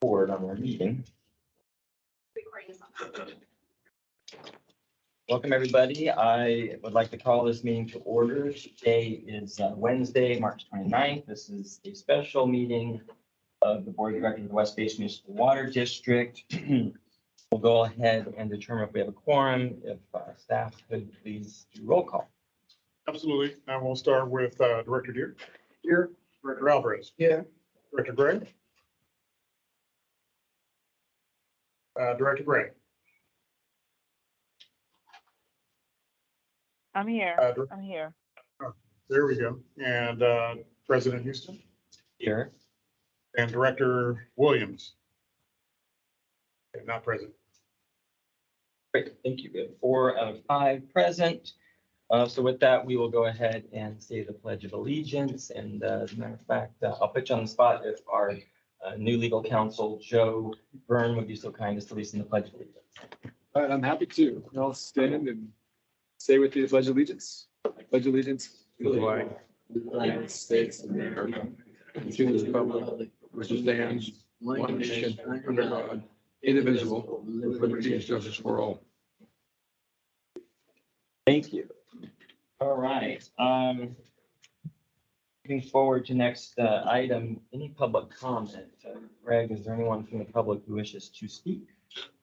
Forward on our meeting. Welcome, everybody. I would like to call this meeting to order. Today is Wednesday, March 29th. This is a special meeting of the Board of Directors of the West Basin Municipal Water District. We'll go ahead and determine if we have a quorum. If staff could please do roll call. Absolutely. And we'll start with Director Deere. Here. Director Alvarez. Here. Director Gray. Director Gray. I'm here. Dir- I'm here. There we go. And President Houston Here. and Director Williams. Okay, not present. Great, thank you. We have 4 out of 5 present. So with that, we will go ahead and say the Pledge of Allegiance. And as a matter of fact, I'll put you on the spot if our new legal counsel, Joe Byrne, would be so kind as to lead in the Pledge of Allegiance. All right, I'm happy to. I'll stand and say with you the Pledge of Allegiance. I pledge allegiance to the flag of the United States of America, and to the republic which stands one nation under God, indivisible, with liberty and justice for all. Thank you. All right. Looking forward to next item, any public comment? Greg, is there anyone from the public who wishes to speak?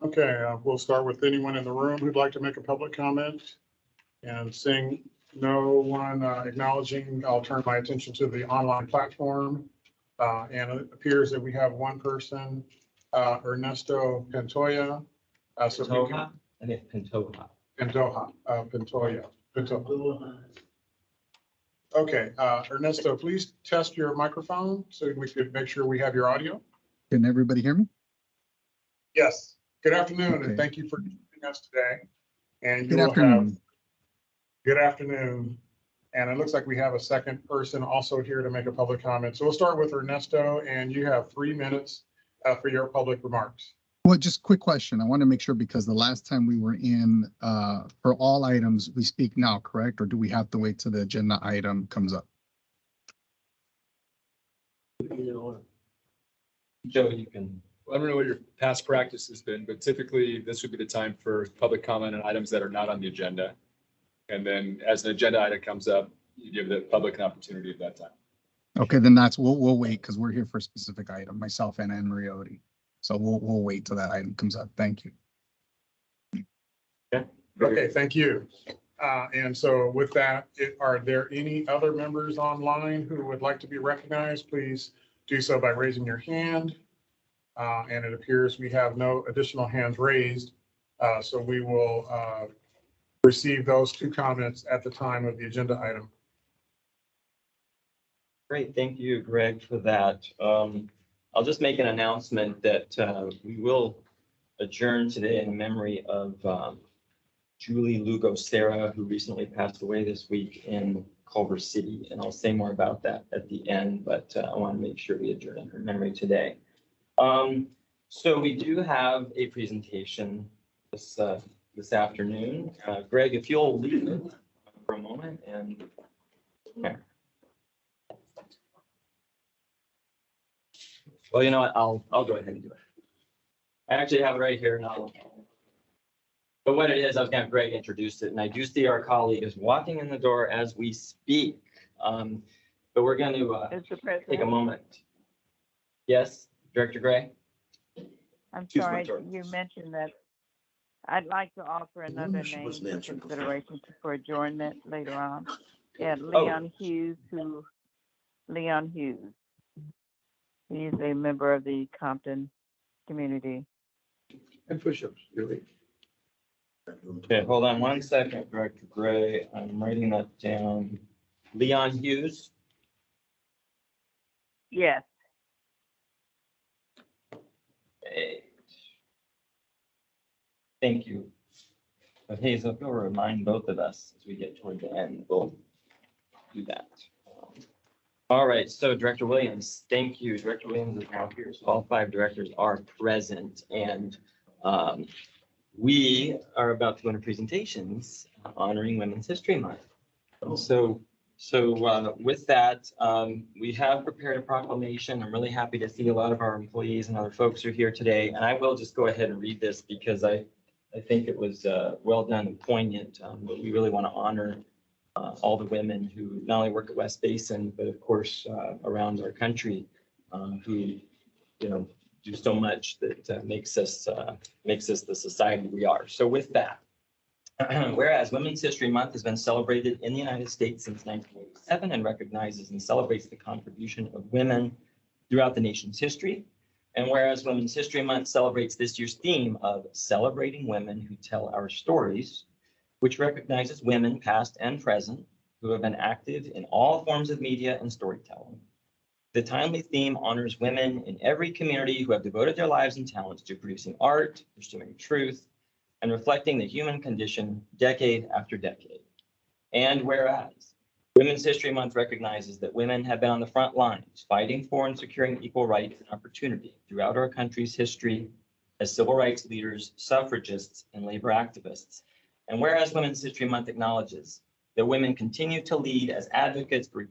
Okay, we'll start with anyone in the room who'd like to make a public comment. And seeing no one acknowledging, I'll turn my attention to the online platform. And it appears that we have one person, Ernesto Pintoya. So if you can- Pintoja? I think Pintoja. Pintoya. Okay, Ernesto, please test your microphone so we could make sure we have your audio. Can everybody hear me? Yes. Good afternoon, Okay. and thank you for joining us today. And you Good will have, afternoon. good afternoon. And it looks like we have a second person also here to make a public comment. So we'll start with Ernesto, and you have 3 minutes for your public remarks. Well, just quick question. I want to make sure because the last time we were in, for all items, we speak now, correct? Or do we have to wait till the agenda item comes up? Joe, you can. I don't know what your past practice has been, but typically this would be the time for public comment on items that are not on the agenda. And then as an agenda item comes up, you give the public an opportunity at that time. Okay, then we'll wait because we're here for a specific item, myself and Anne Mariotti. So we'll wait till that item comes up. Thank you. Okay, thank you. And so with that, are there any other members online who would like to be recognized? Please do so by raising your hand. And it appears we have no additional hands raised. So we will receive those 2 comments at the time of the agenda item. Great, thank you, Greg, for that. I'll just make an announcement that we will adjourn today in memory of Julie Lugo Serra, who recently passed away this week in Culver City. And I'll say more about that at the end, but I want to make sure we adjourn in her memory today. So we do have a presentation this afternoon. Greg, if you'll leave it for a moment and here. Well, you know what? I'll go ahead and do it. I actually have it right here now. But what it is, I was going to have Greg introduce it, and I do see our colleague is walking in the door as we speak. But we're going to Mr. take a President, moment. Yes, Director Gray? I'm Excuse my sorry, turn. you mentioned that I'd like to offer another name for consideration for adjournment later on. Yeah, Leon Hughes. He's a member of the Compton community. And push-ups, really. Okay, hold on one second, Director Gray. I'm writing that down. Leon Hughes? Yes, Okay. Thank you. But Hazel, if you'll remind both of us as we get toward the end, we'll do that. All right, so Director Williams, thank you. Director Williams is now here, so all 5 directors are present, and we are about to go into presentations honoring Women's History Month. So With that, we have prepared a proclamation. I'm really happy to see a lot of our employees and other folks are here today. And I will just go ahead and read this because I think it was well done and poignant. But we really want to honor all the women who not only work at West Basin, but of course around our country who, do so much that makes us the society we are. So with that, whereas Women's History Month has been celebrated in the United States since 1987 and recognizes and celebrates the contribution of women throughout the nation's history. And whereas Women's History Month celebrates this year's theme of celebrating women who tell our stories, which recognizes women past and present who have been active in all forms of media and storytelling. The timely theme honors women in every community who have devoted their lives and talents to producing art, pursuing truth, and reflecting the human condition decade after decade. And whereas Women's History Month recognizes that women have been on the front lines fighting for and securing equal rights and opportunity throughout our country's history as civil rights leaders, suffragists, and labor activists. And whereas Women's History Month acknowledges that women continue to lead as advocates for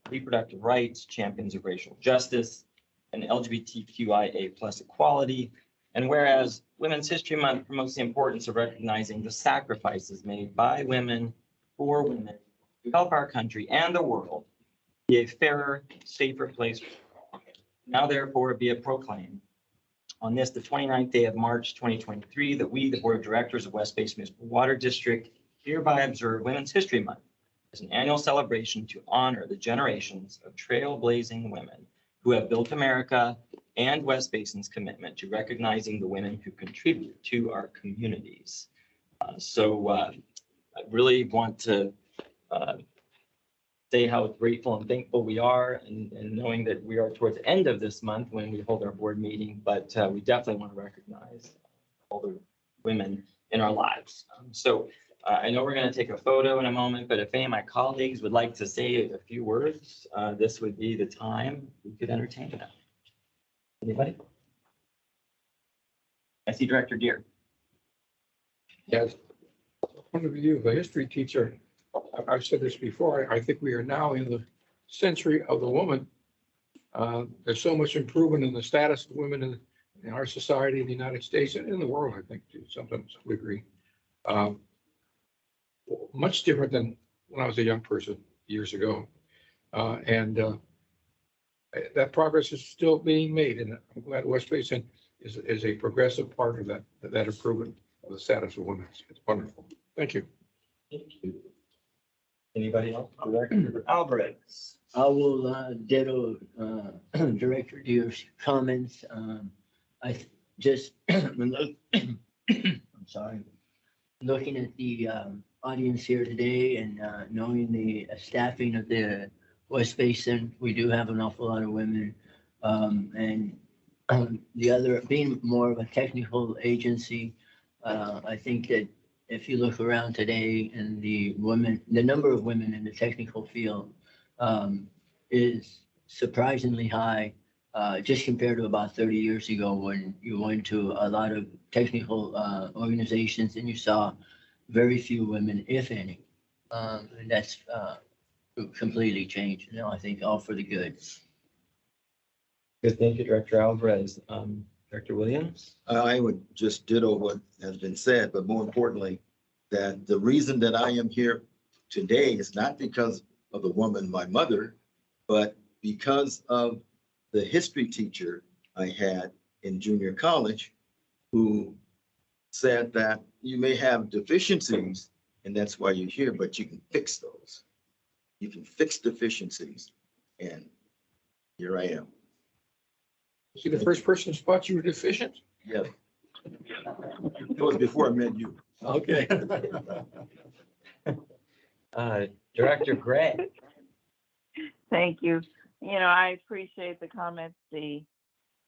reproductive rights, champions of racial justice, and LGBTQIA plus equality. And whereas Women's History Month promotes the importance of recognizing the sacrifices made by women for women to help our country and the world be a fairer, safer place. Now therefore be it proclaimed on this, the 29th day of March, 2023, that we, the Board of Directors of West Basin Municipal Water District, hereby observe Women's History Month as an annual celebration to honor the generations of trailblazing women who have built America and West Basin's commitment to recognizing the women who contribute to our communities. I really want to say how grateful and thankful we are and knowing that we are towards the end of this month when we hold our board meeting, but we definitely want to recognize all the women in our lives. I know we're going to take a photo in a moment, but if any of my colleagues would like to say a few words, this would be the time we could entertain them. Anybody? I see Director Deere. Yes. Point of view of a history teacher, I've said this before, I think we are now in the century of the woman. There's so much improvement in the status of women in our society, in the United States and in the world, I think, to some degree. Much different than when I was a young person years ago. That progress is still being made, and I'm glad West Basin is a progressive part of that improvement of the status of women. It's wonderful. Thank you. Thank you. Anybody else? Director Alvarez. I will ditto Director Deere's comments. I just, I'm sorry, looking at the audience here today and knowing the staffing of the West Basin, we do have an awful lot of women. The other, being more of a technical agency, I think that if you look around today and the number of women in the technical field is surprisingly high, just compared to about 30 years ago when you went to a lot of technical organizations and you saw very few women, if any. And that's completely changed. I think all for the good. Good, thank you, Director Alvarez. Director Williams? I would just ditto what has been said, but more importantly, that the reason that I am here today is not because of the woman, my mother, but because of the history teacher I had in junior college who said that you may have deficiencies and that's why you're here, but you can fix those. You can fix deficiencies. And here I am. See, the first person who spot you were deficient? Yeah. It was before I met you. Okay. Director Gray. Thank you. I appreciate the comments the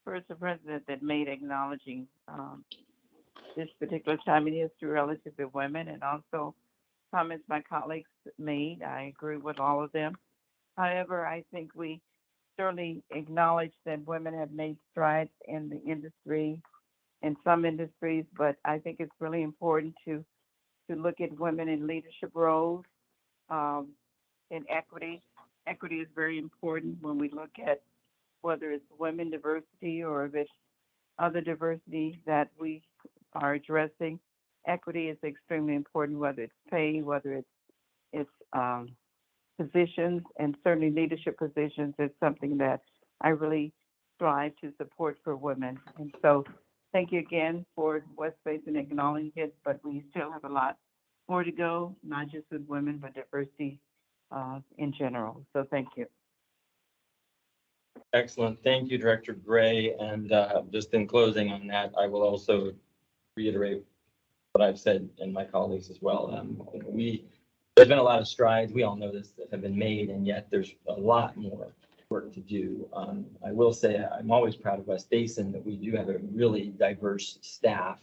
president that made acknowledging this particular time in history relative to women, and also comments my colleagues made. I agree with all of them. However, I think we certainly acknowledge that women have made strides in the industry, in some industries, but I think it's really important to look at women in leadership roles. in equity. Equity is very important when we look at whether it's women diversity or if it's other diversity that we are addressing. Equity is extremely important, whether it's pay, whether it's positions, and certainly leadership positions is something that I really strive to support for women. And so thank you again for West Basin acknowledging it, but we still have a lot more to go, not just with women, but diversity in general. So thank you. Excellent. Thank you, Director Gray. And just in closing on that, I will also reiterate what I've said and my colleagues as well. There's been a lot of strides, we all know this, that have been made, and yet there's a lot more work to do. I will say I'm always proud of West Basin that we do have a really diverse staff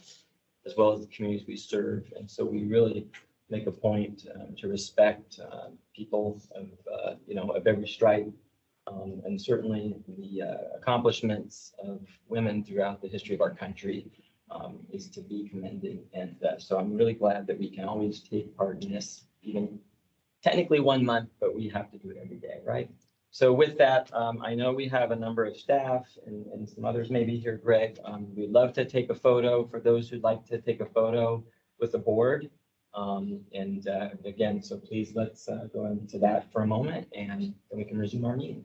as well as the communities we serve. And so we really make a point to respect people of, of every stripe. And certainly the accomplishments of women throughout the history of our country is to be commended. And so I'm really glad that we can always take part in this, even technically 1 month, but we have to do it every day, right? So with that, I know we have a number of staff and some others maybe here, Greg. We'd love to take a photo for those who'd like to take a photo with the board. Again, so please let's go into that for a moment and then we can resume our meeting.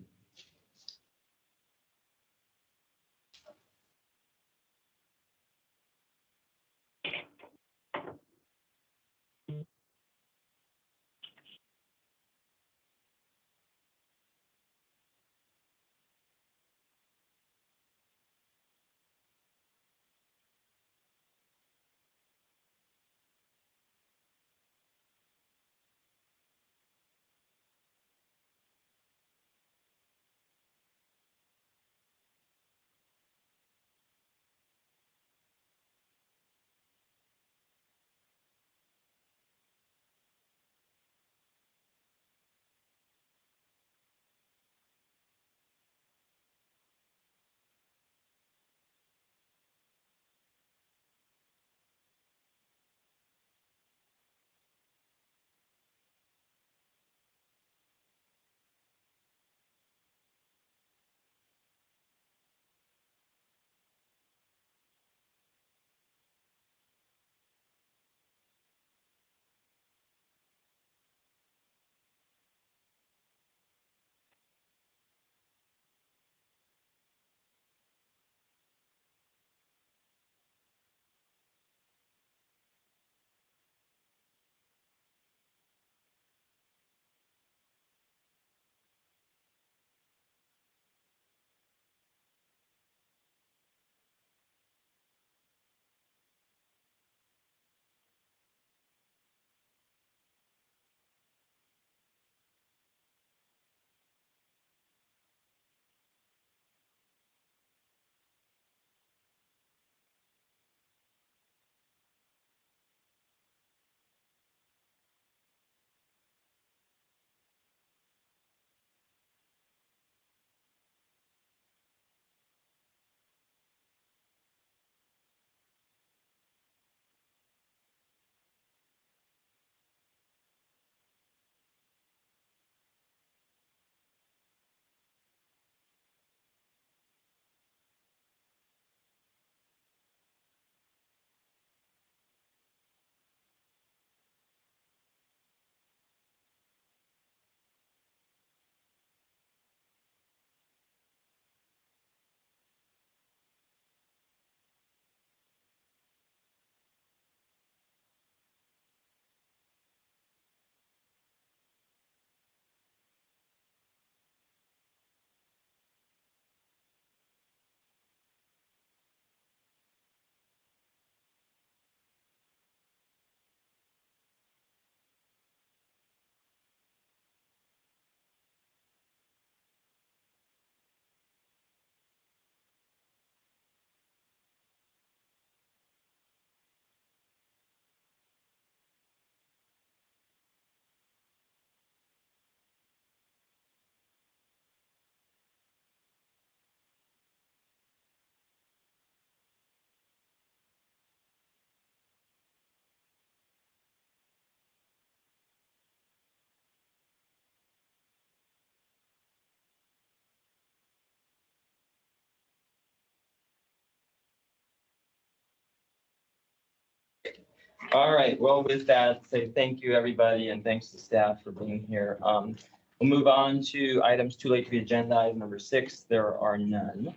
All right, well, with that, say thank you, everybody, and thanks to staff for being here. We'll move on to items too late to the agenda. Item number 6, there are none.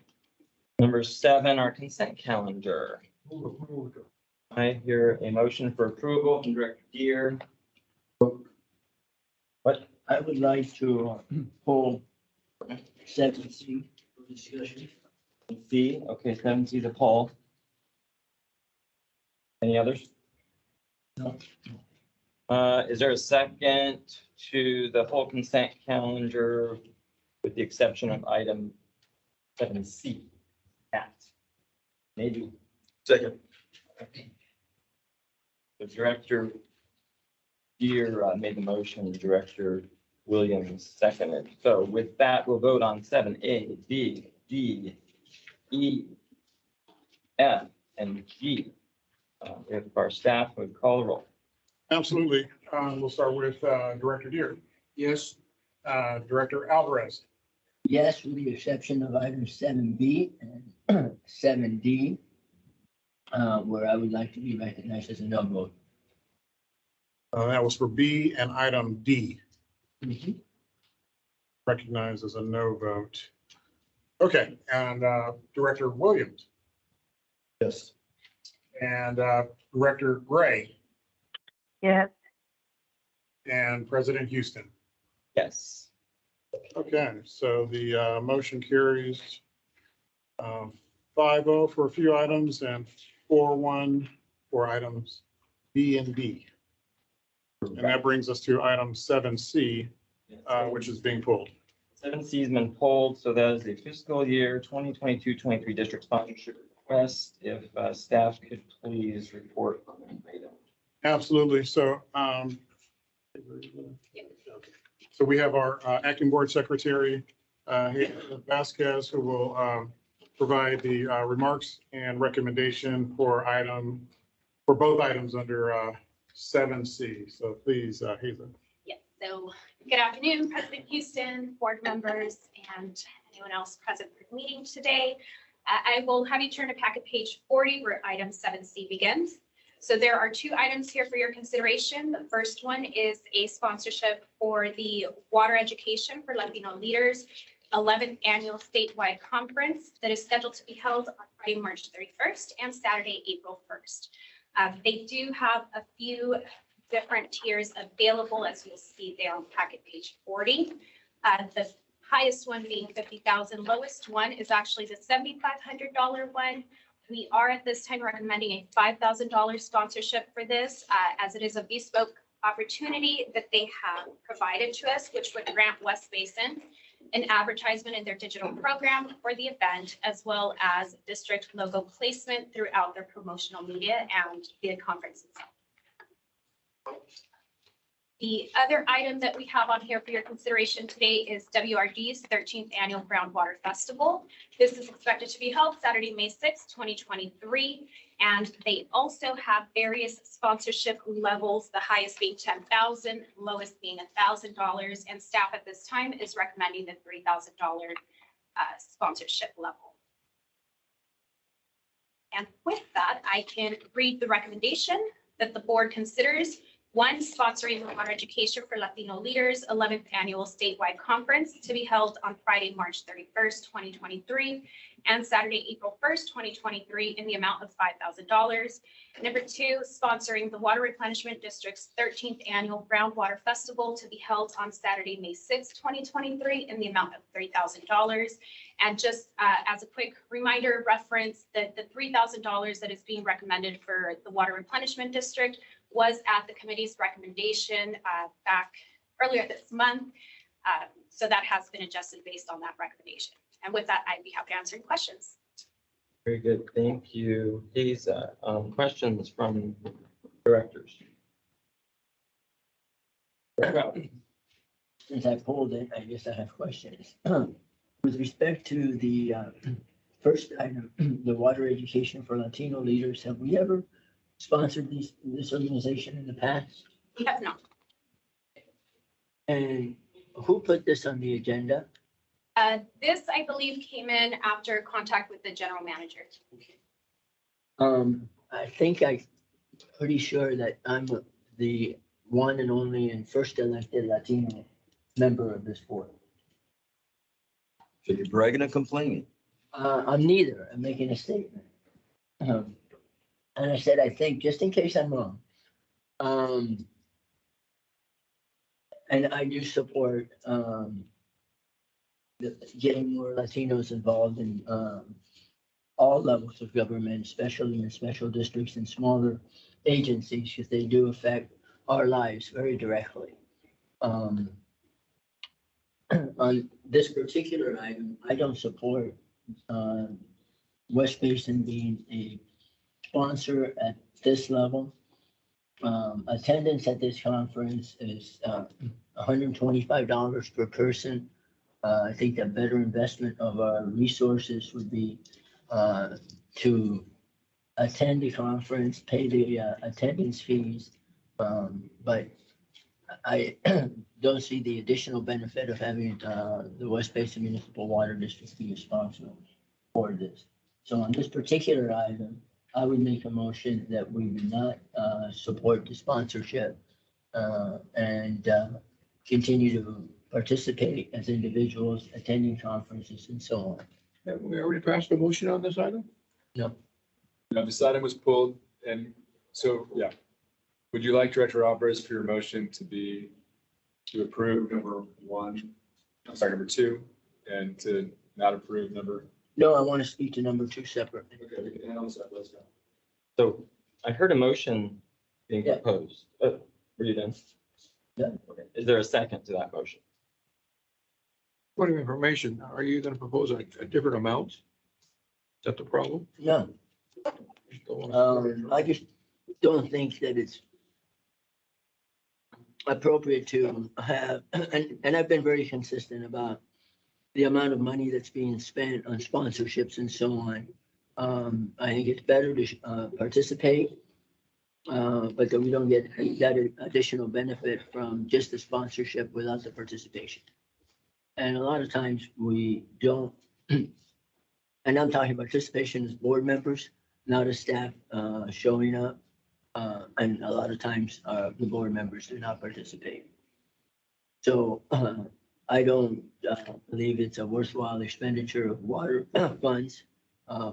Number 7, our consent calendar. I hear a motion for approval from Director Gear. What? I would like to pull 7C for discussion. C, okay, 7C to Paul. Any others? No. Is there a second to the whole consent calendar with the exception of item 7C? At maybe. Second. The Director Gear made the motion, Director Williams seconded. So with that, we'll vote on 7A, B, D, E, F, and G. If our staff would call the roll. Absolutely. We'll start with Director Deere, Yes. Director Alvarez, Yes, with the exception of item 7B and 7D, where I would like to be recognized as a no vote. that was for B, and item D, recognized as a no vote. Okay, and Director Williams Yes. and Director Gray Yes, and President Houston. Yes. Okay, so the motion carries 5-0 for a few items and 4-1 for items B and D. And that brings us to item 7C, which is being pulled. 7C has been pulled, so that is the fiscal year 2022-23 district sponsorship request. If staff could please report on that item. Absolutely. So, so we have our acting board secretary, Vasquez, who will provide the remarks and recommendation for both items under 7C. So please, Hazel. Yes, so good afternoon, President Houston, board members, and anyone else present for the meeting today. I will have you turn to packet page 40 where item 7C begins. So there are 2 items here for your consideration. The first one is a sponsorship for the Water Education for Latino Leaders 11th Annual Statewide Conference that is scheduled to be held on Friday, March 31st and Saturday, April 1st. They do have a few different tiers available, as you'll see there on packet page 40. The highest one being 50,000, lowest one is actually the $7,500 one. We are at this time recommending a $5,000 sponsorship for this, as it is a bespoke opportunity that they have provided to us, which would grant West Basin an advertisement in their digital program for the event, as well as district logo placement throughout their promotional media and the conference itself. The other item that we have on here for your consideration today is WRD's 13th Annual Groundwater Festival. This is expected to be held Saturday, May 6th, 2023. And they also have various sponsorship levels, the highest being $10,000, lowest being $1,000. And staff at this time is recommending the $3,000 sponsorship level. And with that, I can read the recommendation that the board considers. 1, sponsoring the Water Education for Latino Leaders 11th Annual Statewide Conference to be held on Friday, March 31st, 2023, and Saturday, April 1st, 2023, in the amount of $5,000. Number 2, sponsoring the Water Replenishment District's 13th Annual Groundwater Festival to be held on Saturday, May 6th, 2023, in the amount of $3,000. And just as a quick reminder, reference that the $3,000 that is being recommended for the Water Replenishment District was at the committee's recommendation back earlier this month. So that has been adjusted based on that recommendation. And with that, I'd be happy to answer any questions. Very good. Thank you, Hazel. Questions from directors? Since I pulled it, I guess I have questions. With respect to the first item, the Water Education for Latino Leaders, have we ever sponsored this organization in the past? We have not. And who put this on the agenda? This, I believe, came in after contact with the general manager. I think I pretty sure that I'm the one and only and first elected Latino member of this board. So you're bragging and complaining. I'm neither. I'm making a statement. And I said, I think, just in case I'm wrong. And I do support getting more Latinos involved in all levels of government, especially in special districts and smaller agencies, because they do affect our lives very directly. On this particular item, I don't support West Basin being a sponsor at this level. Attendance at this conference is $125 per person. I think a better investment of our resources would be to attend the conference, pay the attendance fees. But I don't see the additional benefit of having the West Basin Municipal Water District be responsible for this. So on this particular item, I would make a motion that we would not support the sponsorship and continue to participate as individuals attending conferences and so on. Have we already passed a motion on this item? No, No, this item was pulled, and so, yeah. Would you like Director Alvarez for your motion to be, to approve number one, I'm sorry, number two, and to not approve number? no, I want to speak to number two separately. Okay, we can handle that, let's go. So I heard a motion being Yeah. proposed. Were you done? Yeah. Okay. Is there a second to that motion? Point of information, are you gonna propose a different amount? Is that the problem? No, Just don't wanna- I just don't think that it's appropriate to have, and I've been very consistent about the amount of money that's being spent on sponsorships and so on. I think it's better to participate, but that we don't get that additional benefit from just the sponsorship without the participation. And a lot of times we don't, and I'm talking participation as board members, not as staff showing up. And a lot of times the board members do not participate. So I don't believe it's a worthwhile expenditure of water funds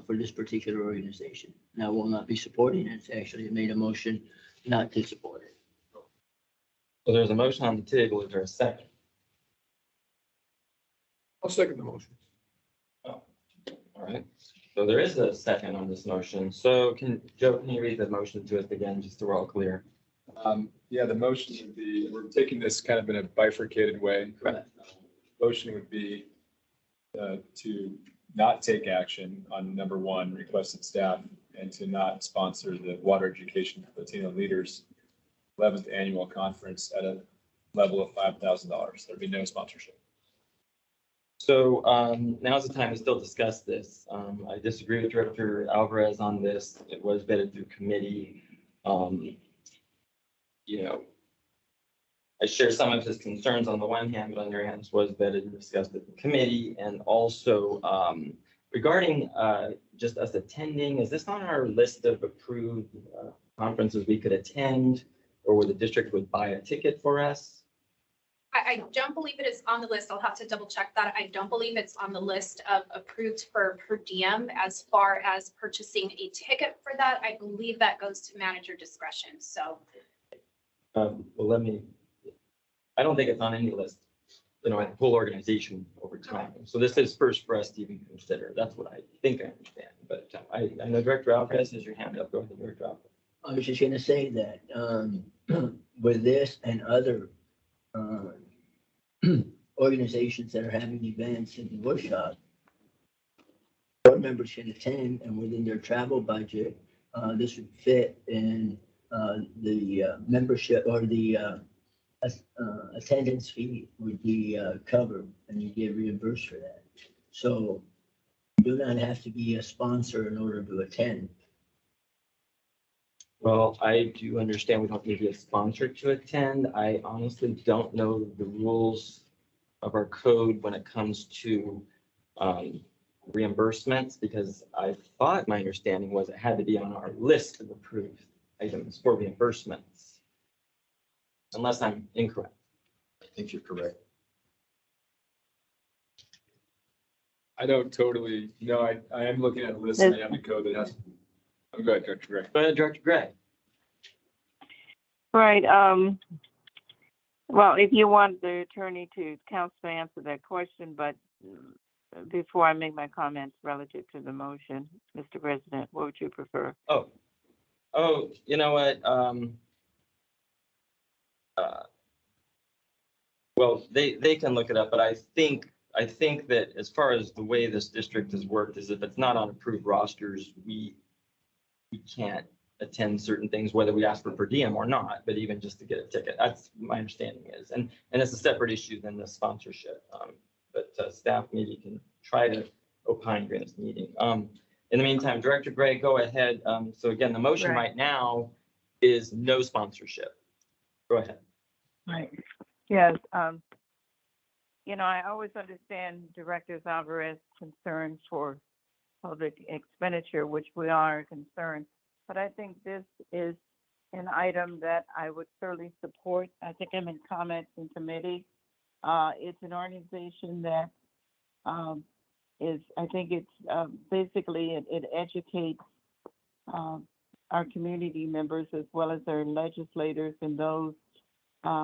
for this particular organization. And I will not be supporting it. It's actually made a motion not to support it. So there's a motion on the table. Is there a second? I'll second the motion. All right. So there is a second on this motion. So Joe, can you read the motion to us again, just so we're all clear? Yeah, the motion would be, we're taking this kind of in a bifurcated way. Correct. Motion would be to not take action on number one, requested staff, and to not sponsor the Water Education for Latino Leaders 11th Annual Conference at a level of $5,000. There'd be no sponsorship. So now's the time to still discuss this. I disagree with Director Alvarez on this. It was vetted through committee. You know, I share some of his concerns on the one hand, but on the other hand, this was vetted and discussed at the committee. And also regarding just us attending, is this on our list of approved conferences we could attend, or where the district would buy a ticket for us? I don't believe it is on the list. I'll have to double check that. I don't believe it's on the list of approved for per diem. As far as purchasing a ticket for that, I believe that goes to manager discretion. So Well, I don't think it's on any list, you know, the whole organization over time. So this is first for us to even consider. That's what I think I understand. But I know Director Alvarez has your hand up. Go ahead, Director Alvarez. I was just gonna say that with this and other organizations that are having events and workshops, board members can attend, and within their travel budget, this would fit in the membership or the attendance fee would be covered, and you get reimbursed for that. So you do not have to be a sponsor in order to attend. Well, I do understand we don't need to be a sponsor to attend. I honestly don't know the rules of our code when it comes to reimbursements, because I thought my understanding was it had to be on our list of approved items for reimbursements. Unless I'm incorrect. I think you're correct. I don't totally, no, I am looking at the list and I have the code that has. Oh, go ahead, Director Gray. Go ahead, Director Gray. Right, well, if you want the attorney to counsel to answer that question, but before I make my comments relative to the motion, Mr. President, what would you prefer? Oh, you know what? Well, they can look it up, but I think that as far as the way this district has worked is if it's not on approved rosters, we can't attend certain things, whether we ask for per diem or not, but even just to get a ticket. That's my understanding is, and it's a separate issue than the sponsorship. But staff maybe can try to opine during this meeting. In the meantime, Director Gray, go ahead. So again, the motion right now is no sponsorship. Go ahead. Right. Yes, you know, I always understand Director Alvarez's concern for public expenditure, which we are concerned. But I think this is an item that I would certainly support. I think I'm in comments in committee. It's an organization that I think it's basically, it educates our community members as well as our legislators and those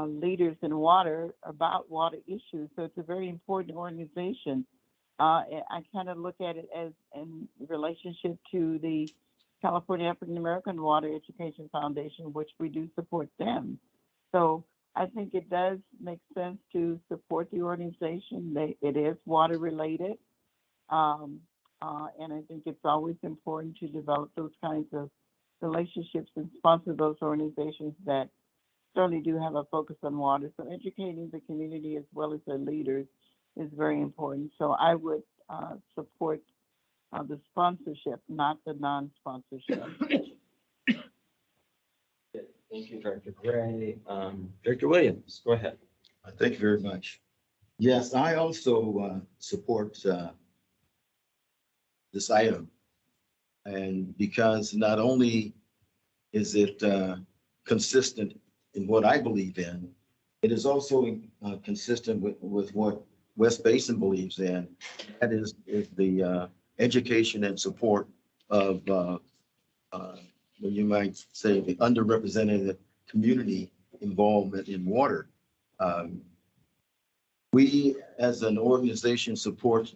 leaders in water about water issues. So it's a very important organization. I kind of look at it as in relationship to the California African American Water Education Foundation, which we do support them. So I think it does make sense to support the organization. It is water related. And I think it's always important to develop those kinds of relationships and sponsor those organizations that certainly do have a focus on water. So educating the community as well as their leaders is very important. So I would support the sponsorship, not the non-sponsorship. Thank you, Director Gray. Director Williams, go ahead. Thank you very much. Yes, I also support this item. And because not only is it consistent in what I believe in, it is also consistent with what West Basin believes in. That is the education and support of, you might say, the underrepresented community involvement in water. We, as an organization, support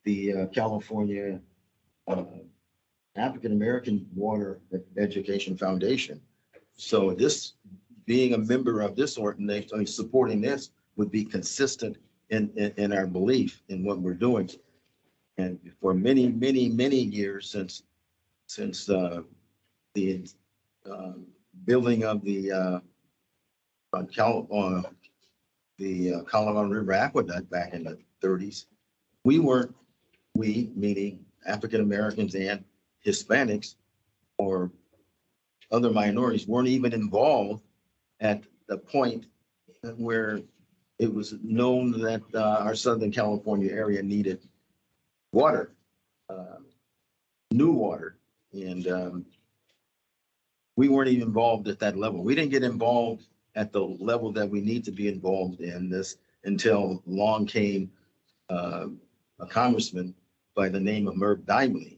the California African American Water Education Foundation. So this, being a member of this organization, supporting this would be consistent in our belief in what we're doing. And for many, many, many years since the building of the Colorado River Aqueduct back in the 30s, we, meaning African Americans and Hispanics or other minorities, weren't even involved at the point where it was known that our Southern California area needed water, new water. And we weren't even involved at that level. We didn't get involved at the level that we need to be involved in this until along came a congressman by the name of Merv Dimely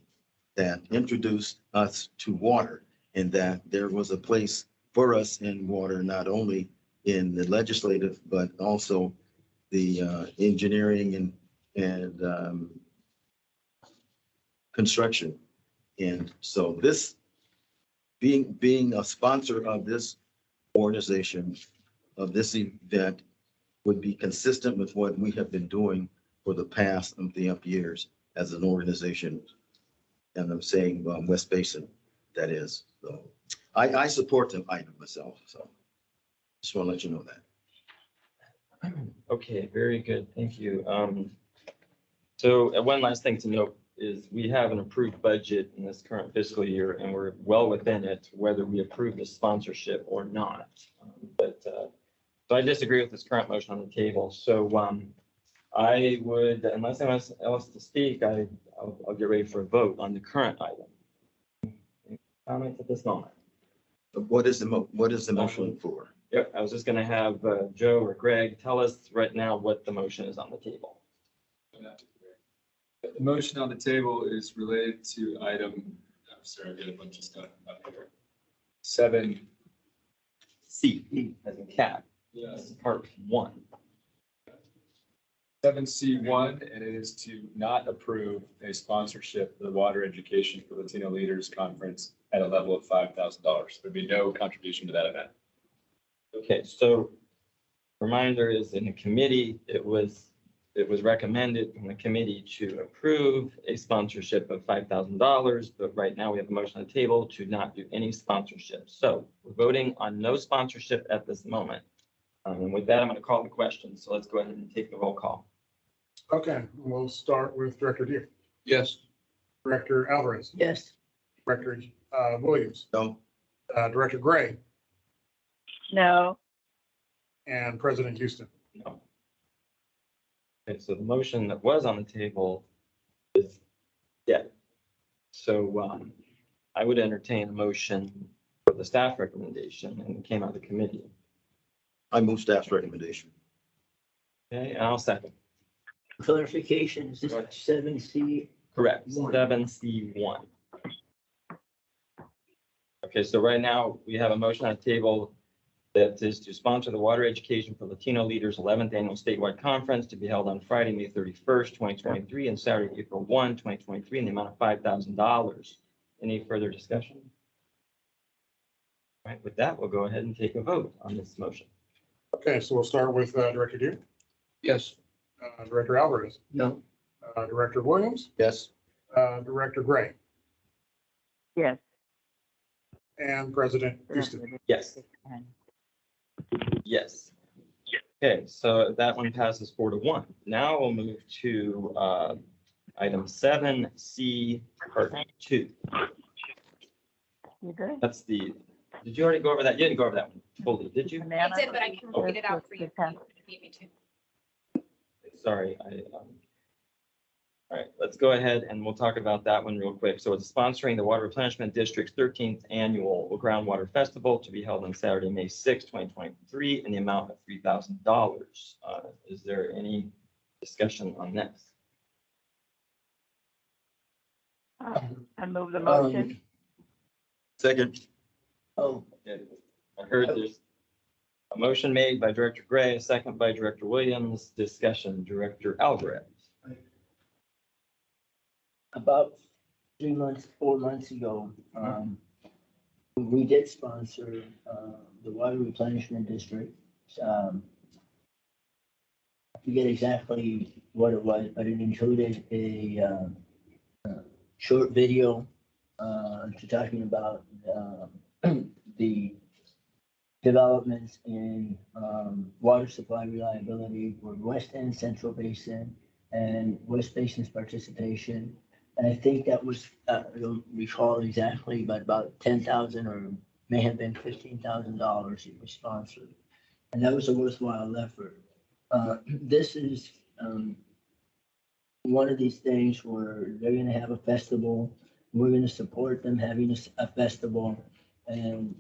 that introduced us to water, and that there was a place for us in water, not only in the legislative, but also the engineering and construction. And so this, being a sponsor of this organization, of this event, would be consistent with what we have been doing for the past years as an organization. And I'm saying West Basin, that is. So I support the item myself. So just want to let you know that. Okay, very good. Thank you. So one last thing to note is we have an approved budget in this current fiscal year, and we're well within it, whether we approve the sponsorship or not. So I disagree with this current motion on the table. So I would, unless anyone else to speak, I'll get ready for a vote on the current item. Any comments at this moment? What is the motion for? Yep, I was just gonna have Joe or Greg tell us right now what the motion is on the table. The motion on the table is related to item, I'm sorry, I got a bunch of stuff up here. 7, C, as in cat, yes, part 1. 7C1, and it is to not approve a sponsorship for the Water Education for Latino Leaders Conference at a level of $5,000. There'd be no contribution to that event. Okay, so reminder is in the committee, it was recommended in the committee to approve a sponsorship of $5,000, but right now we have a motion on the table to not do any sponsorship. So we're voting on no sponsorship at this moment. And with that, I'm going to call the question. So let's go ahead and take the roll call. Okay, we'll start with Director Deere, Yes. Director Alvarez, Yes. Director Williams, No, Director Gray, No, and President Houston. No. Okay, so the motion that was on the table is dead. So I would entertain a motion for the staff recommendation and it came out of the committee. I move staff's recommendation. Okay, and I'll second. Clarification, is this 7C? Correct, One. 7C1. Okay, so right now we have a motion on the table that is to sponsor the Water Education for Latino Leaders 11th Annual Statewide Conference to be held on Friday, May 31st, 2023, and Saturday, April 1, 2023, in the amount of $5,000. Any further discussion? All right, with that, we'll go ahead and take a vote on this motion. Okay, so we'll start with Director Deere, Yes. Director Alvarez, No. Director Williams, Yes, Director Gray, yes. and President Houston. Yes. Yes. Okay, so that one passes 4-1. Now we'll move to item 7C, part 2. You good? That's the, did you already go over that? You didn't go over that one fully, did you? I did, but I can read it out for you if you need me to. Sorry, all right, let's go ahead and we'll talk about that one real quick. So it's sponsoring the Water Replenishment District's 13th Annual Groundwater Festival to be held on Saturday, May 6, 2023, in the amount of $3,000. Is there any discussion on this? I move the motion. second, Oh, I heard there's a motion made by Director Gray, a second by Director Williams. Discussion, Director Alvarez. about 4 months ago, we did sponsor the Water Replenishment District. I forget exactly what it was, but it included a short video to talking about the developments in water supply reliability for West and Central Basin and West Basin's participation. And I think that was, I don't recall exactly, but about $10,000 or may have been $15,000 it was sponsored. And that was a worthwhile effort. This is one of these things where they're going to have a festival. We're going to support them having a festival. And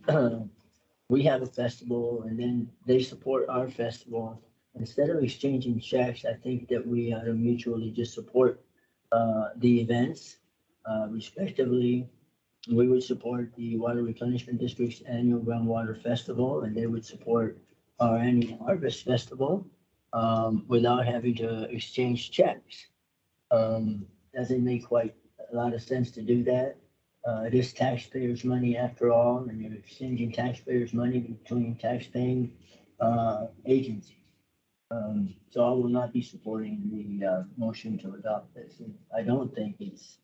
we have a festival and then they support our festival. Instead of exchanging checks, I think that we ought to mutually just support the events, respectively. We would support the Water Replenishment District's annual Groundwater Festival, and they would support our annual Harvest Festival without having to exchange checks. Doesn't make quite a lot of sense to do that. It is taxpayers' money after all, and you're exchanging taxpayers' money between taxpaying agencies. So I will not be supporting the motion to adopt this. And I don't think it's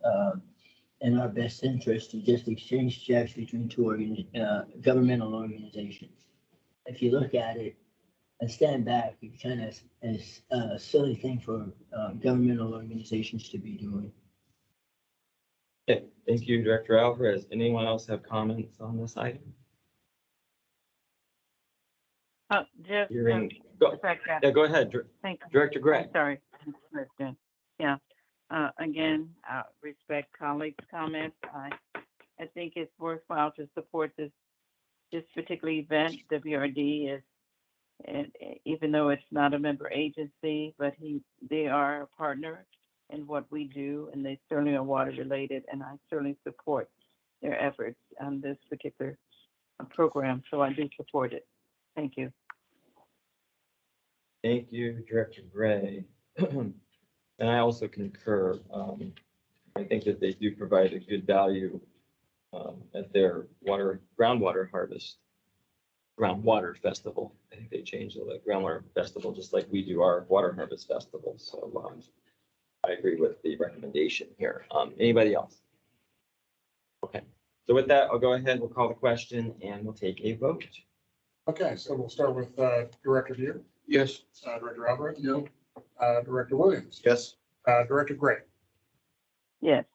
in our best interest to just exchange checks between two governmental organizations. If you look at it and stand back, it kind of is a silly thing for governmental organizations to be doing. Okay, thank you, Director Alvarez. Anyone else have comments on this item? Just, Hearing, go, second. yeah, go ahead, Thank you. Director Gray. I'm sorry. Kristen. Yeah. Again, respect colleagues' comments. I think it's worthwhile to support this this particular event. WRD is, and even though it's not a member agency, but they are a partner in what we do, and they certainly are water related, and I certainly support their efforts on this particular program. So I do support it. Thank you. Thank you, Director Gray. And I also concur. I think that they do provide a good value at their groundwater festival. I think they changed the groundwater festival, just like we do our water harvest festival. So I agree with the recommendation here. Anybody else? Okay, so with that, I'll go ahead, we'll call the question and we'll take a vote. Okay, so we'll start with Director Buer, Yes. Director Alvarez, No. Director Williams, Yes. Director Gray, Yes.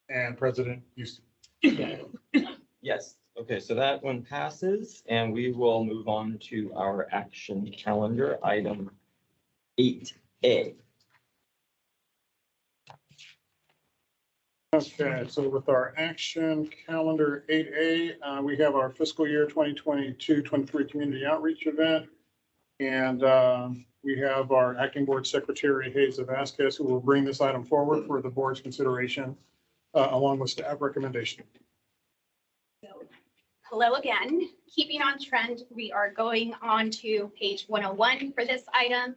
and President Houston. Yes, okay, so that one passes and we will move on to our action calendar, item 8A. Okay, so with our action calendar 8A, we have our fiscal year 2022-23 community outreach event. And we have our acting board secretary, Hazel Vasquez, who will bring this item forward for the board's consideration along with staff recommendation. So, hello again. Keeping on trend, we are going on to page 101 for this item.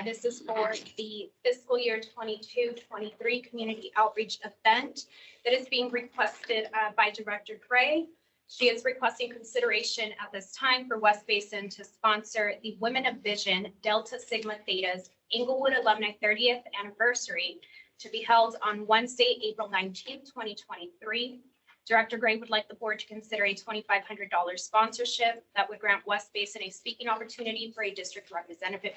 This is for the fiscal year 22-23 community outreach event that is being requested by Director Gray. She is requesting consideration at this time for West Basin to sponsor the Women of Vision Delta Sigma Theta's Inglewood Alumni 30th anniversary to be held on Wednesday, April 19th, 2023. Director Gray would like the board to consider a $2,500 sponsorship that would grant West Basin a speaking opportunity for a district representative,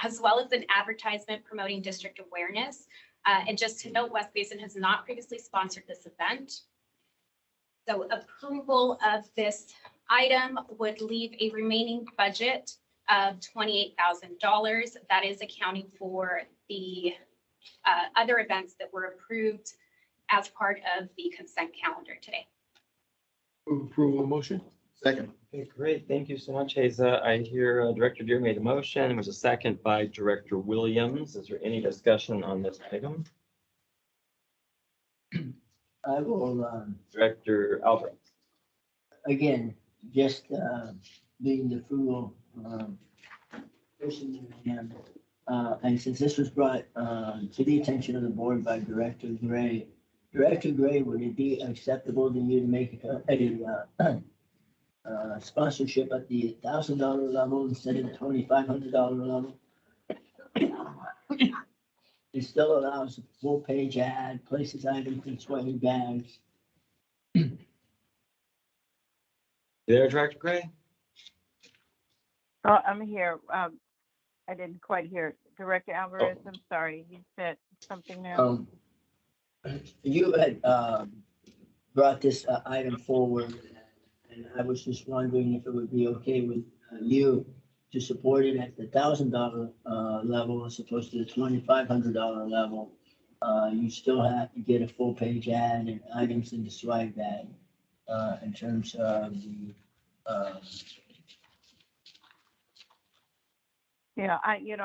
as well as an advertisement promoting district awareness. And just to note, West Basin has not previously sponsored this event. So approval of this item would leave a remaining budget of $28,000. That is accounting for the other events that were approved as part of the consent calendar today. Move approval of motion? Second. Okay, great. Thank you so much, Haza. I hear Director Buer made a motion. There was a second by Director Williams. Is there any discussion on this item? I will, Director Alvarez. again, just being the frugal person that I am, and since this was brought to the attention of the board by Director Gray, would it be acceptable to you to make a sponsorship at the $1,000 level instead of the $2,500 level? It still allows a full page ad, places items in sweaty bags. There, Director Gray? Oh, I'm here. I didn't quite hear. Director Alvarez, I'm sorry. You said something there. You had brought this item forward, and I was just wondering if it would be okay with you to support it at the $1,000 level as opposed to the $2,500 level. You still have to get a full page ad and items in the swag bag in terms of the Yeah, I I'm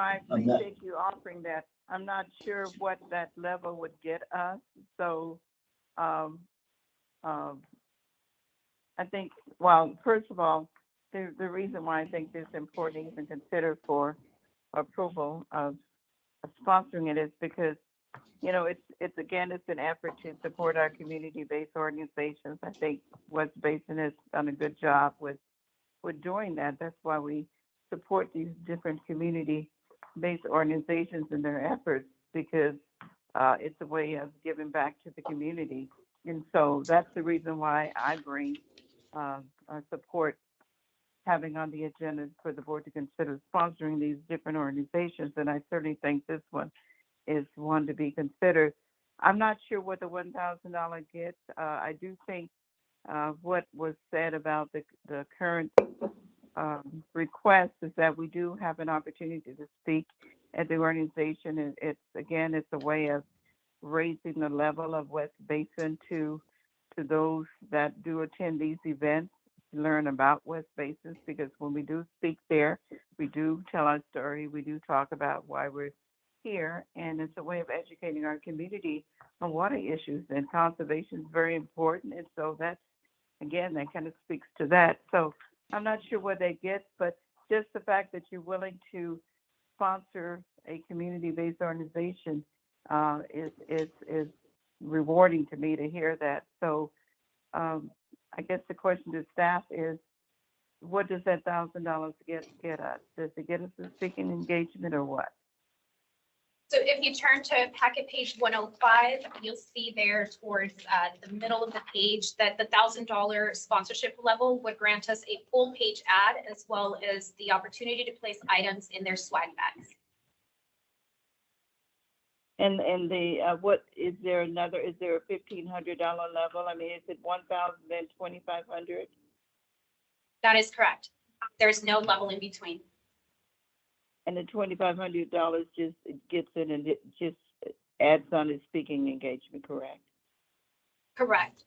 not- appreciate you offering that. I'm not sure what that level would get us. So, I think, well, first of all, the reason why I think this is important to even consider for approval of sponsoring it is because, it's again, it's an effort to support our community-based organizations. I think West Basin has done a good job with doing that. That's why we support these different community-based organizations in their efforts, because it's a way of giving back to the community. And so that's the reason why I bring support having on the agenda for the board to consider sponsoring these different organizations. And I certainly think this one is one to be considered. I'm not sure what the $1,000 gets. I do think what was said about the current request is that we do have an opportunity to speak at the organization. And it's a way of raising the level of West Basin to to those that do attend these events to learn about West Basin, because when we do speak there, we do tell our story, we do talk about why we're here, and it's a way of educating our community on water issues, and conservation is very important, and so that's, again, that kind of speaks to that. So I'm not sure what they get, but just the fact that you're willing to sponsor a community-based organization is rewarding to me to hear that. So I guess the question to staff is, what does that $1,000 get us? Does it get us a speaking engagement or what? So if you turn to packet page 105, you'll see there towards the middle of the page that the $1,000 sponsorship level would grant us a full page ad, as well as the opportunity to place items in their swag bags. And the what is there another? Is there a $1,500 level? I mean, is it 1,000 then 2,500? That is correct. There's no level in between. And the $2,500 just gets it and it just adds on to speaking engagement, correct? Correct.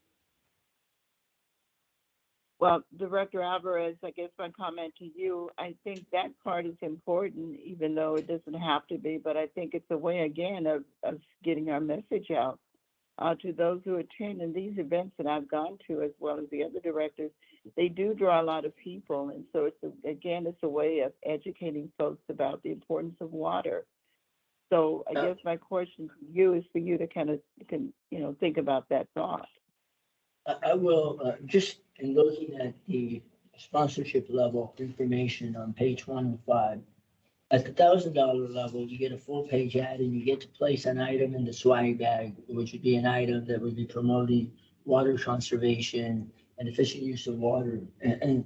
Well, Director Alvarez, I guess my comment to you, I think that part is important, even though it doesn't have to be, but I think it's a way, again, of getting our message out to those who attend. And these events that I've gone to, as well as the other directors, they do draw a lot of people. And so it's a way of educating folks about the importance of water. So I guess my question to you is for you to kind of, think about that thought. I will, just in looking at the sponsorship level information on page 105, at the $1,000 level, you get a full page ad and you get to place an item in the swag bag, which would be an item that would be promoting water conservation and efficient use of water. And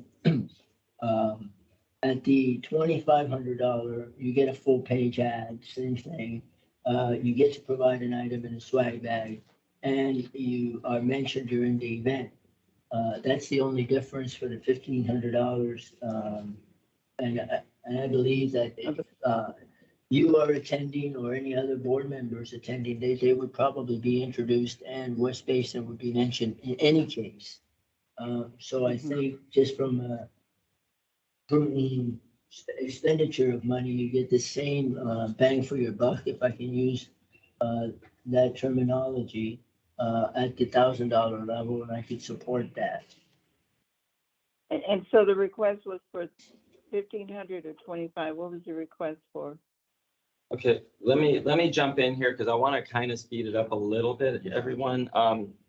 at the $2,500, you get a full page ad, same thing. You get to provide an item in a swag bag, and you are mentioned during the event. That's the only difference for the $1,500. And I believe that if you are attending or any other board members attending, they would probably be introduced, and West Basin would be mentioned in any case. So I think just from a expenditure of money, you get the same bang for your buck, if I can use that terminology, at the $1,000 level, and I could support that. And so the request was for 1,500 or 25. What was the request for? Okay, let me jump in here because I want to kind of speed it up a little bit, everyone.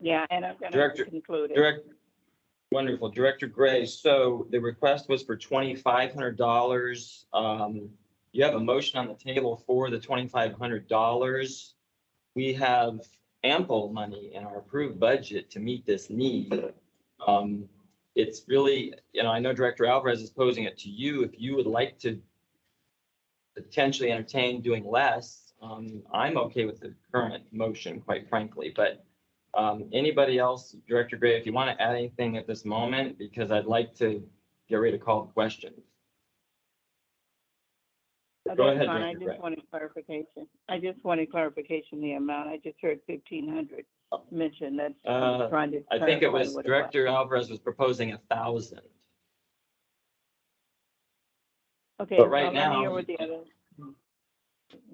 Yeah, and I'm going to conclude it. Wonderful, Director Gray. So the request was for $2,500. You have a motion on the table for the $2,500. We have ample money in our approved budget to meet this need. It's really, I know Director Alvarez is posing it to you. If you would like to potentially entertain doing less, I'm okay with the current motion, quite frankly, but anybody else, Director Gray, if you want to add anything at this moment, because I'd like to get ready to call the question. Go ahead, Director I Gray. just wanted clarification. The amount. I just heard 1,500 mentioned. That's trying to. I think it was Director Alvarez was proposing 1,000. Okay, but right let me now, hear what the other.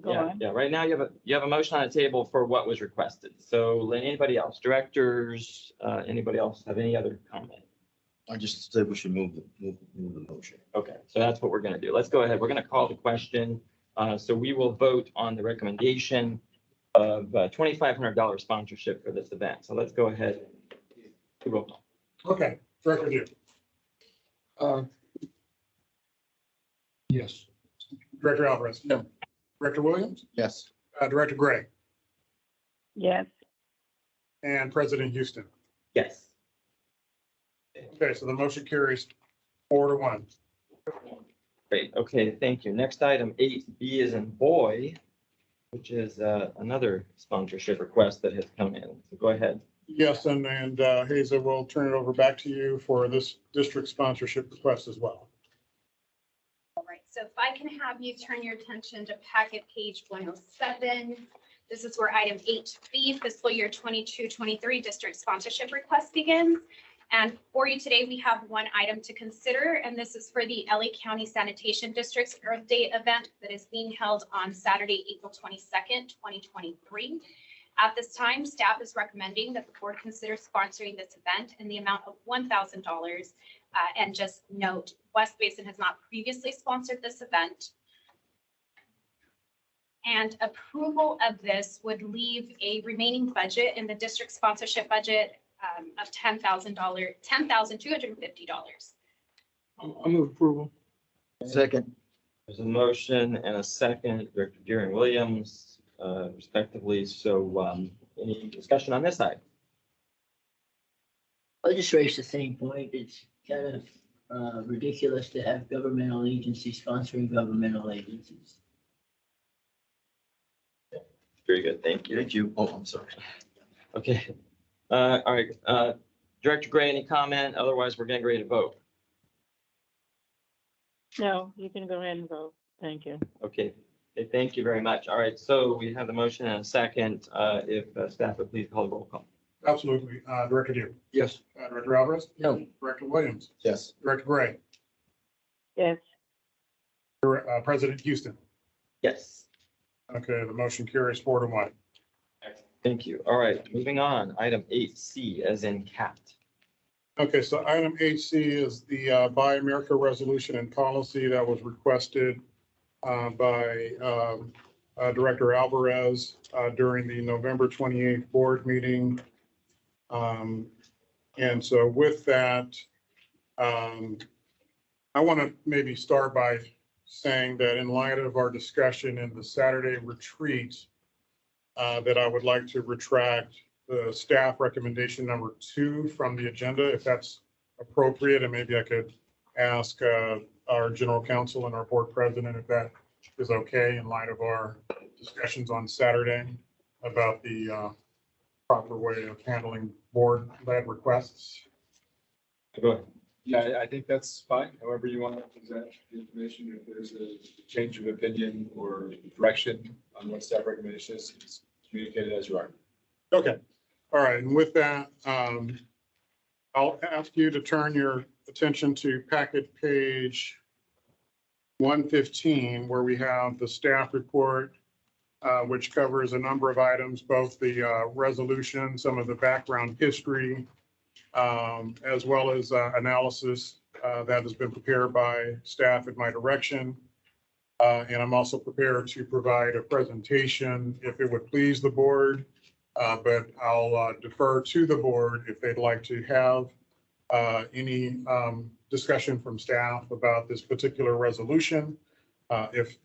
Go on. Yeah. Right now, you have a motion on the table for what was requested. So, anybody else, directors, anybody else have any other comment? I just said we should move the motion. Okay, so that's what we're going to do. Let's go ahead. We're going to call the question. So we will vote on the recommendation of $2,500 sponsorship for this event. So let's go ahead. Roll call. Okay, Director Duke, Yes. Director Alvarez. No. Director Williams, Yes. Director Gray, Yes. and President Houston. Yes. Okay, so the motion carries 4-1. Great. Okay, thank you. Next item, 8B is in boy, which is another sponsorship request that has come in. So go ahead. Yes, and Hazel, we'll turn it over back to you for this district sponsorship request as well. All right, so if I can have you turn your attention to packet page 107, This is where item 8B, fiscal year 22-23 district sponsorship request begins. And for you today, we have one item to consider, and this is for the LA County Sanitation District's Earth Day event that is being held on Saturday, April 22nd, 2023. At this time, staff is recommending that the board consider sponsoring this event in the amount of $1,000. And just note, West Basin has not previously sponsored this event. And approval of this would leave a remaining budget in the district sponsorship budget of $10,250. I'll move approval. Second. There's a motion and a second, Director Deering Williams, respectively. So any discussion on this side? I'll just raise the same point. It's kind of ridiculous to have governmental agencies sponsoring governmental agencies. Very good, thank you. Thank you. Oh, I'm sorry. Okay, all right, Director Gray, any comment? Otherwise, we're getting ready to vote. No, you can go ahead and vote. Thank you. Okay, thank you very much. All right, so we have the motion and a second. If staff would please call the roll call. Absolutely. Director Dewey. Yes. Director Alvarez. No, Director Williams. Yes. Director Gray. Yes, President Houston. Yes. Okay, the motion carries 4-1. Thank you. All right, moving on. Item 8C, as in cat. Okay, so item 8C is the Buy America resolution and policy that was requested by Director Alvarez during the November 28th board meeting. And so with that, I want to maybe start by saying that in light of our discussion in the Saturday retreat, that I would like to retract the staff recommendation number 2 from the agenda, if that's appropriate, and maybe I could ask our general counsel and our board president if that is okay in light of our discussions on Saturday about the proper way of handling board-led requests. Go ahead. Yeah, I think that's fine. However you want to present the information, if there's a change of opinion or direction on what staff recommendation is, it's communicated as you are. Okay, all right, and with that, I'll ask you to turn your attention to packet page 115, where we have the staff report, which covers a number of items, both the resolution, some of the background history, as well as analysis that has been prepared by staff at my direction. And I'm also prepared to provide a presentation if it would please the board, but I'll defer to the board if they'd like to have any discussion from staff about this particular resolution. If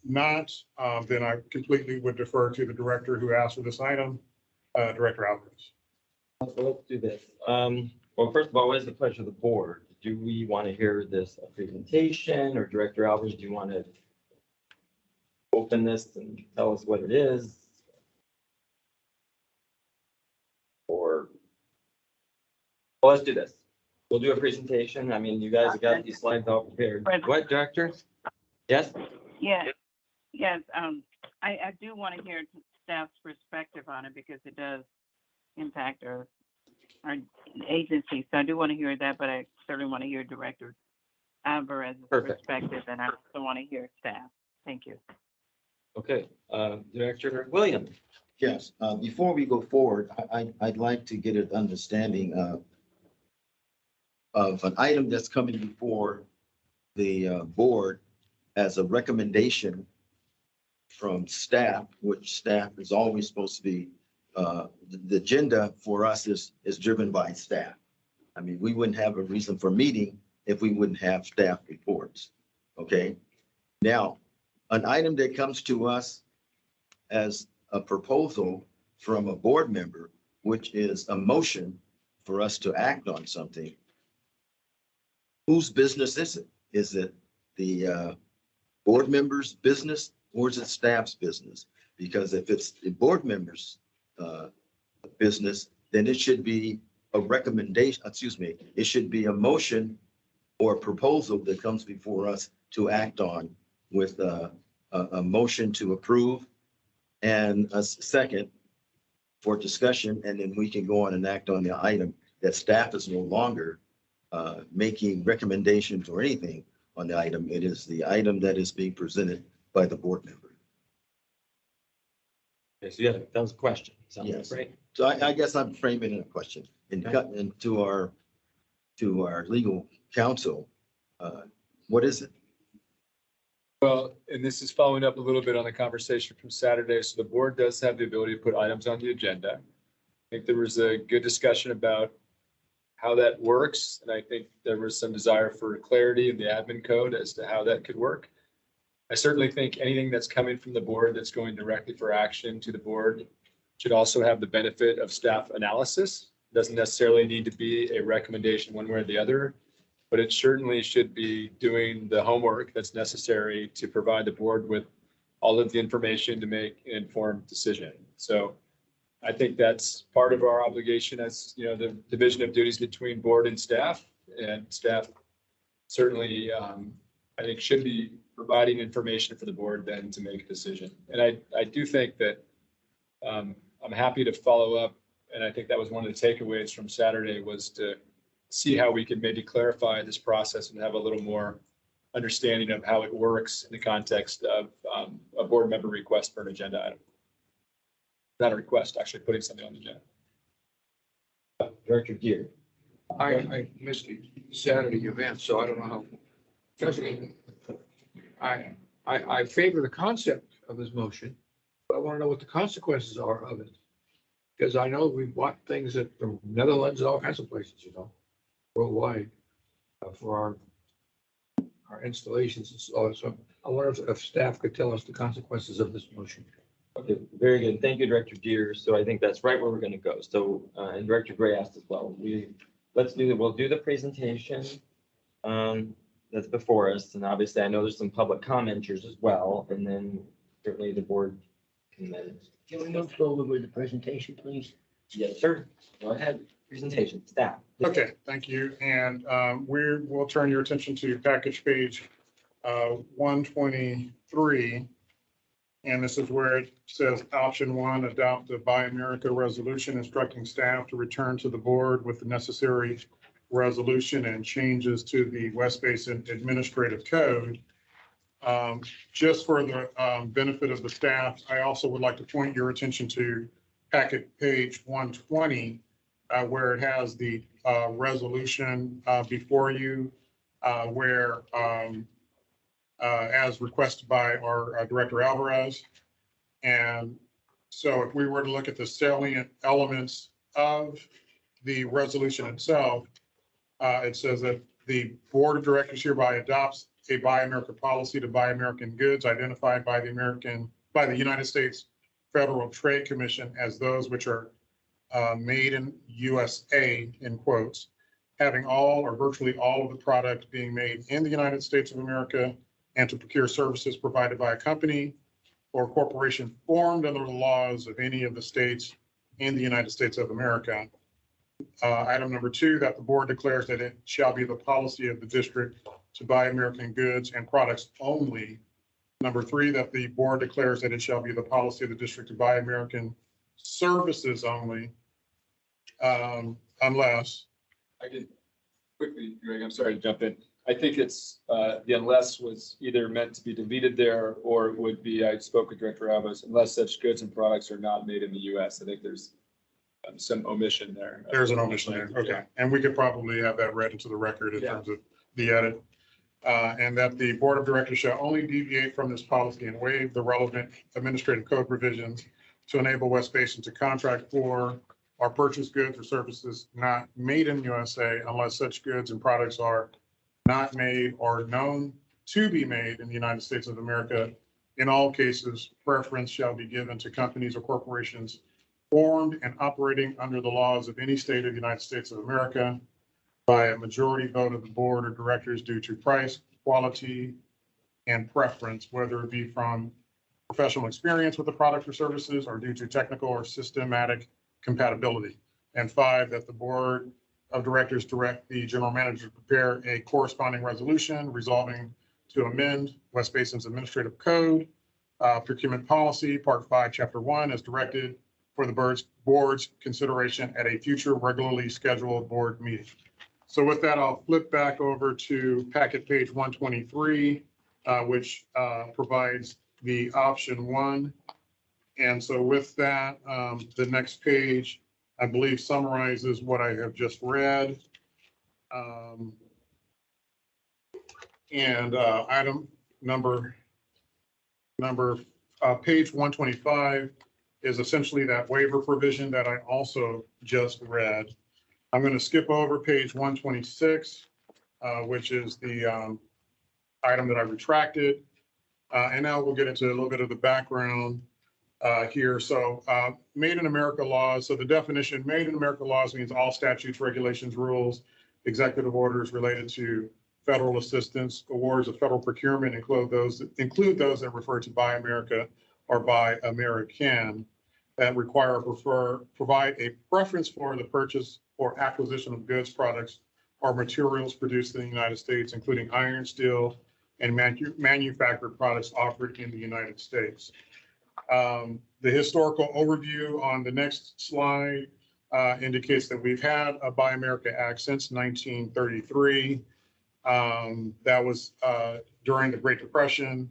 not, then I completely would defer to the director who asked for this item, Director Alvarez. So let's do this. Well, first of all, what is the pleasure of the board? Do we want to hear this presentation, or Director Alvarez, do you want to open this and tell us what it is? Or, well, let's do this. We'll do a presentation. I mean, you guys have got these slides all prepared. What, Director? Yes? yes. I do want to hear staff's perspective on it because it does impact our agency. So I do want to hear that, but I certainly want to hear Director Alvarez's perspective, and I also want to hear staff. Thank you. Okay, Director Williams. Yes, before we go forward, I'd like to get an understanding of an item that's coming before the board as a recommendation from staff, which staff is always supposed to be, the agenda for us is driven by staff. I mean, we wouldn't have a reason for meeting if we wouldn't have staff reports, okay? Now, an item that comes to us as a proposal from a board member, which is a motion for us to act on something, whose business is it? Is it the board member's business, or is it staff's business? Because if it's the board member's business, then it should be a recommendation, it should be a motion or a proposal that comes before us to act on with a motion to approve and a second for discussion, and then we can go on and act on the item that staff is no longer making recommendations or anything on the item. It is the item that is being presented by the board member. Okay, so yeah, that was a question. Sounds Yes. right. So I guess I'm framing it a question and Okay. cut into our legal counsel. What is it? Well, and this is following up a little bit on the conversation from Saturday. So the board does have the ability to put items on the agenda. I think there was a good discussion about how that works. And I think there was some desire for clarity in the admin code as to how that could work. I certainly think anything that's coming from the board that's going directly for action to the board should also have the benefit of staff analysis. Doesn't necessarily need to be a recommendation one way or the other, but it certainly should be doing the homework that's necessary to provide the board with all of the information to make an informed decision. So I think that's part of our obligation as, you know, the division of duties between board and staff certainly, I think should be providing information for the board then to make a decision. And I do think that I'm happy to follow up. And I think that was one of the takeaways from Saturday was to see how we could maybe clarify this process and have a little more understanding of how it works in the context of a board member request for an agenda item. Not a request, actually putting something on the agenda. Director Gear. I missed the Saturday event, so I don't know how. I favor the concept of this motion, but I want to know what the consequences are of it. Because I know we bought things at the Netherlands and all kinds of places, you know, worldwide for our installations and so on. So I wonder if staff could tell us the consequences of this motion. Okay, very good. Thank you, Director Jeter. So I think that's right where we're going to go. So, and Director Gray asked as well. We'll do the presentation that's before us. And obviously I know there's some public commenters as well. And then certainly the board can then. Can we move forward with the presentation, please? Yes, sir. Go ahead. Presentation, staff. Okay, thank you. And we'll turn your attention to package page 123. And this is where it says option 1, adopt the Buy America resolution instructing staff to return to the board with the necessary resolution and changes to the West Basin Administrative Code. Just for the benefit of the staff, I also would like to point your attention to packet page 120, where it has the resolution before you, where as requested by our Director Alvarez. And so if we were to look at the salient elements of the resolution itself, it says that the Board of Directors hereby adopts a Buy America policy to buy American goods identified by the United States Federal Trade Commission as those which are made in USA, in quotes, having all or virtually all of the product being made in the United States of America, and to procure services provided by a company or corporation formed under the laws of any of the states in the United States of America. Item number 2, that the board declares that it shall be the policy of the district to buy American goods and products only. Number 3, that the board declares that it shall be the policy of the district to buy American services only, unless. I can quickly, Greg, I'm sorry to jump in. I think it's, the unless was either meant to be deleted there or it would be, I spoke with Director Alvarez, unless such goods and products are not made in the US. I think there's some omission there. There's an omission there, okay. And we could probably have that read into the record in terms of the edit. And that the Board of Directors shall only deviate from this policy and waive the relevant administrative code provisions to enable West Basin to contract for or purchase goods or services not made in USA unless such goods and products are not made or known to be made in the United States of America. In all cases, preference shall be given to companies or corporations formed and operating under the laws of any state of the United States of America by a majority vote of the board of directors due to price, quality, and preference, whether it be from professional experience with the product or services or due to technical or systematic compatibility. And 5, that the board of directors direct the general manager to prepare a corresponding resolution resolving to amend West Basin's administrative code procurement policy, Part 5, Chapter 1, as directed for the board's consideration at a future regularly scheduled board meeting. So with that, I'll flip back over to packet page 123, which provides the option 1. And so with that, the next page, I believe, summarizes what I have just read. And item number page 125 is essentially that waiver provision that I also just read. I'm going to skip over page 126, which is the item that I retracted. And now we'll get into a little bit of the background here. So Made in America laws. So the definition, Made in America laws means all statutes, regulations, rules, executive orders related to federal assistance, awards of federal procurement, include those that refer to Buy America or Buy American, that require or provide a preference for the purchase or acquisition of goods, products, or materials produced in the United States, including iron, steel, and manufactured products offered in the United States. The historical overview on the next slide indicates that we've had a Buy America Act since 1933. That was during the Great Depression.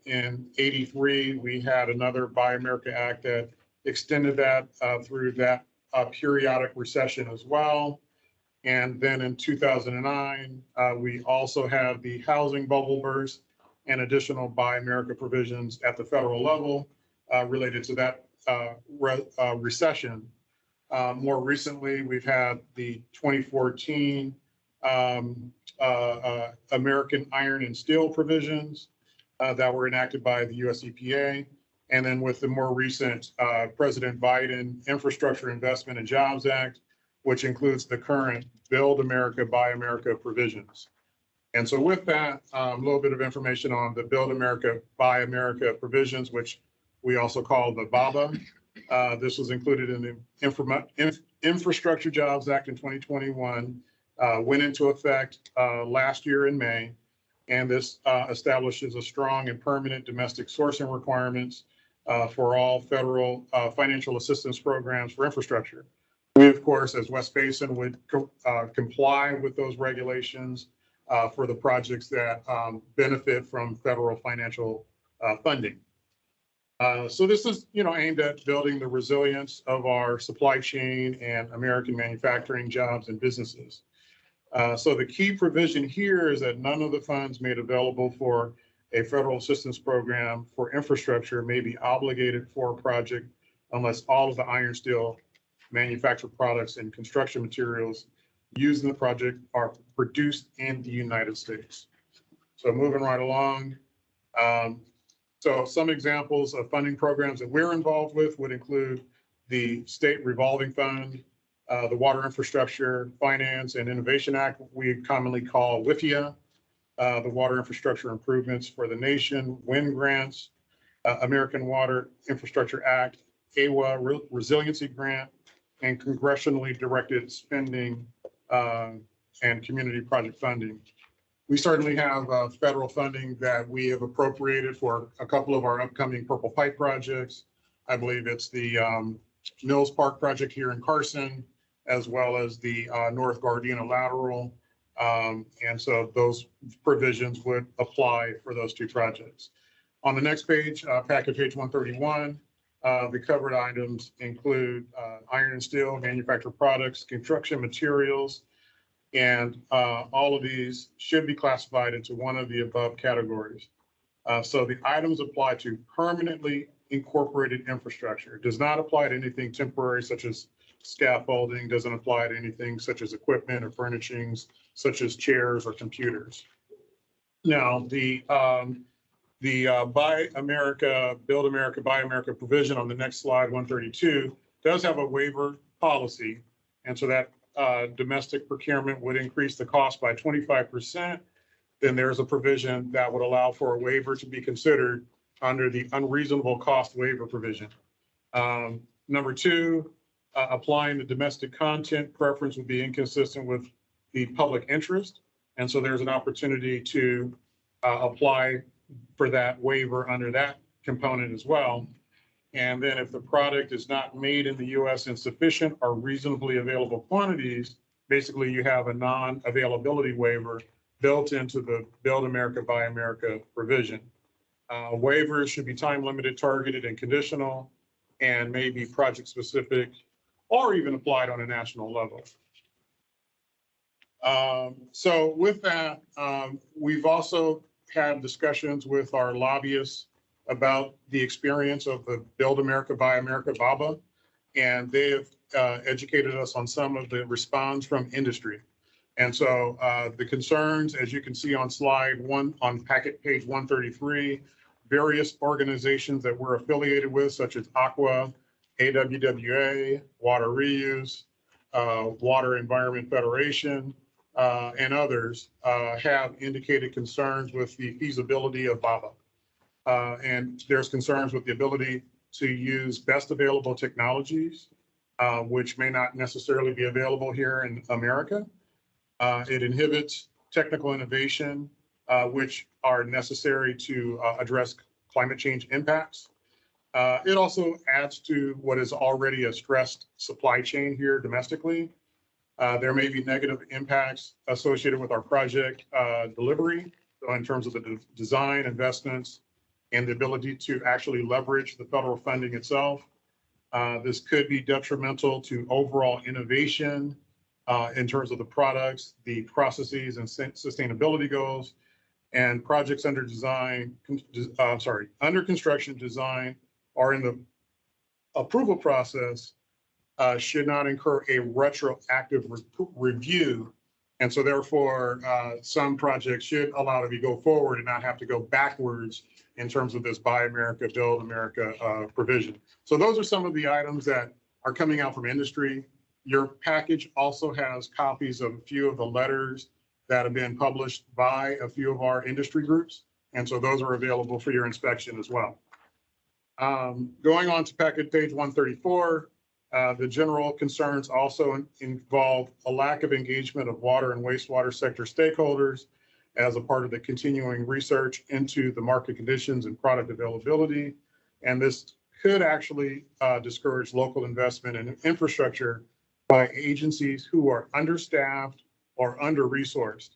In '83, we had another Buy America Act that extended that through that periodic recession as well. And then in 2009, we also had the housing bubble burst and additional Buy America provisions at the federal level related to that recession. More recently, we've had the 2014 American iron and steel provisions that were enacted by the US EPA. And then with the more recent President Biden Infrastructure Investment and Jobs Act, which includes the current Build America, Buy America provisions. And so with that, a little bit of information on the Build America, Buy America provisions, which we also call the BABA. This was included in the Infrastructure Jobs Act in 2021, went into effect last year in May. And this establishes a strong and permanent domestic sourcing requirements for all federal financial assistance programs for infrastructure. We, of course, as West Basin, would comply with those regulations for the projects that benefit from federal financial funding. So this is, aimed at building the resilience of our supply chain and American manufacturing jobs and businesses. So the key provision here is that none of the funds made available for a federal assistance program for infrastructure may be obligated for a project unless all of the iron, steel, manufactured products, and construction materials used in the project are produced in the United States. So moving right along. So some examples of funding programs that we're involved with would include the State Revolving Fund, the Water Infrastructure Finance and Innovation Act, we commonly call WIFIA, the Water Infrastructure Improvements for the Nation, WIN grants, American Water Infrastructure Act, AWA Resiliency Grant, and congressionally directed spending and community project funding. We certainly have federal funding that we have appropriated for a couple of our upcoming Purple Pipe projects. I believe it's the Mills Park project here in Carson, as well as the North Gardena lateral. And so those provisions would apply for those two projects. On the next page, packet page 131, the covered items include iron and steel, manufactured products, construction materials, and all of these should be classified into one of the above categories. So the items apply to permanently incorporated infrastructure. It does not apply to anything temporary, such as scaffolding, doesn't apply to anything such as equipment or furnishings, such as chairs or computers. Now, the Buy America, Build America, Buy America provision on the next slide, 132, does have a waiver policy. And so that domestic procurement would increase the cost by 25%. Then there's a provision that would allow for a waiver to be considered under the unreasonable cost waiver provision. Number two, applying the domestic content preference would be inconsistent with the public interest. And so there's an opportunity to apply for that waiver under that component as well. And then if the product is not made in the US in sufficient or reasonably available quantities, basically you have a non-availability waiver built into the Build America, Buy America provision. Waivers should be time limited, targeted, and conditional, and may be project specific or even applied on a national level. So with that, we've also had discussions with our lobbyists about the experience of the Build America, Buy America, BABA, and they have educated us on some of the response from industry. And so the concerns, as you can see on slide one, on packet page 133, various organizations that we're affiliated with, such as Aqua, AWWA, Water Reuse, Water Environment Federation, and others have indicated concerns with the feasibility of BABA. And there's concerns with the ability to use best available technologies, which may not necessarily be available here in America. It inhibits technical innovation, which are necessary to address climate change impacts. It also adds to what is already a stressed supply chain here domestically. There may be negative impacts associated with our project delivery in terms of the design, investments, and the ability to actually leverage the federal funding itself. This could be detrimental to overall innovation in terms of the products, the processes, and sustainability goals. And projects under under construction, design, or in the approval process should not incur a retroactive review. And so therefore, some projects should allow to go forward and not have to go backwards in terms of this Buy America, Build America provision. So those are some of the items that are coming out from industry. Your package also has copies of a few of the letters that have been published by a few of our industry groups. And so those are available for your inspection as well. Going on to packet page 134, the general concerns also involve a lack of engagement of water and wastewater sector stakeholders as a part of the continuing research into the market conditions and product availability. And this could actually discourage local investment in infrastructure by agencies who are understaffed or under-resourced.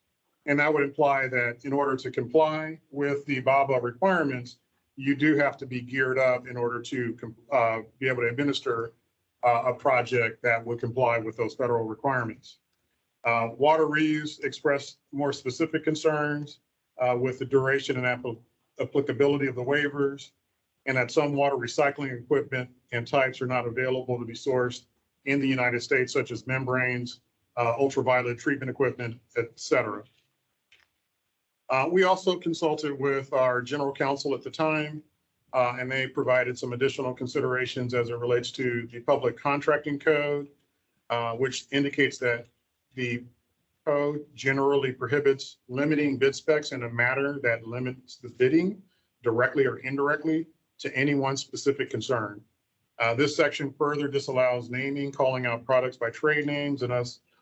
And that would imply that in order to comply with the BABA requirements, you do have to be geared up in order to be able to administer a project that would comply with those federal requirements. Water reuse expressed more specific concerns with the duration and applicability of the waivers, and that some water recycling equipment and types are not available to be sourced in the United States, such as membranes, ultraviolet treatment equipment, et cetera. We also consulted with our general counsel at the time, and they provided some additional considerations as it relates to the public contracting code, which indicates that the code generally prohibits limiting bid specs in a manner that limits the bidding directly or indirectly to any one specific concern. This section further disallows naming, calling out products by trade names, and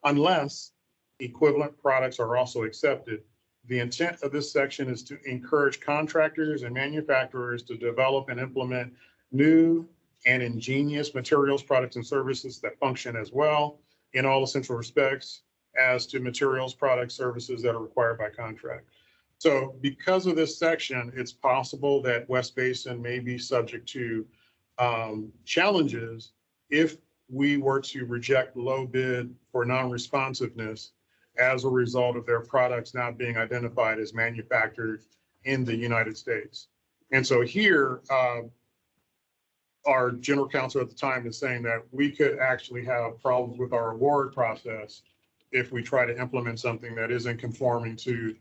unless equivalent products are also accepted. The intent of this section is to encourage contractors and manufacturers to develop and implement new and ingenious materials, products, and services that function as well in all essential respects as to materials, products, services that are required by contract. So because of this section, it's possible that West Basin may be subject to challenges if we were to reject low bid for non-responsiveness as a result of their products not being identified as manufactured in the United States. And so here, our general counsel at the time is saying that we could actually have problems with our award process if we try to implement something that isn't conforming to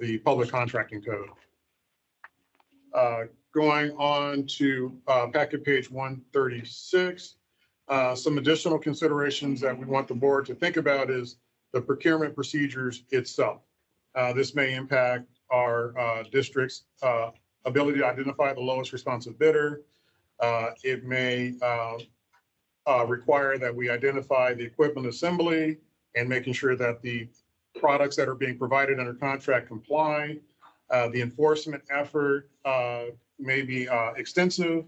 the public contracting code. Going on to packet page 136, some additional considerations that we want the board to think about is the procurement procedures itself. This may impact our district's ability to identify the lowest responsive bidder. It may require that we identify the equipment assembly and making sure that the products that are being provided under contract comply. The enforcement effort may be extensive,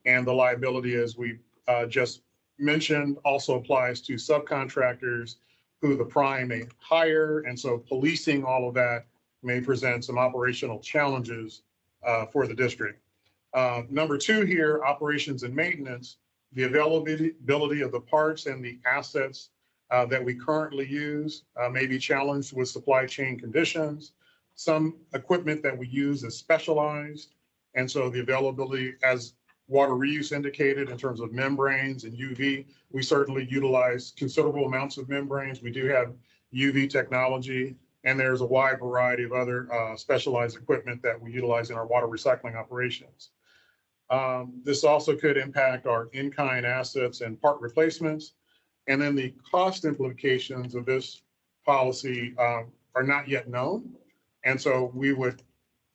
and the liability, as we just mentioned, also applies to subcontractors who the prime may hire. And so policing all of that may present some operational challenges for the district. Number two here, operations and maintenance, the availability of the parts and the assets that we currently use may be challenged with supply chain conditions. Some equipment that we use is specialized. And so the availability, as water reuse indicated, in terms of membranes and UV, we certainly utilize considerable amounts of membranes. We do have UV technology, and there's a wide variety of other specialized equipment that we utilize in our water recycling operations. This also could impact our in-kind assets and part replacements. And then the cost implications of this policy are not yet known. And so we would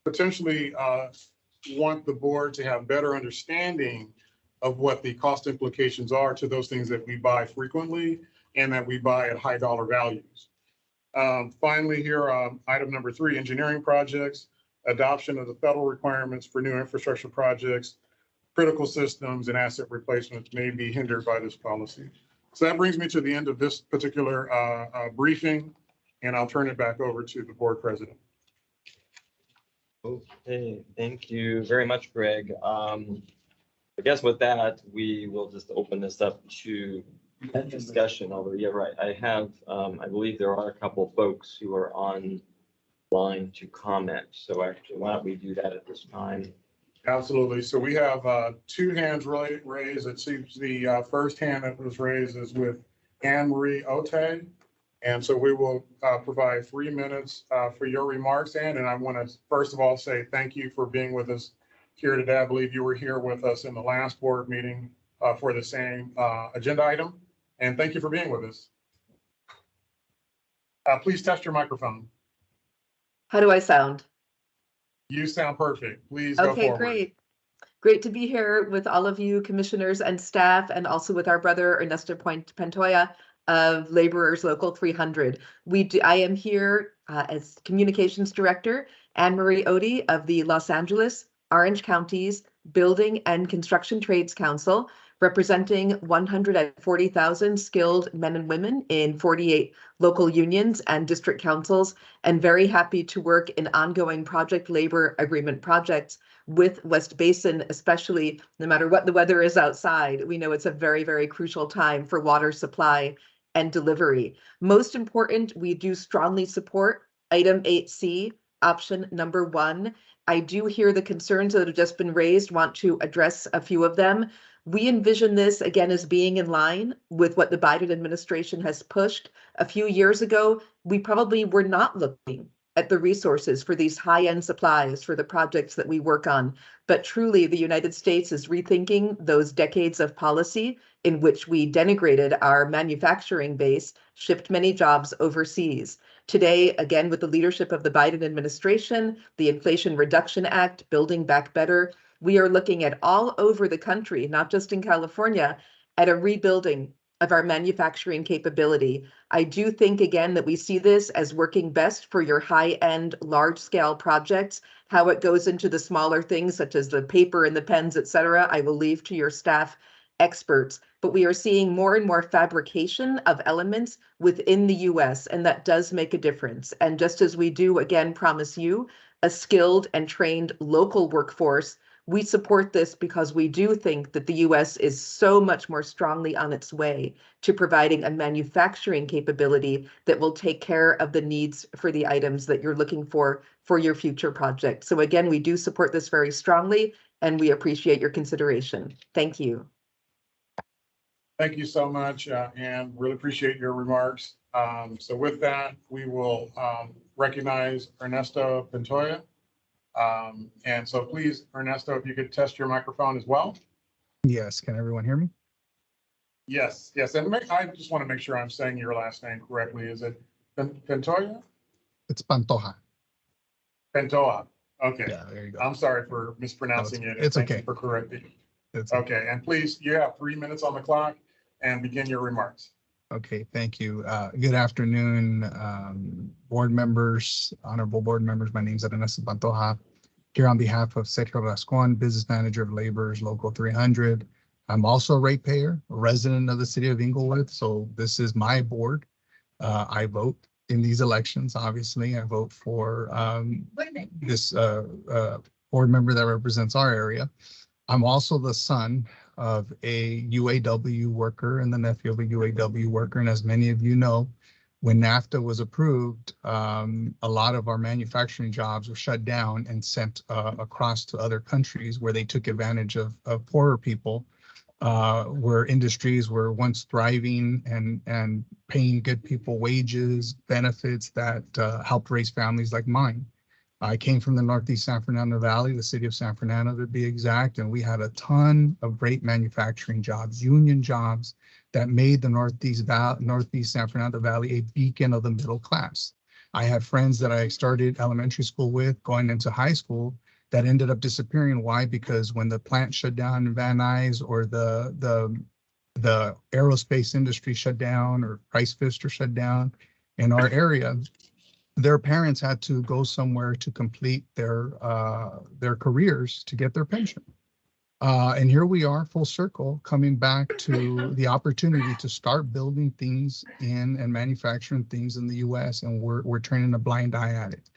potentially want the board to have better understanding of what the cost implications are to those things that we buy frequently and that we buy at high dollar values. Finally, here, item number 3, engineering projects, adoption of the federal requirements for new infrastructure projects, critical systems and asset replacements may be hindered by this policy. So that brings me to the end of this particular briefing, and I'll turn it back over to the board president. Okay, thank you very much, Greg. I guess with that, we will just open this up to discussion, although you're right. I have, I believe there are a couple folks who are online to comment. So actually, why don't we do that at this time? Absolutely. So we have 2 hands raised. It seems the first hand that was raised is with Anne Marie Ote. And so we will provide 3 minutes for your remarks, Anne. And I want to first of all say thank you for being with us here today. I believe you were here with us in the last board meeting for the same agenda item. And thank you for being with us. Please test your microphone. How do I sound? You sound perfect. Please go Okay, forward. great. Great to be here with all of you commissioners and staff, and also with our brother Ernesto Pantoja of Laborers Local 300. I am here as communications director, Anne Marie Odie of the Los Angeles, Orange Counties Building and Construction Trades Council, representing 140,000 skilled men and women in 48 local unions and district councils, and very happy to work in ongoing project labor agreement projects with West Basin, especially no matter what the weather is outside. We know it's a very, very crucial time for water supply and delivery. Most important, we do strongly support item 8C, option number 1. I do hear the concerns that have just been raised, want to address a few of them. We envision this again as being in line with what the Biden administration has pushed. A few years ago, we probably were not looking at the resources for these high-end supplies for the projects that we work on. But truly, the United States is rethinking those decades of policy in which we denigrated our manufacturing base, shipped many jobs overseas. Today, again, with the leadership of the Biden administration, the Inflation Reduction Act, Building Back Better, we are looking at all over the country, not just in California, at a rebuilding of our manufacturing capability. I do think, again, that we see this as working best for your high-end, large-scale projects. How it goes into the smaller things, such as the paper and the pens, et cetera, I will leave to your staff experts. But we are seeing more and more fabrication of elements within the US, and that does make a difference. And just as we do, again, promise you a skilled and trained local workforce, we support this because we do think that the US is so much more strongly on its way to providing a manufacturing capability that will take care of the needs for the items that you're looking for your future project. So again, we do support this very strongly, and we appreciate your consideration. Thank you. Thank you so much, and really appreciate your remarks. So with that, we will recognize Ernesto Pantoja. And so please, Ernesto, if you could test your microphone as well. Yes, can everyone hear me? Yes, yes. And I just want to make sure I'm saying your last name correctly. Is it Pantoja? It's Pantoja. Pantoja. Okay. Yeah, there you go. I'm sorry for mispronouncing it. It's Thank okay. you for correcting. It's Okay, and please, you have 3 minutes on the clock and begin your remarks. Okay, thank you. Good afternoon, board members, honorable board members. My name is Ernesto Pantoja. Here on behalf of Sergio Rascon, Business Manager of Laborers Local 300. I'm also a ratepayer, a resident of the city of Inglewood, so this is my board. I vote in these elections, obviously. I vote for this board member that represents our area. I'm also the son of a UAW worker and the nephew of a UAW worker. And as many of you know, when NAFTA was approved, a lot of our manufacturing jobs were shut down and sent across to other countries where they took advantage of poorer people, where industries were once thriving and paying good people wages, benefits that helped raise families like mine. I came from the Northeast San Fernando Valley, the city of San Fernando to be exact, and we had a ton of great manufacturing jobs, union jobs that made the Northeast San Fernando Valley a beacon of the middle class. I had friends that I started elementary school with going into high school that ended up disappearing. Why? Because when the plant shut down in Van Nuys or the aerospace industry shut down or Price Pfister shut down in our area, their parents had to go somewhere to complete their careers to get their pension. And here we are, full circle, coming back to the opportunity to start building things in and manufacturing things in the U.S. And we're turning a blind eye at it.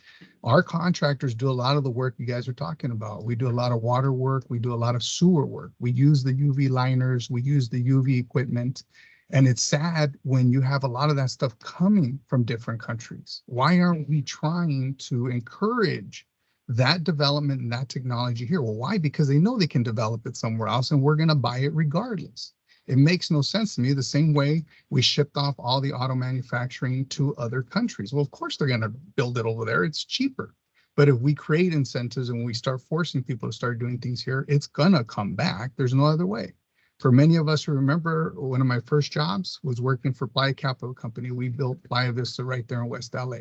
Our contractors do a lot of the work you guys are talking about. We do a lot of water work. We do a lot of sewer work. We use the UV liners. We use the UV equipment. And it's sad when you have a lot of that stuff coming from different countries. Why aren't we trying to encourage that development and that technology here? Well, why? Because they know they can develop it somewhere else and we're going to buy it regardless. It makes no sense to me. The same way we shipped off all the auto manufacturing to other countries. Well, of course, they're going to build it over there. It's cheaper. But if we create incentives and we start forcing people to start doing things here, it's going to come back. There's no other way. For many of us who remember, one of my first jobs was working for Playa Capital Company. We built Playa Vista right there in West LA.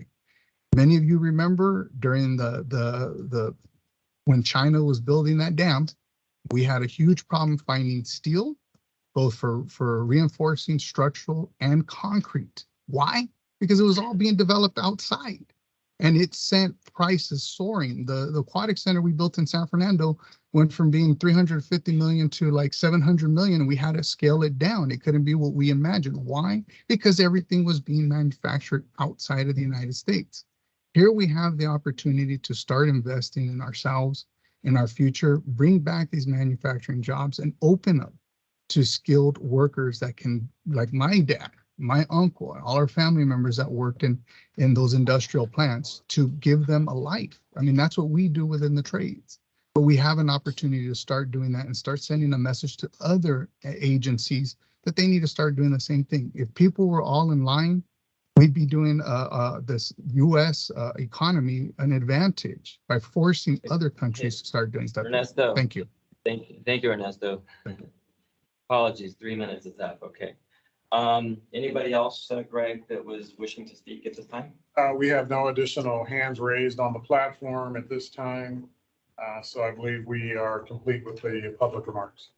Many of you remember during when China was building that dam, we had a huge problem finding steel, both for reinforcing structural and concrete. Why? Because it was all being developed outside. And it sent prices soaring. The aquatic center we built in San Fernando went from being 350 million to like 700 million. And we had to scale it down. It couldn't be what we imagined. Why? Because everything was being manufactured outside of the United States. Here we have the opportunity to start investing in ourselves, in our future, bring back these manufacturing jobs and open up to skilled workers that can, like my dad, my uncle, and all our family members that worked in those industrial plants, to give them a life. I mean, that's what we do within the trades. But we have an opportunity to start doing that and start sending a message to other agencies that they need to start doing the same thing. If people were all in line, we'd be doing this U.S. Economy an advantage by forcing other countries to start doing stuff. Ernesto. Thank you. Thank you, Ernesto. Apologies, 3 minutes is up. Okay. Anybody else, Greg, that was wishing to speak at this time? We have no additional hands raised on the platform at this time. So I believe we are complete with the public remarks.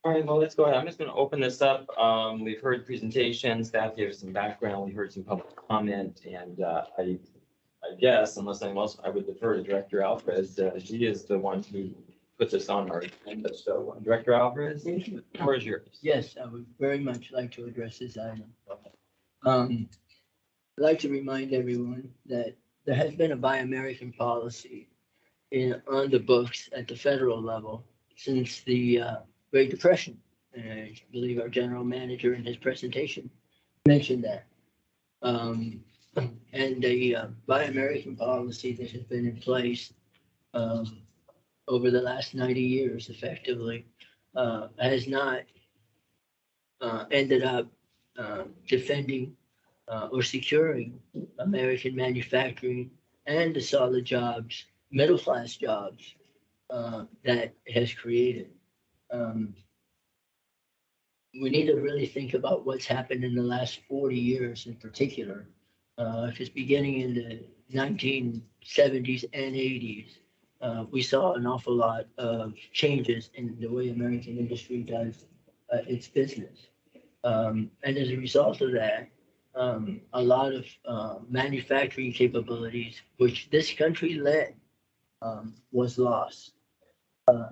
All right, well, let's go ahead. I'm just going to open this up. We've heard presentations, staff gave us some background, we heard some public comment, and I guess, unless anyone else, I would defer to Director Alvarez. She is the one who put this on our agenda. So, Director Alvarez, the floor is yours. Yes, I would very much like to address this item. I'd like to remind everyone that there has been a Buy American policy on the books at the federal level since the Great Depression. And I believe our general manager in his presentation mentioned that. And the Buy American policy that has been in place over the last 90 years, effectively, has not ended up defending or securing American manufacturing and the solid jobs, middle-class jobs that it has created. We need to really think about what's happened in the last 40 years in particular, because beginning in the 1970s and 80s, we saw an awful lot of changes in the way American industry does its business. And as a result of that, a lot of manufacturing capabilities, which this country led, was lost.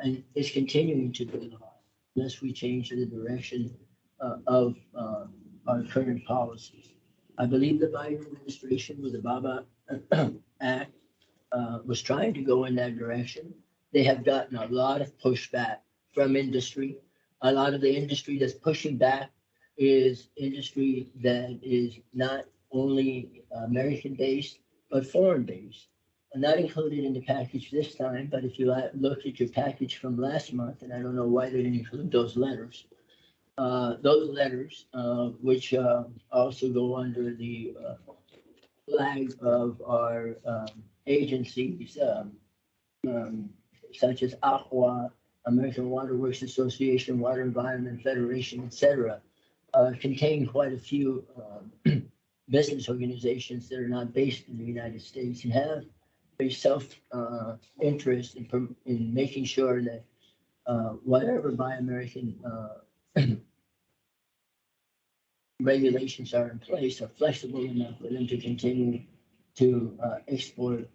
And is continuing to be lost unless we change the direction of our current policies. I believe the Biden administration with the BABA Act was trying to go in that direction. They have gotten a lot of pushback from industry. A lot of the industry that's pushing back is industry that is not only American-based, but foreign-based. And not included in the package this time, but if you look at your package from last month, and I don't know why they didn't include those letters, which also go under the flag of our agencies, such as AQUA, American Water Works Association, Water Environment Federation, et cetera, contain quite a few business organizations that are not based in the United States and have a self-interest in making sure that whatever Buy American regulations are in place are flexible enough for them to continue to export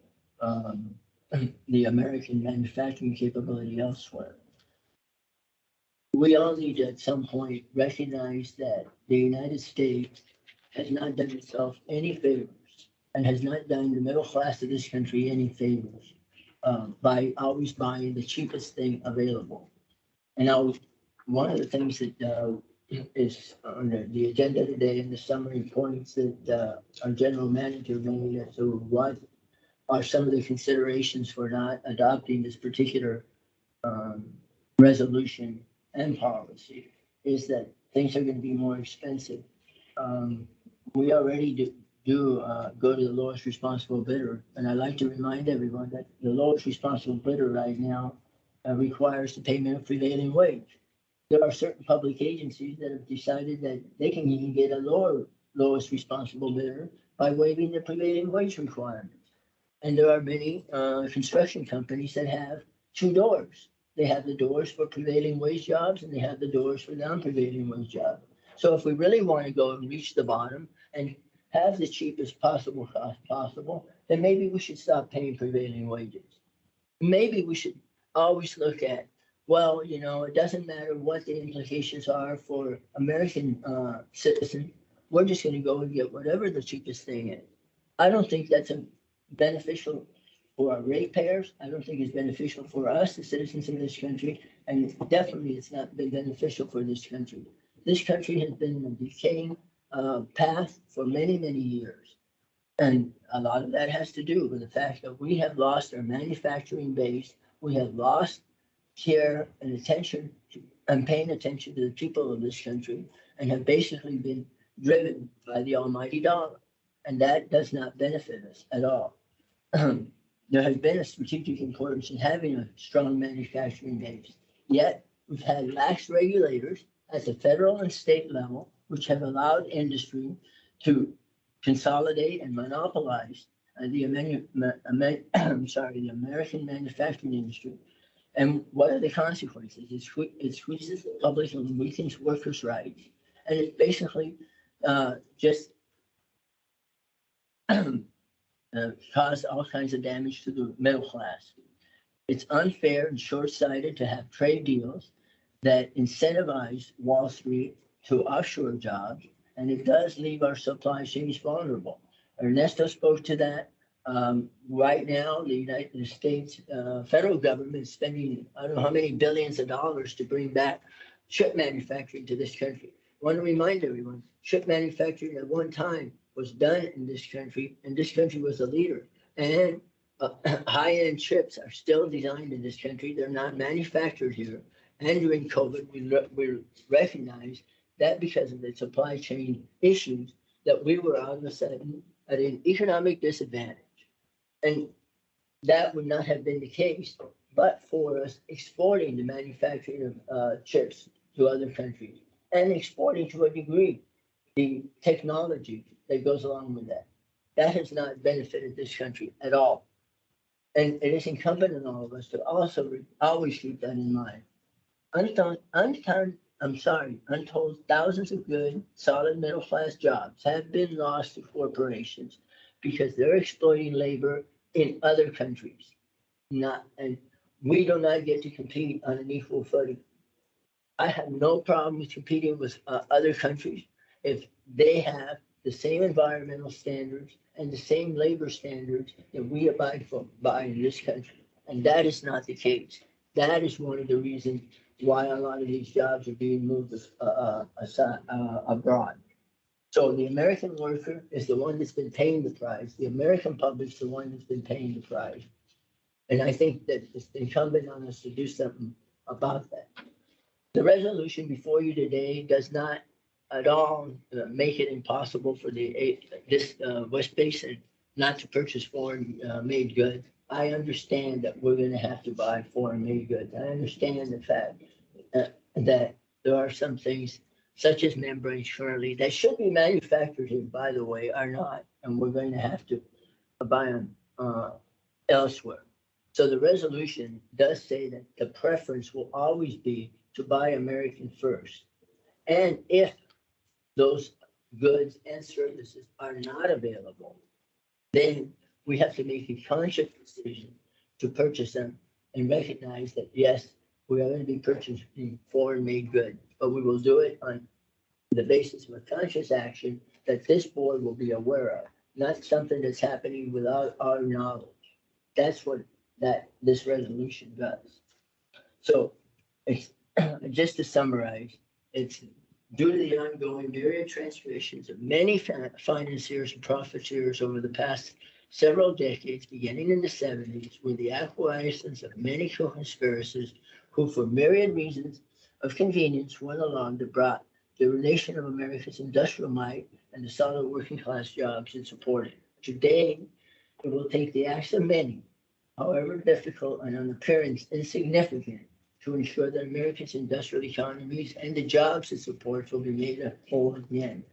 the American manufacturing capability elsewhere. We all need to at some point recognize that the United States has not done itself any favors and has not done the middle class of this country any favors by always buying the cheapest thing available. And now, one of the things that is on the agenda today in the summary points that our general manager made as to what are some of the considerations for not adopting this particular resolution and policy is that things are going to be more expensive. We already go to the lowest responsible bidder, and I like to remind everyone that the lowest responsible bidder right now requires the payment of prevailing wage. There are certain public agencies that have decided that they can even get a lowest responsible bidder by waiving the prevailing wage requirement. And there are many construction companies that have two doors. They have the doors for prevailing wage jobs and they have the doors for non-prevailing wage jobs. So if we really want to go and reach the bottom and have the cheapest possible cost possible, then maybe we should stop paying prevailing wages. Maybe we should always look at, well, it doesn't matter what the implications are for American citizens. We're just going to go and get whatever the cheapest thing is. I don't think that's beneficial for our ratepayers. I don't think it's beneficial for us, the citizens of this country, and definitely it's not been beneficial for this country. This country has been in a decaying path for many, many years. And a lot of that has to do with the fact that we have lost our manufacturing base. We have lost care and attention and paying attention to the people of this country and have basically been driven by the almighty dollar. And that does not benefit us at all. There has been a strategic importance in having a strong manufacturing base. Yet we've had lax regulators at the federal and state level, which have allowed industry to consolidate and monopolize the American manufacturing industry. And what are the consequences? It squeezes the public and weakens workers' rights. And it basically just caused all kinds of damage to the middle class. It's unfair and short-sighted to have trade deals that incentivize Wall Street to offshore jobs, and it does leave our supply chains vulnerable. Ernesto spoke to that. Right now, the United States federal government is spending, I don't know how many billions of dollars to bring back chip manufacturing to this country. I want to remind everyone, chip manufacturing at one time was done in this country, and this country was a leader. And high-end chips are still designed in this country. They're not manufactured here. And during COVID, we recognized that because of the supply chain issues, that we were all of a sudden at an economic disadvantage. And that would not have been the case, but for us exporting the manufacturing of chips to other countries and exporting to a degree the technology that goes along with that. That has not benefited this country at all. And it is incumbent on all of us to also always keep that in mind. I'm sorry, untold thousands of good, solid middle-class jobs have been lost to corporations because they're exploiting labor in other countries. And we do not get to compete on an equal footing. I have no problem with competing with other countries if they have the same environmental standards and the same labor standards that we abide by in this country. And that is not the case. That is one of the reasons why a lot of these jobs are being moved abroad. So the American worker is the one that's been paying the price. The American public is the one that's been paying the price. And I think that it's incumbent on us to do something about that. The resolution before you today does not at all make it impossible for this West Basin not to purchase foreign made goods. I understand that we're going to have to buy foreign made goods. I understand the fact that there are some things such as membranes currently that should be manufactured here, by the way, are not, and we're going to have to buy them elsewhere. So the resolution does say that the preference will always be to buy American first. And if those goods and services are not available, then we have to make a conscious decision to purchase them and recognize that, yes, we are going to be purchasing foreign made goods, but we will do it on the basis of a conscious action that this board will be aware of, not something that's happening without our knowledge. That's what this resolution does. So it's, just to summarize, it's due to the ongoing myriad transgressions of many financiers and profiteers over the past several decades, beginning in the 70s, with the acquiescence of many co-conspirators who, for myriad reasons of convenience, went along to brought the nation of America's industrial might and the solid working class jobs it supported. Today, it will take the acts of many, however difficult and on appearance insignificant, to ensure that America's industrial economies and the jobs it supports will be made whole again.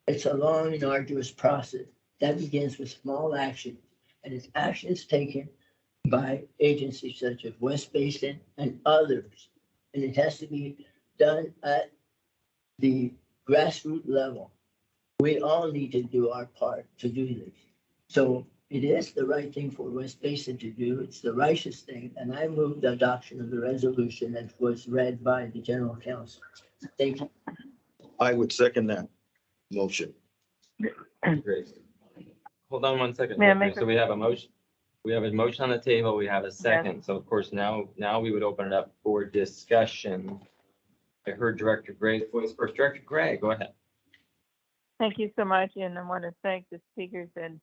It's a long and arduous process that begins with small actions, and it's actions taken by agencies such as West Basin and others. And it has to be done at the grassroots level. We all need to do our part to do this. So it is the right thing for West Basin to do. It's the righteous thing. And I move the adoption of the resolution that was read by the General Counsel. Thank you. I would second that motion. Great. Hold on one second. May I make a- So we have a motion. We have a motion on the table. We have a second. So of course, now we would open it up for discussion. I heard Director Gray's voice first. Director Gray, go ahead. Thank you so much, and I want to thank the speakers and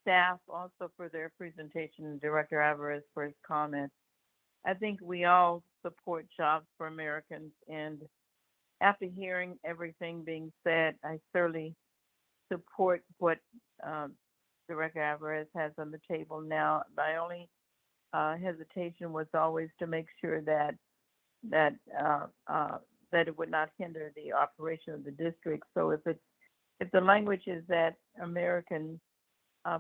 staff also for their presentation, and Director Alvarez for his comments. I think we all support jobs for Americans, and after hearing everything being said, I certainly support what Director Alvarez has on the table now. My only hesitation was always to make sure that it would not hinder the operation of the district. So if the language is that American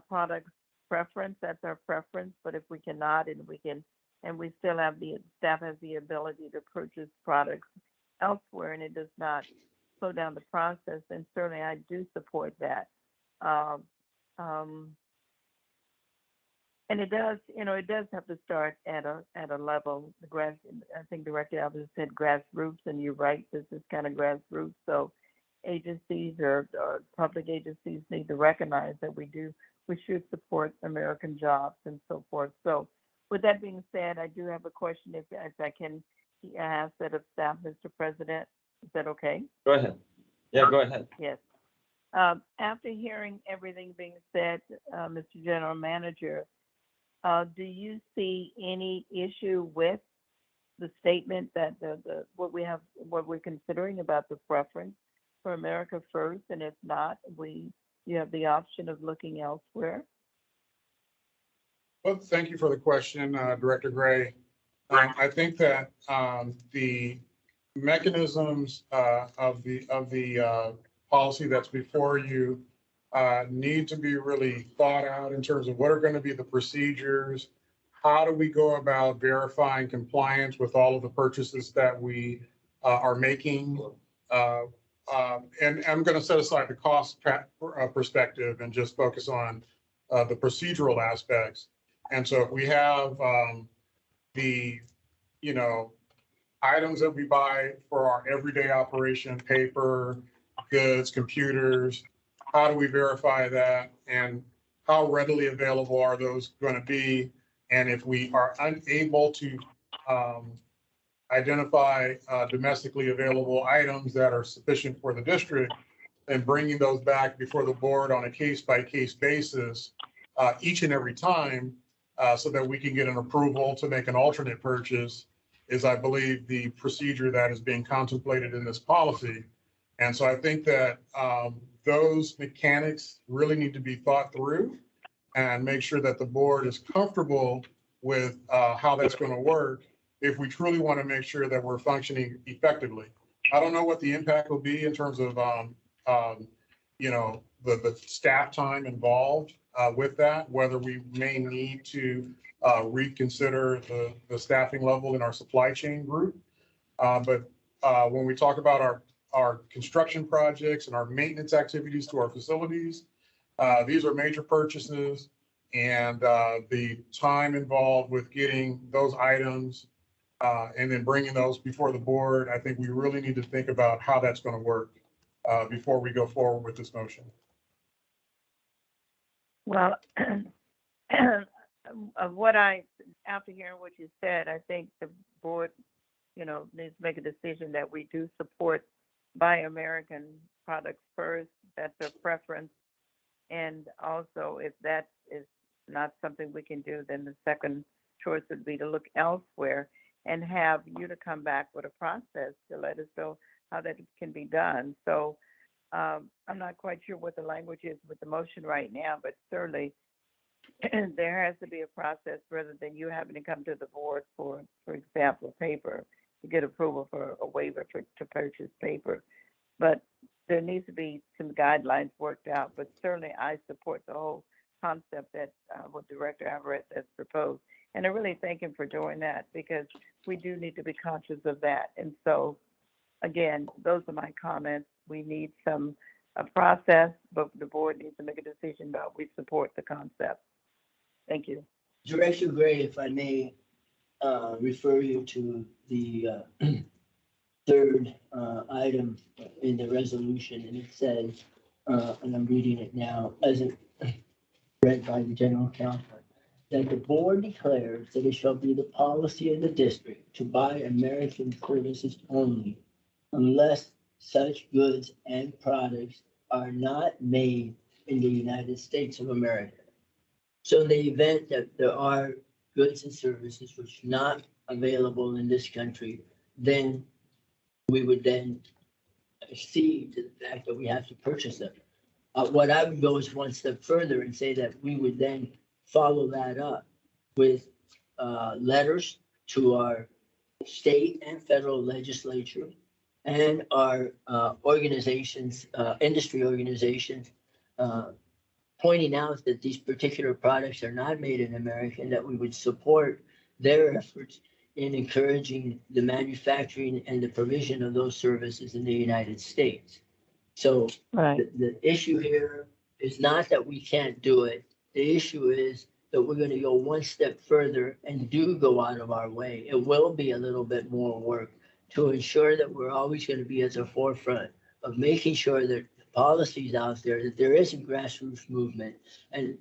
products preference, that's our preference. But if we cannot, and we still have the staff has the ability to purchase products elsewhere, and it does not slow down the process, then certainly I do support that. And it does have to start at a level. I think Director Alvarez said grassroots, and you're right. This is kind of grassroots. So agencies or public agencies need to recognize that we should support American jobs and so forth. So with that being said, I do have a question if I can ask that of staff, Mr. President. Is that okay? Go ahead. Yeah, go ahead. Yes. After hearing everything being said, Mr. General Manager, do you see any issue with the statement that what we're considering about the preference for America first, and if not, you have the option of looking elsewhere? Well, thank you for the question, Director Gray. I think that the mechanisms of the policy that's before you need to be really thought out in terms of what are going to be the procedures. How do we go about verifying compliance with all of the purchases that we are making. And I'm going to set aside the cost perspective and just focus on the procedural aspects. And so if we have the, items that we buy for our everyday operation, paper, goods, computers, how do we verify that? And how readily available are those going to be? And if we are unable to identify domestically available items that are sufficient for the district, and bringing those back before the board on a case-by-case basis each and every time so that we can get an approval to make an alternate purchase is, I believe, the procedure that is being contemplated in this policy. And so I think that those mechanics really need to be thought through and make sure that the board is comfortable with how that's going to work if we truly want to make sure that we're functioning effectively. I don't know what the impact will be in terms of, the staff time involved with that, whether we may need to reconsider the staffing level in our supply chain group. But when we talk about our construction projects and our maintenance activities to our facilities, these are major purchases, and the time involved with getting those items and then bringing those before the board, I think we really need to think about how that's going to work before we go forward with this motion. Well, after hearing what you said, I think the board, needs to make a decision that we do support Buy American products first. That's a preference. And also, if that is not something we can do, then the second choice would be to look elsewhere and have you to come back with a process to let us know how that can be done. So I'm not quite sure what the language is with the motion right now, but certainly there has to be a process rather than you having to come to the board for example, paper, to get approval for a waiver to purchase paper. But there needs to be some guidelines worked out, but certainly I support the whole concept that what Director Alvarez has proposed. And I really thank him for doing that because we do need to be conscious of that. And so, again, those are my comments. We need a process, but the board needs to make a decision about we support the concept. Thank you. Director Gray, if I may refer you to the third item in the resolution, and it says, and I'm reading it now, as it read by the general counsel, that the board declares that it shall be the policy of the district to buy American services only unless such goods and products are not made in the United States of America. So in the event that there are goods and services which are not available in this country, then we would then accede to the fact that we have to purchase them. What I would go is one step further and say that we would then follow that up with letters to our state and federal legislature and our organizations, industry organizations, pointing out that these particular products are not made in America and that we would support their efforts in encouraging the manufacturing and the provision of those services in the United States. So the issue here is not that we can't do it. The issue is that we're going to go one step further and do go out of our way. It will be a little bit more work to ensure that we're always going to be at the forefront of making sure that the policies out there, that there is a grassroots movement. And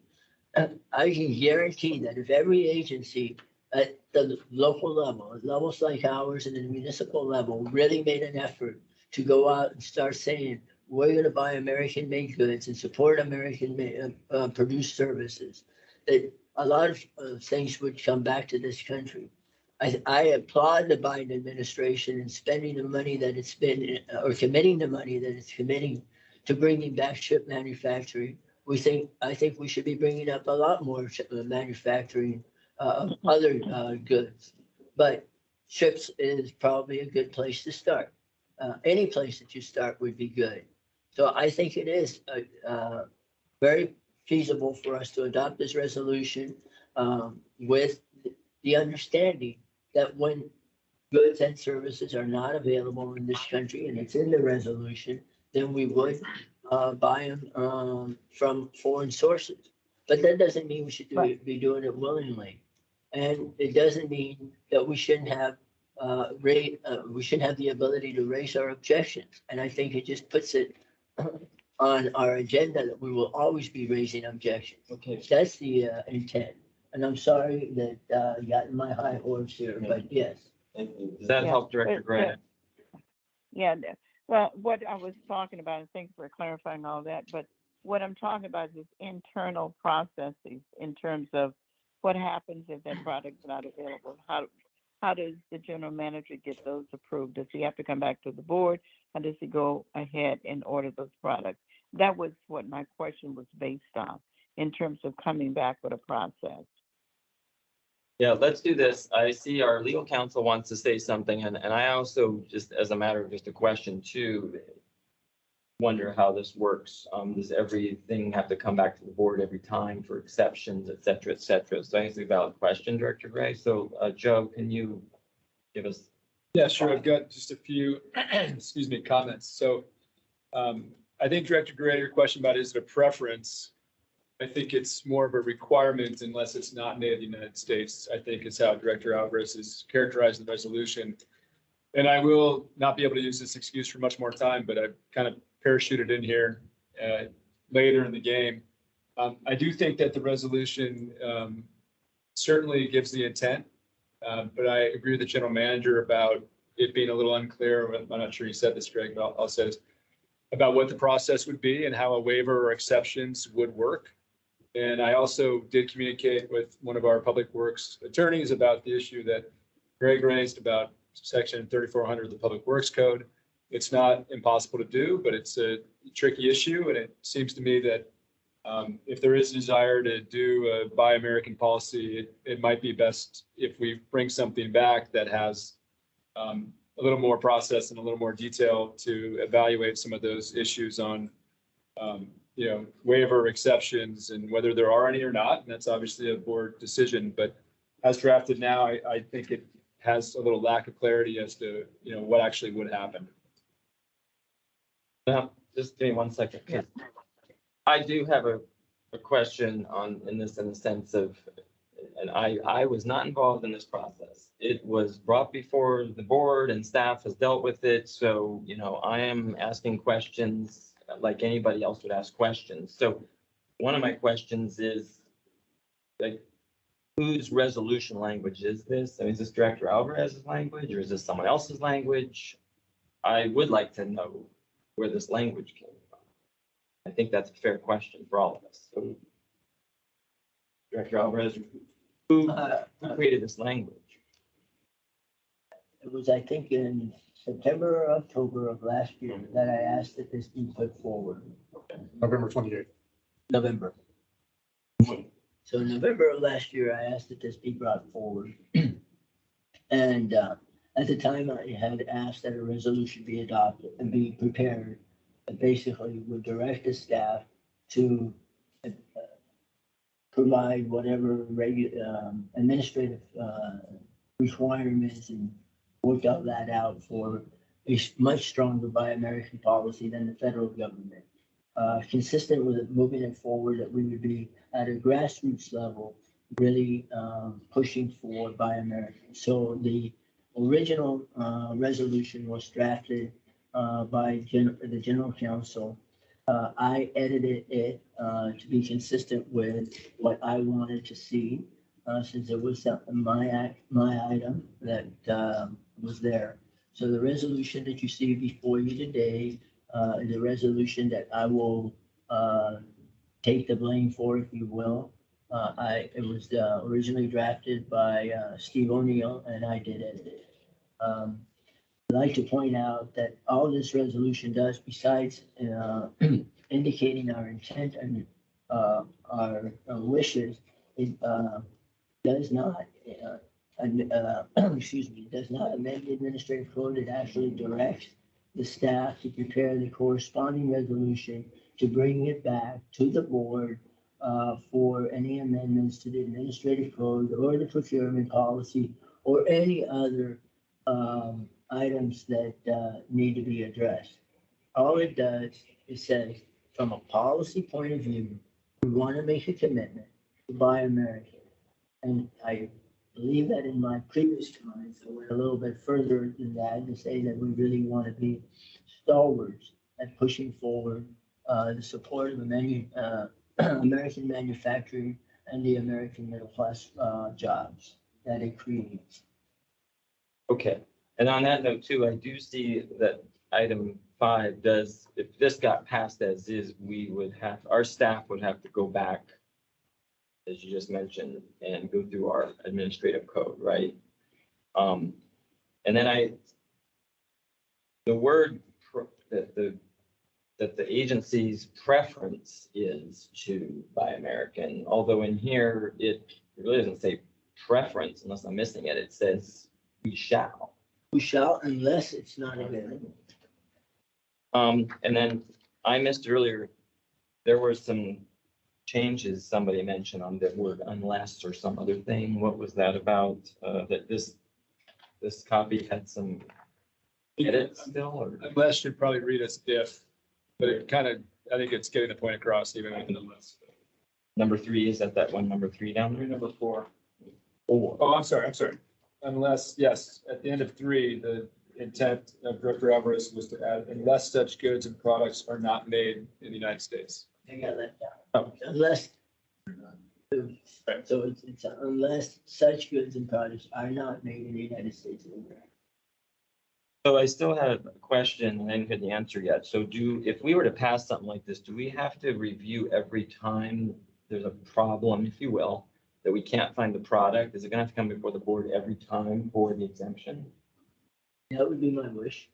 I can guarantee that if every agency at the local level, at levels like ours and the municipal level, really made an effort to go out and start saying, we're going to buy American-made goods and support American produced services, that a lot of things would come back to this country. I applaud the Biden administration in spending the money that it's been, or committing the money that it's committing to bringing back chip manufacturing. I think we should be bringing up a lot more manufacturing of other goods, but chips is probably a good place to start. Any place that you start would be good. So I think it is very feasible for us to adopt this resolution with the understanding that when goods and services are not available in this country, and it's in the resolution, then we would buy them from foreign sources. But that doesn't mean we should be doing it willingly. And it doesn't mean that we shouldn't have we shouldn't have the ability to raise our objections. And I think it just puts it on our agenda that we will always be raising objections. Okay. That's the intent. And I'm sorry that you got in my high horse here, but yes. Does that Yeah, help, Director but- Gray? Yeah, well, what I was talking about, and thanks for clarifying all that, but what I'm talking about is internal processes in terms of what happens if that product's not available. How does the general manager get those approved? Does he have to come back to the board? How does he go ahead and order those products? That was what my question was based on in terms of coming back with a process. Yeah, let's do this. I see our legal counsel wants to say something, and I also, just as a matter of just a question too, wonder how this works. Does everything have to come back to the board every time for exceptions, et cetera, et cetera? So I think it's a valid question, Director Gray. So Joe, can you give us? Yeah, sure. I've got just a few, excuse me, comments. So I think Director Gray, your question about is it a preference? I think it's more of a requirement unless it's not made in the United States, I think is how Director Alvarez is characterizing the resolution. And I will not be able to use this excuse for much more time, but I've kind of parachuted in here later in the game. I do think that the resolution certainly gives the intent, but I agree with the general manager about it being a little unclear. I'm not sure you said this, Greg, but I'll say this, about what the process would be and how a waiver or exceptions would work. And I also did communicate with one of our public works attorneys about the issue that Greg raised about section 3400 of the Public Works Code. It's not impossible to do, but it's a tricky issue. And it seems to me that if there is a desire to do a Buy American policy, it might be best if we bring something back that has a little more process and a little more detail to evaluate some of those issues on waiver exceptions and whether there are any or not. And that's obviously a board decision, but as drafted now, I think it has a little lack of clarity as to, what actually would happen. Just give me 1 second. 'Cause I do have a question in the sense of, and I was not involved in this process. It was brought before the board and staff has dealt with it. So, I am asking questions like anybody else would ask questions. So one of my questions is, like, whose resolution language is this? I mean, is this Director Alvarez's language or is this someone else's language? I would like to know where this language came from. I think that's a fair question for all of us. So, Director Alvarez, who created this language? It was, I think, in September or October of last year that I asked that this be put forward. November 28th. November. So in November of last year, I asked that this be brought forward. And at the time, I had asked that a resolution be adopted and be prepared that basically would direct the staff to provide whatever administrative requirements and work all that out for a much stronger Buy American policy than the federal government. Consistent with it, moving it forward, that we would be at a grassroots level, really pushing for Buy American. So the original resolution was drafted by the general counsel. I edited it to be consistent with what I wanted to see, since it was my item that was there. So the resolution that you see before you today is a resolution that I will take the blame for, if you will. It was originally drafted by Steve O'Neill, and I did edit it. I'd like to point out that all this resolution does, besides indicating our intent and our wishes, it does not, does not amend the administrative code. It actually directs the staff to prepare the corresponding resolution to bring it back to the board for any amendments to the administrative code or the procurement policy or any other items that, need to be addressed. All it does is says, from a policy point of view, we want to make a commitment to buy American. And I believe that in my previous comments, I went a little bit further than that to say that we really want to be stalwarts at pushing forward the support of American manufacturing and the American middle class jobs that it creates. Okay, and on that note too, I do see that item 5 does, if this got passed as is, we would have, our staff would have to go back, as you just mentioned, and go through our administrative code, right? And then the word that the agency's preference is to buy American, although in here, it really doesn't say preference unless I'm missing it. It says we shall. We shall unless it's not available. And then I missed earlier, there were some changes somebody mentioned on the word unless or some other thing. What was that about? That this copy had some edits still, or? Unless should probably read as if, but it kind of, I think it's getting the point across even with the list. Number 3, is that one number 3 down there? Number 4. Oh, I'm sorry. Unless, yes, at the end of 3, the intent of Director Alvarez was to add, unless such goods and products are not made in the United States. I got that down. Oh. Unless. Right. So it's unless such goods and products are not made in the United States of America. So I still have a question, and I didn't get the answer yet. So if we were to pass something like this, do we have to review every time there's a problem, if you will, that we can't find the product? Is it gonna have to come before the board every time for the exemption? That would be my wish.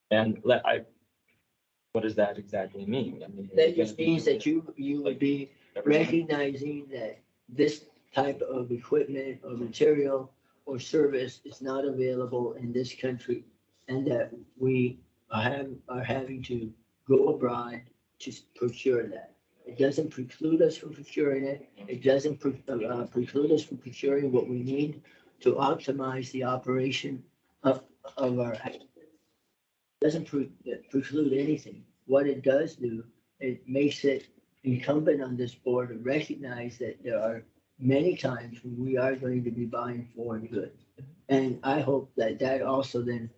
And what does that exactly mean? I mean, That just means that you would be every time? recognizing that this type of equipment or material or service is not available in this country, and that we are having to go abroad to procure that. It doesn't preclude us from procuring it. It doesn't preclude us from procuring what we need to optimize the operation of our. Doesn't preclude anything. What it does do, it makes it incumbent on this board to recognize that there are many times when we are going to be buying foreign goods. And I hope that that also then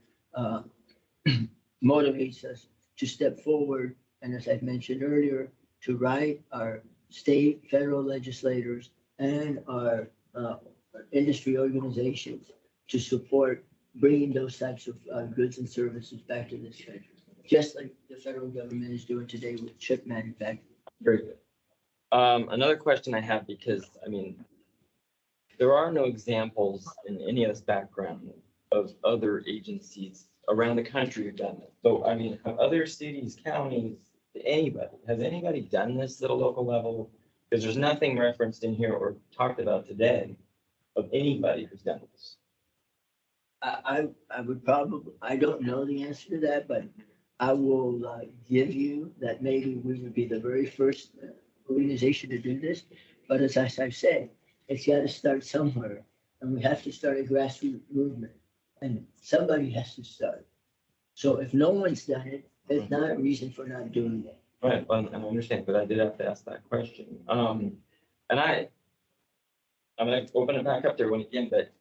motivates us to step forward, and as I mentioned earlier, to write our state, federal legislators and our industry organizations to support bringing those types of goods and services back to this country, just like the federal government is doing today with chip manufacturing. Very good. Another question I have, because, I mean, there are no examples in any of this background of other agencies around the country who've done this. So, I mean, have other cities, counties, has anybody done this at a local level? Because there's nothing referenced in here or talked about today of anybody who's done this. I would probably, I don't know the answer to that, but I will give you that maybe we would be the very first organization to do this. But as I say, it's got to start somewhere, and we have to start a grassroots movement, and somebody has to start. So if no one's done it, there's not a reason for not doing it. Right, well, I understand, but I did have to ask that question. And I'm gonna open it back up there one again, but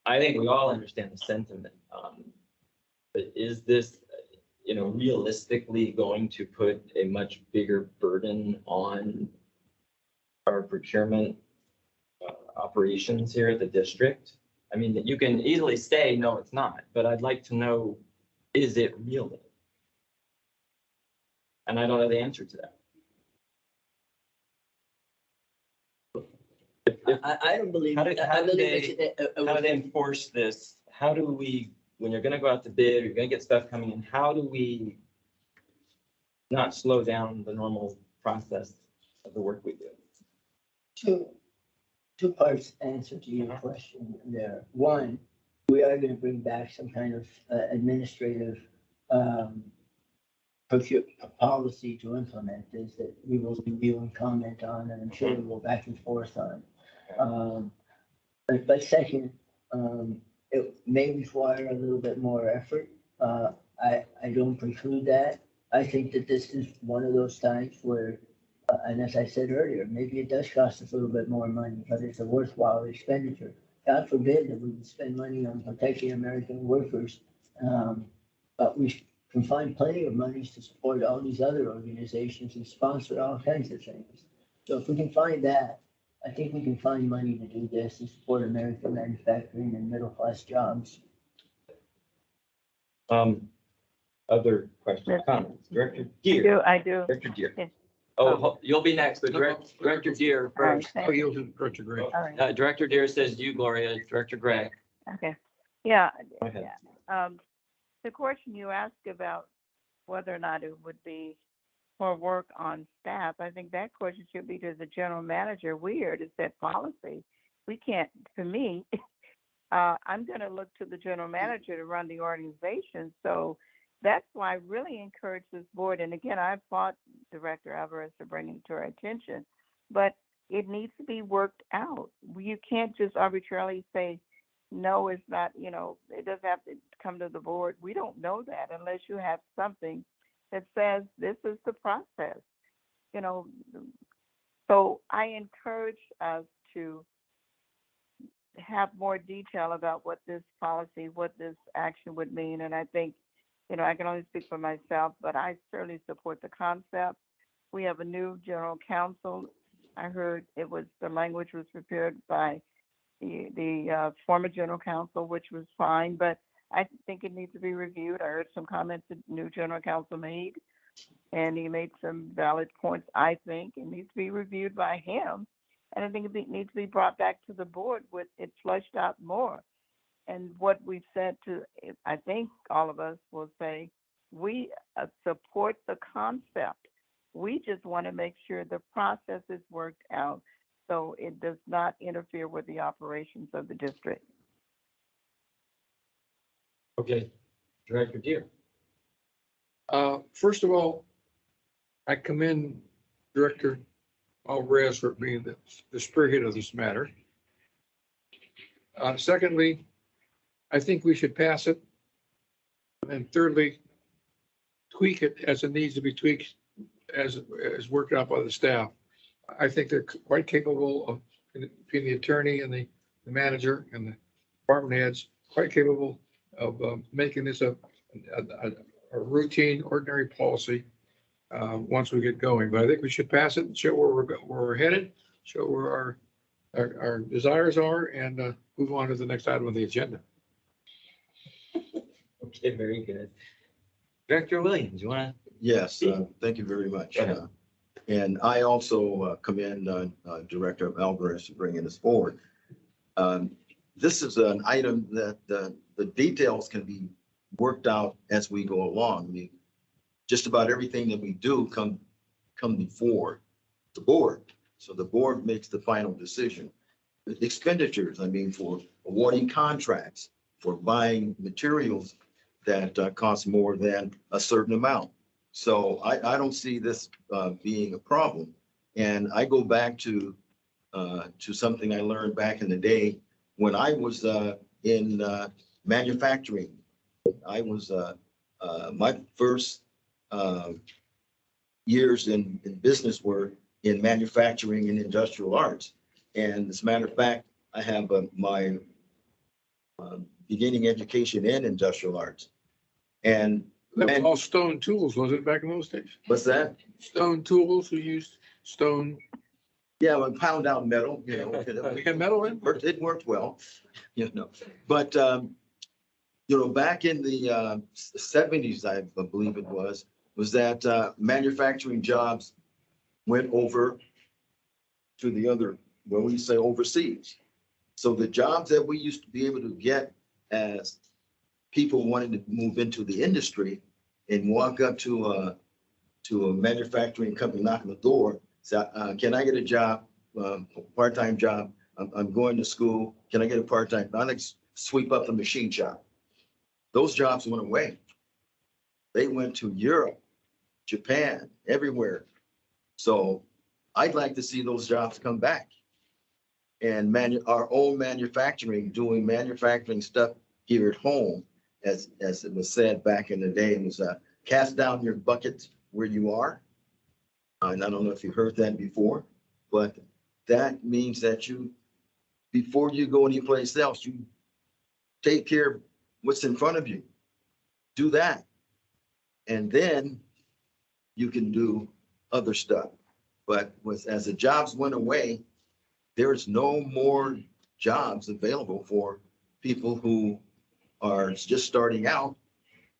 I think we all understand the sentiment. But is this, realistically going to put a much bigger burden on our procurement operations here at the district? I mean, you can easily say, no, it's not, but I'd like to know, is it really? And I don't know the answer to that. I don't believe. How do they I enforce this? How do we, when you're gonna go out to bid, you're gonna get stuff coming in, how do we not slow down the normal process of the work we do? Two parts answer to your question there. One, we are going to bring back some kind of administrative policy to implement this that we will review and comment on, and I'm sure we'll go back and forth on. But second, It may require a little bit more effort. I don't preclude that. I think that this is one of those times where, and as I said earlier, maybe it does cost us a little bit more money, but it's a worthwhile expenditure. God forbid that we would spend money on protecting American workers. But we can find plenty of monies to support all these other organizations and sponsor all kinds of things. So if we can find that, I think we can find money to do this and support American manufacturing and middle-class jobs. Other questions, comments? Director I Gear? do, I do. Director Gear? Yes. You'll be next, but Director Gear All right, first. thank Oh, you, Director Gray. All right, Director Deere says you, Gloria. Director Gray. okay. Yeah, Go ahead. the question you asked about whether or not it would be more work on staff, I think that question should be to the general manager. We are to set policy. We can't, for me, I'm gonna look to the general manager to run the organization. So that's why I really encourage this board. And again, I fought Director Alvarez for bringing it to our attention, but it needs to be worked out. You can't just arbitrarily say, no, it's not, it doesn't have to come to the board. We don't know that unless you have something that says this is the process, So I encourage us to have more detail about what this policy, what this action would mean. And I think, I can only speak for myself, but I certainly support the concept. We have a new general counsel. I heard the language was prepared by the former general counsel, which was fine, but I think it needs to be reviewed. I heard some comments the new general counsel made, and he made some valid points. I think it needs to be reviewed by him, and I think it needs to be brought back to the board with it fleshed out more. And what we've said I think all of us will say, we support the concept. We just want to make sure the process is worked out so it does not interfere with the operations of the district. Okay, Director Deere. First of all, I commend Director Alvarez for being the spearhead of this matter. Secondly, I think we should pass it. And thirdly, tweak it as it needs to be tweaked as worked out by the staff. I think they're quite capable of, between the attorney and the manager and the department heads, quite capable of making this a routine, ordinary policy once we get going. But I think we should pass it and show where we're headed, show where our desires are, and move on to the next item on the agenda. Okay, very good. Director Williams, you want to? Yes, thank you very much. And I also commend Director Alvarez for bringing this forward. This is an item that the details can be worked out as we go along. I mean, just about everything that we do come before the board. So the board makes the final decision. The expenditures, for awarding contracts, for buying materials that cost more than a certain amount. So I don't see this being a problem. And I go back to something I learned back in the day when I was in manufacturing. I was my first years in business were in manufacturing and industrial arts. And as a matter of fact, I have my beginning education in industrial arts. And that was all stone tools, was it, back in those days? What's that? Stone tools, we used stone. Yeah, we pound out metal, We had metal in? It worked well, But, back in the 70s, I believe it was that manufacturing jobs went over to the other, we say overseas. So the jobs that we used to be able to get as people wanting to move into the industry and walk up to a manufacturing company, knock on the door, say, can I get a job, part-time job? I'm going to school. Can I get a part-time? I like sweep up the machine shop. Those jobs went away. They went to Europe, Japan, everywhere. So I'd like to see those jobs come back. and our own manufacturing, doing manufacturing stuff here at home, as it was said back in the day, it was cast down your buckets where you are. And I don't know if you heard that before, but that means that before you go anyplace else, you take care of what's in front of you. Do that. And then you can do other stuff. But as the jobs went away, there's no more jobs available for people who are just starting out.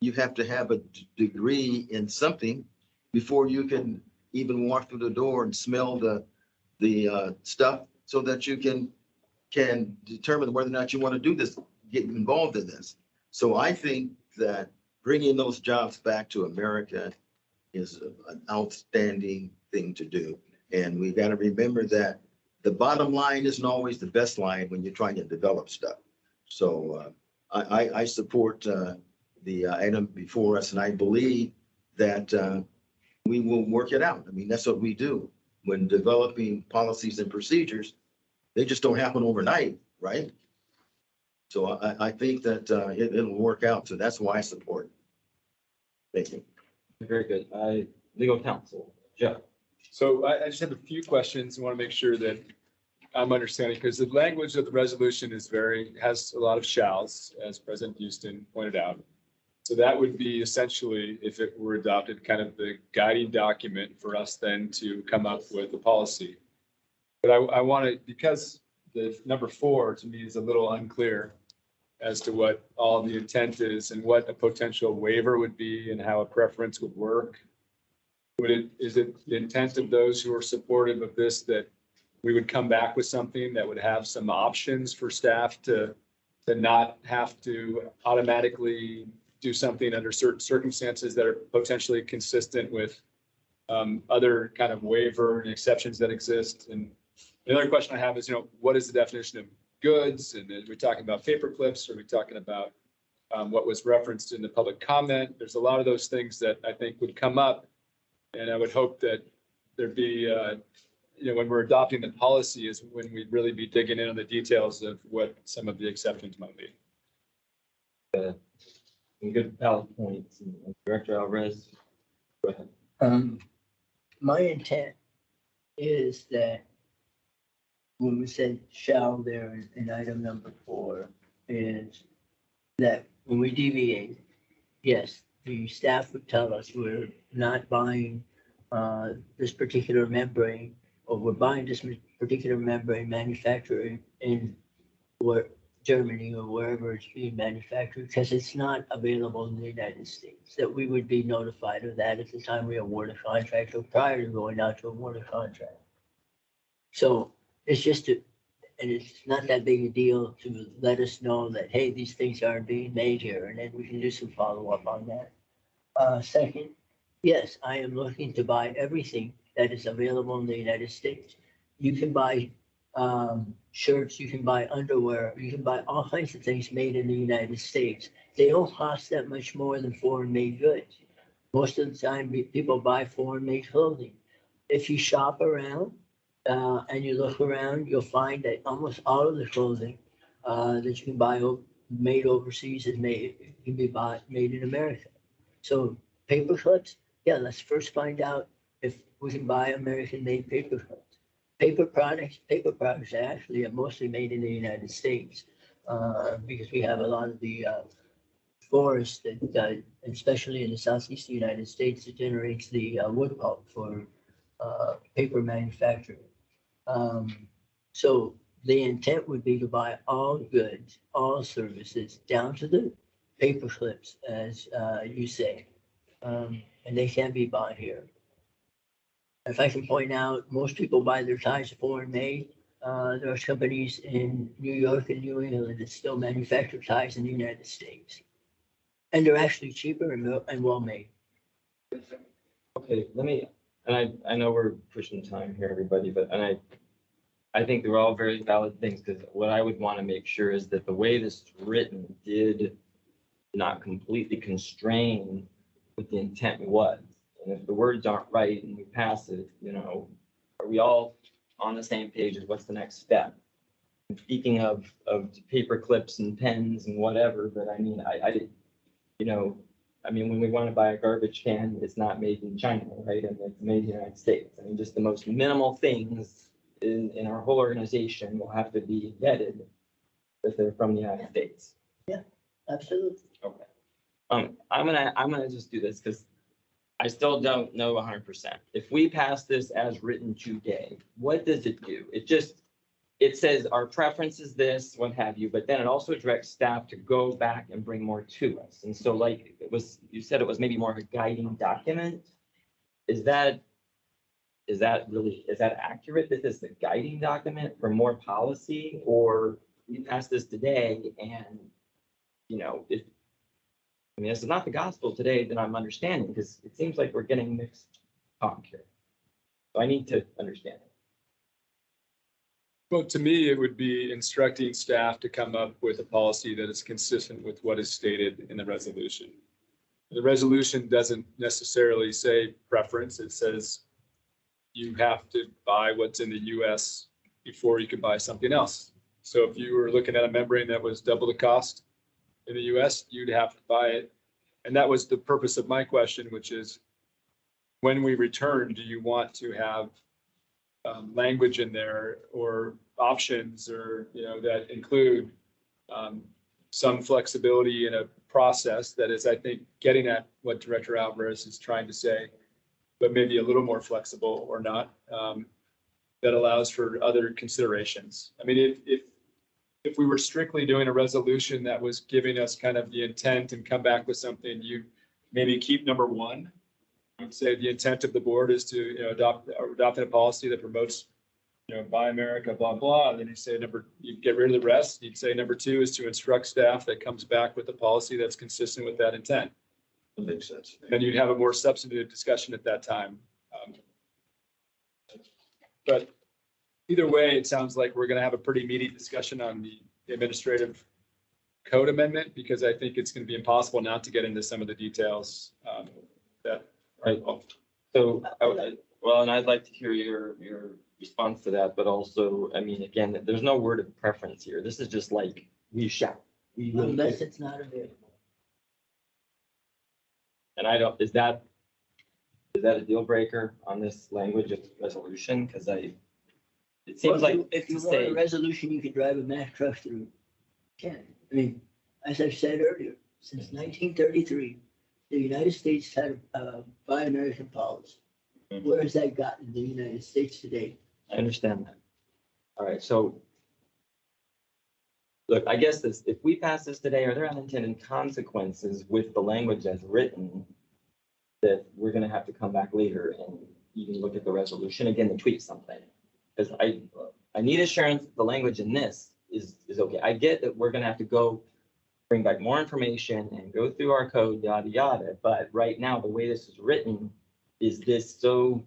You have to have a degree in something before you can even walk through the door and smell the stuff, so that you can determine whether or not you want to do this, get involved in this. So I think that bringing those jobs back to America is an outstanding thing to do. And we've got to remember that the bottom line isn't always the best line when you're trying to develop stuff. So I support the item before us, and I believe that we will work it out. I mean, that's what we do when developing policies and procedures. They just don't happen overnight, right? So I think that it'll work out. So that's why I support it. Thank you. Very good. Legal counsel, Jeff. So I just have a few questions. I want to make sure that I'm understanding, because the language of the resolution has a lot of shalls, as President Houston pointed out. So that would be essentially, if it were adopted, kind of the guiding document for us then to come up with a policy. But I want to, because the number 4 to me is a little unclear as to what all the intent is and what a potential waiver would be and how a preference would work. Is it the intent of those who are supportive of this that we would come back with something that would have some options for staff to not have to automatically do something under certain circumstances that are potentially consistent with other kind of waiver and exceptions that exist? And the other question I have is, what is the definition of goods? And are we talking about paper clips? Or are we talking about what was referenced in the public comment? There's a lot of those things that I think would come up. And I would hope that there'd be, when we're adopting the policy is when we'd really be digging in on the details of what some of the exceptions might be. Some good valid points. Director Alvarez, go ahead. My intent is that when we said shall there in item number 4, is that when we deviate, yes, the staff would tell us we're not buying this particular membrane, or we're buying this particular membrane manufactured in Germany or wherever it's being manufactured, because it's not available in the United States, that we would be notified of that at the time we award a contract or prior to going out to award a contract. So it's and it's not that big a deal to let us know that, hey, these things aren't being made here, and then we can do some follow-up on that. Second, yes, I am looking to buy everything that is available in the United States. You can buy shirts, you can buy underwear, you can buy all kinds of things made in the United States. They don't cost that much more than foreign-made goods. Most of the time, people buy foreign-made clothing. If you shop around and you look around, you'll find that almost all of the clothing that you can buy made overseas can be made in America. So paper clips, yeah, let's first find out if we can buy American-made paper clips. Paper products actually are mostly made in the United States because we have a lot of the forests that, especially in the southeast United States, that generates the wood pulp for paper manufacturing. So the intent would be to buy all goods, all services, down to the paper clips, as you say, and they can be bought here. If I can point out, most people buy their ties foreign made. There are companies in New York and New England that still manufacture ties in the United States. And they're actually cheaper and well made. Okay, I know we're pushing time here, everybody, but I think they're all very valid things, because what I would want to make sure is that the way this is written did not completely constrain what the intent was. And if the words aren't right and we pass it, are we all on the same page as what's the next step? speaking of paper clips and pens and whatever, but I mean, I, you know, I mean, when we want to buy a garbage can, it's not made in China, right? And it's made in the United States. I mean, just the most minimal things in our whole organization will have to be vetted if they're from the United States. Absolutely. Okay. I'm gonna just do this because I still don't know 100%. If we pass this as written today, what does it do? It says our preference is this, what have you, but then it also directs staff to go back and bring more to us. And so like you said it was maybe more of a guiding document. Is that accurate? This is the guiding document for more policy, or we pass this today and, you know, if, I mean, this is not the gospel today that I'm understanding, because it seems like we're getting mixed talk here. So I need to understand it. Well, to me, it would be instructing staff to come up with a policy that is consistent with what is stated in the resolution. The resolution doesn't necessarily say preference. It says you have to buy what's in the US before you can buy something else. So if you were looking at a membrane that was double the cost in the US, you'd have to buy it. And that was the purpose of my question, which is when we return, do you want to have language in there or options, or, you know, that include some flexibility in a process that is, I think, getting at what Director Alvarez is trying to say, but maybe a little more flexible or not, that allows for other considerations. I mean, if we were strictly doing a resolution that was giving us kind of the intent and come back with something, you maybe keep number one. I'd say the intent of the board is to, you know, adopting a policy that promotes, you know, buy America, blah, blah. And then you say you get rid of the rest. You'd say number two is to instruct staff that comes back with a policy that's consistent with that intent. That makes sense. And you'd have a more substantive discussion at that time. But either way, it sounds like we're going to have a pretty meaty discussion on the administrative code amendment, because I think it's going to be impossible not to get into some of the details that. Right. So, well, and I'd like to hear your response to that, but also, I mean, again, there's no word of preference here. This is just like, we shall. Unless it's not available. And I don't, is that a deal breaker on this language of resolution? Because it seems like If you to want say, a resolution, you can drive a Mack truck through. Can. I mean, as I've said earlier, since 1933, the United States had a Buy American policy. Where has that gotten the United States today? I understand that. All right, so look, I guess if we pass this today, are there unintended consequences with the language as written that we're gonna have to come back later and even look at the resolution again and tweak something? Because I need assurance that the language in this is okay. I get that we're gonna have to go bring back more information and go through our code, yada, yada. But right now, the way this is written, is this so,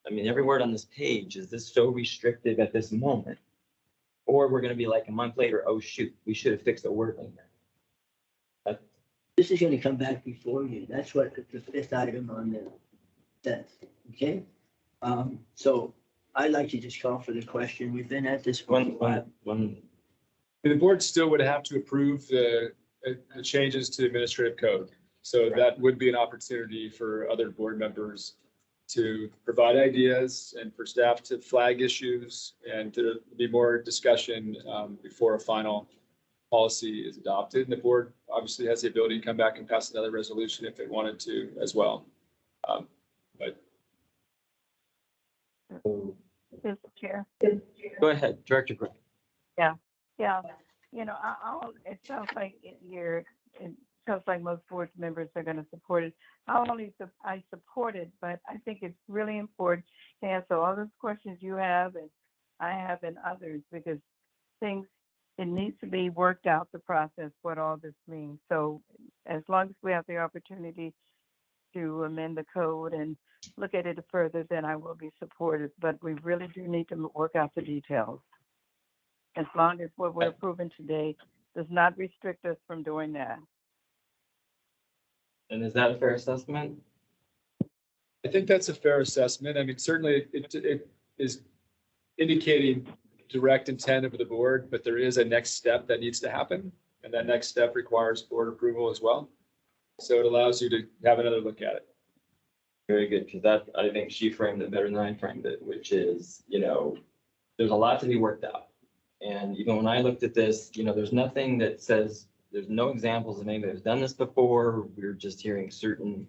I mean, every word on this page, is this so restrictive at this moment? Or we're gonna be like a month later, oh shoot, we should have fixed the wording there. This is going to come back before you. That's what the fifth item on the says. Okay. So I'd like to just call for the question. We've been at this for a while. The board still would have to approve the changes to the administrative code. So that would be an opportunity for other board members to provide ideas and for staff to flag issues and to be more discussion before a final policy is adopted. And the board obviously has the ability to come back and pass another resolution if it wanted to as well. But Mr. Chair. Go ahead, Director Gray. Yeah, you know, it sounds like it sounds like most board members are going to support it. I support it, but I think it's really important to answer all those questions you have and I have and others, because it needs to be worked out, the process, what all this means. So as long as we have the opportunity to amend the code and look at it further, then I will be supportive. But we really do need to work out the details. As long as what we're approving today does not restrict us from doing that. And is that a fair assessment? I think that's a fair assessment. I mean, certainly it is indicating direct intent of the board, but there is a next step that needs to happen. And that next step requires board approval as well. So it allows you to have another look at it. Very good, because that, I think she framed it better than I framed it, which is, there's a lot to be worked out. And even when I looked at this, there's nothing that says, there's no examples of anybody who's done this before. We're just hearing certain,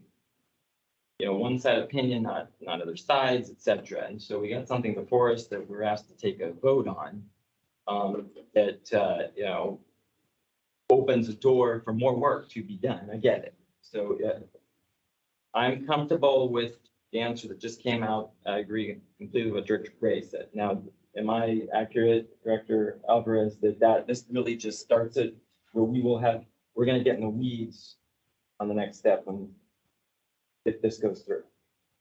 one side opinion, not other sides, et cetera. And so we got something before us that we're asked to take a vote on, that, opens the door for more work to be done. I get it. So I'm comfortable with the answer that just came out. I agree completely with Director Gray said. Now, am I accurate, Director Alvarez, that this really just starts it where we're going to get in the weeds on the next step if this goes through?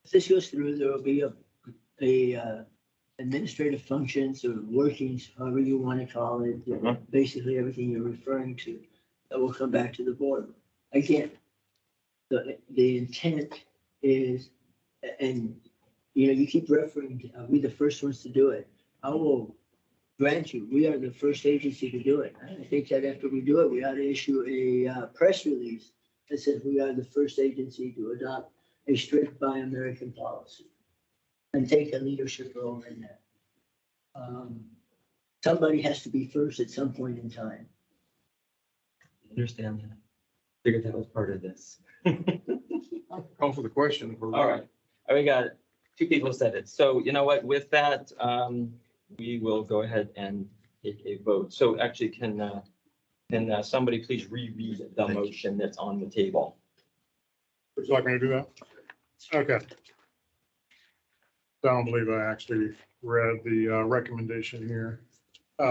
If this goes through, there will be a administrative functions or workings, however you want to call it, basically everything you're referring to, that will come back to the board. Again, the intent is, and you keep referring, we the first ones to do it. I will grant you, we are the first agency to do it. I think that after we do it, we ought to issue a press release that says we are the first agency to adopt a strict Buy American policy and take a leadership role in that. Somebody has to be first at some point in time. Understand that. Figured that was part of this. Call for the question. All right. We got two people said it. So you know what, with that, we will go ahead and take a vote. So actually, can somebody please reread the motion that's on the table? Would you like me to do that? Okay. I don't believe I actually read the recommendation here.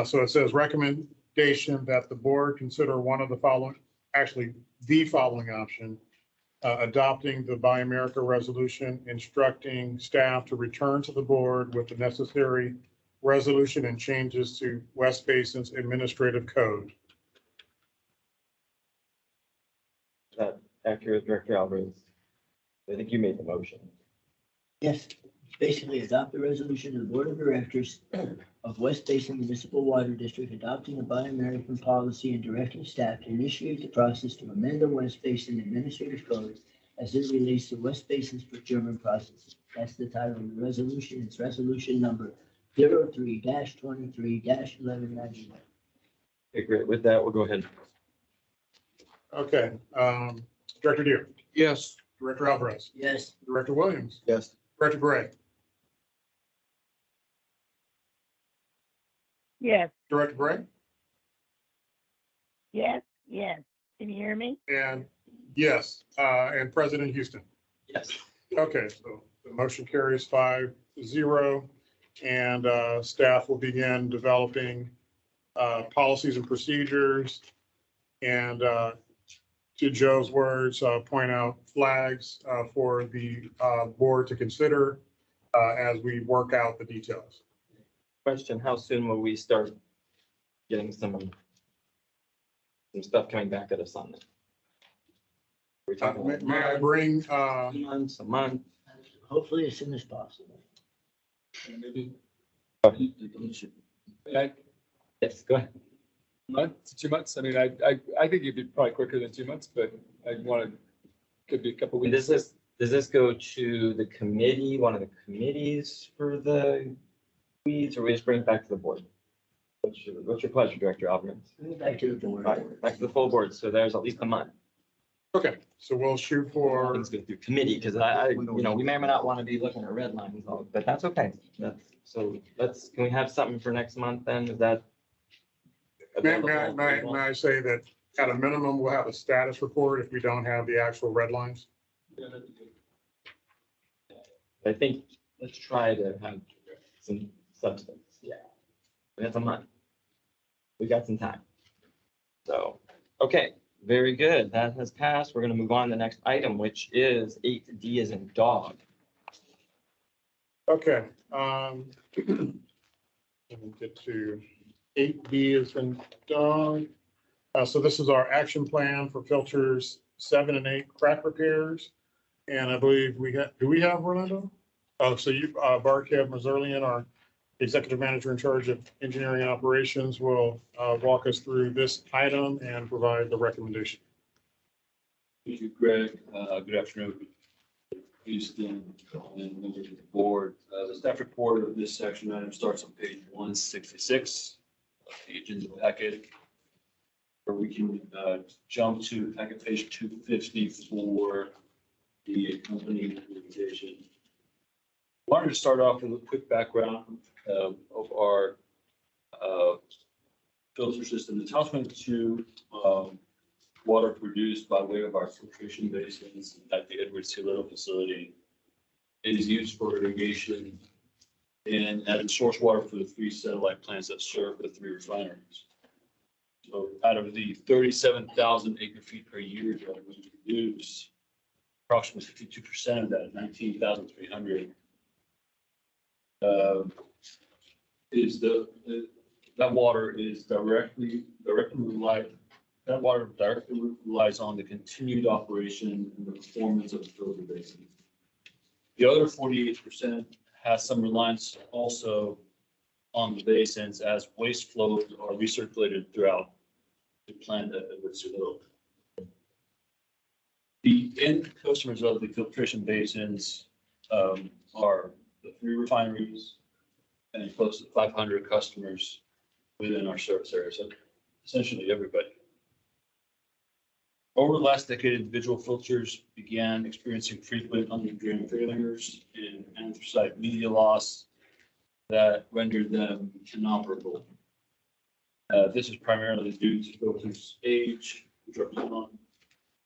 So it says recommendation that the board consider one of the following, actually the following option, adopting the Buy America resolution, instructing staff to return to the board with the necessary resolution and changes to West Basin's administrative code. Is that accurate, Director Alvarez? I think you made the motion. Yes, basically adopt the resolution of the Board of Directors of West Basin Municipal Water District adopting a Buy American policy and directing staff to initiate the process to amend the West Basin Administrative Code as it relates to West Basin's procurement process. That's the title of the resolution. It's resolution number 03-23-1191. Okay, great. With that, we'll go ahead. Okay, Director Deere, Yes. Director Alvarez, Yes. Director Williams, Yes. Director Gray, Yes, Director Gray, yes, yes. Can you hear me? and yes, and President Houston. Yes. Okay, so the motion carries 5-0, and staff will begin developing policies and procedures. And to Joe's words, point out flags for the board to consider as we work out the details. Question, how soon will we start getting some stuff coming back at us on that? We're talking about May I bring, 2 months, a month? Hopefully as soon as possible. Maybe. Yes, go ahead. Month to 2 months. I mean, I think it'd be probably quicker than 2 months, but I want to, could be a couple And weeks. does this go to the committee, one of the committees for the weeds, or we just bring it back to the board? What's your pleasure, Director Alvarez? Back to the board. Right, back to the full board, so there's at least a month. okay, so we'll shoot for, Things go through committee, because we may or may not want to be looking at red lines, but that's okay. Can we have something for next month then? Is that? may I say that at a minimum, we'll have a status report if we don't have the actual red lines? I think, let's try to have some substance, yeah. That's a month. We got some time. So, okay, very good. That has passed. We're gonna move on to the next item, which is 8D as in dog. Okay, let me get to 8B as in dog. So this is our action plan for filters 7 and 8 crack repairs. And I believe do we have Orlando? Oh, so you, Barkev, Mazzurlian are the executive manager in charge of engineering and operations, will walk us through this item and provide the recommendation. Thank you, Greg. Good afternoon, Houston, and members of the board. The staff report of this section item starts on page 166 of the agenda packet, where we can jump to packet page 250 for the accompanying presentation. I wanted to start off with a quick background of our filter system. The Taos 22 water produced by way of our filtration basins at the Edwards Sea Little facility is used for irrigation and as source water for the 3 satellite plants that serve the 3 refineries. So out of the 37,000 acre feet per year that we produce, approximately 52% of that, 19,300, is that water is directly relies on the continued operation and the performance of the filter basin. The other 48% has some reliance also on the basins as waste flows are recirculated throughout the plant at Edwards Sea Little. The end customers of the filtration basins are the 3 refineries and close to 500 customers within our service area. So essentially everybody. Over the last decade, individual filters began experiencing frequent under-drain failures and anthracite media loss that rendered them inoperable. This is primarily due to filters' age, which are beyond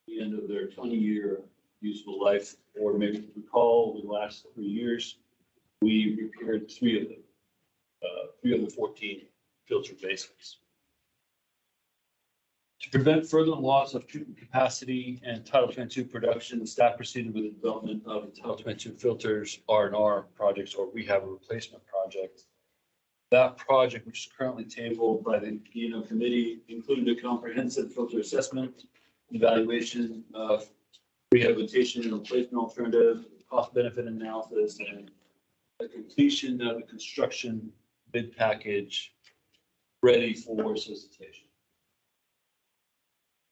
the end of their 20-year useful life, or maybe recall the last 3 years, we repaired 3 of them, 3 of the 14 filter basins. To prevent further loss of treatment capacity and Title 22 production, the staff proceeded with the development of the Title 22 filters R&R projects, or rehab and replacement project. That project, which is currently tabled by the E&O committee, included a comprehensive filter assessment, evaluation of rehabilitation and replacement alternative, cost benefit analysis, and the completion of the construction bid package ready for solicitation.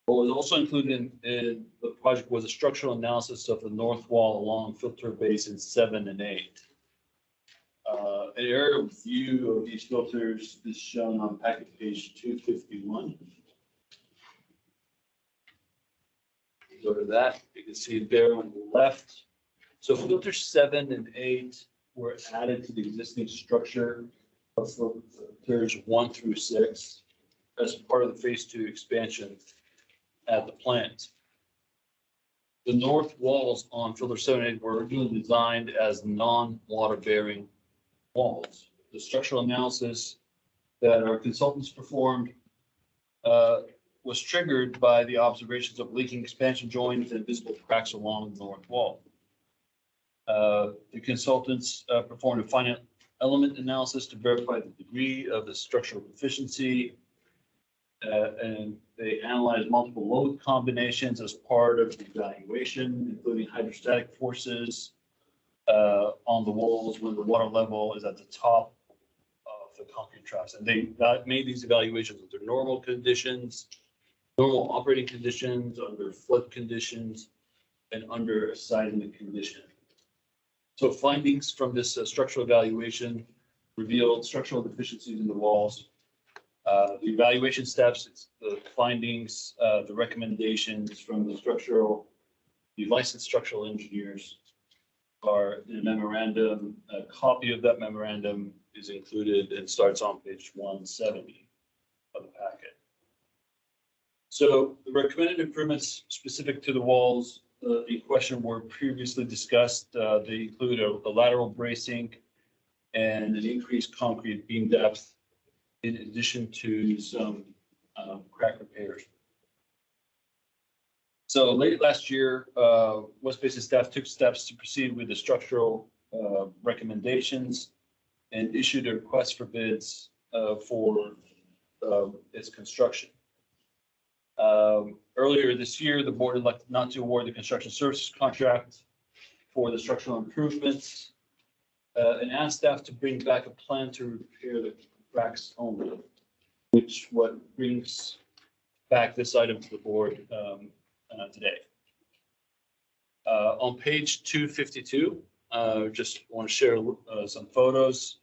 What was also included in the project was a structural analysis of the north wall along filter basins 7 and 8. An aerial view of these filters is shown on packet page 251. Go to that, you can see there on the left. So filters 7 and 8 were added to the existing structure of filters 1 through 6 as part of the phase 2 expansion at the plant. The north walls on filter 7 and 8 were originally designed as non-water bearing walls. The structural analysis that our consultants performed was triggered by the observations of leaking expansion joints and visible cracks along the north wall. The consultants performed a finite element analysis to verify the degree of the structural deficiency, and they analyzed multiple load combinations as part of the evaluation, including hydrostatic forces on the walls when the water level is at the top of the concrete truss. And they made these evaluations under normal conditions, normal operating conditions, under flood conditions, and under a seismic condition. So findings from this structural evaluation revealed structural deficiencies in the walls. The evaluation steps, the findings, the recommendations from the licensed structural engineers are in a memorandum. A copy of that memorandum is included and starts on page 170 of the packet. So the recommended improvements specific to the walls in question were previously discussed. They include a lateral bracing and an increased concrete beam depth, in addition to some crack repairs. So late last year, West Basin staff took steps to proceed with the structural recommendations and issued a request for bids for its construction. Earlier this year, the board elected not to award the construction services contract for the structural improvements. and asked staff to bring back a plan to repair the cracks only, which what brings back this item to the board today. On page 252, just want to share some photos.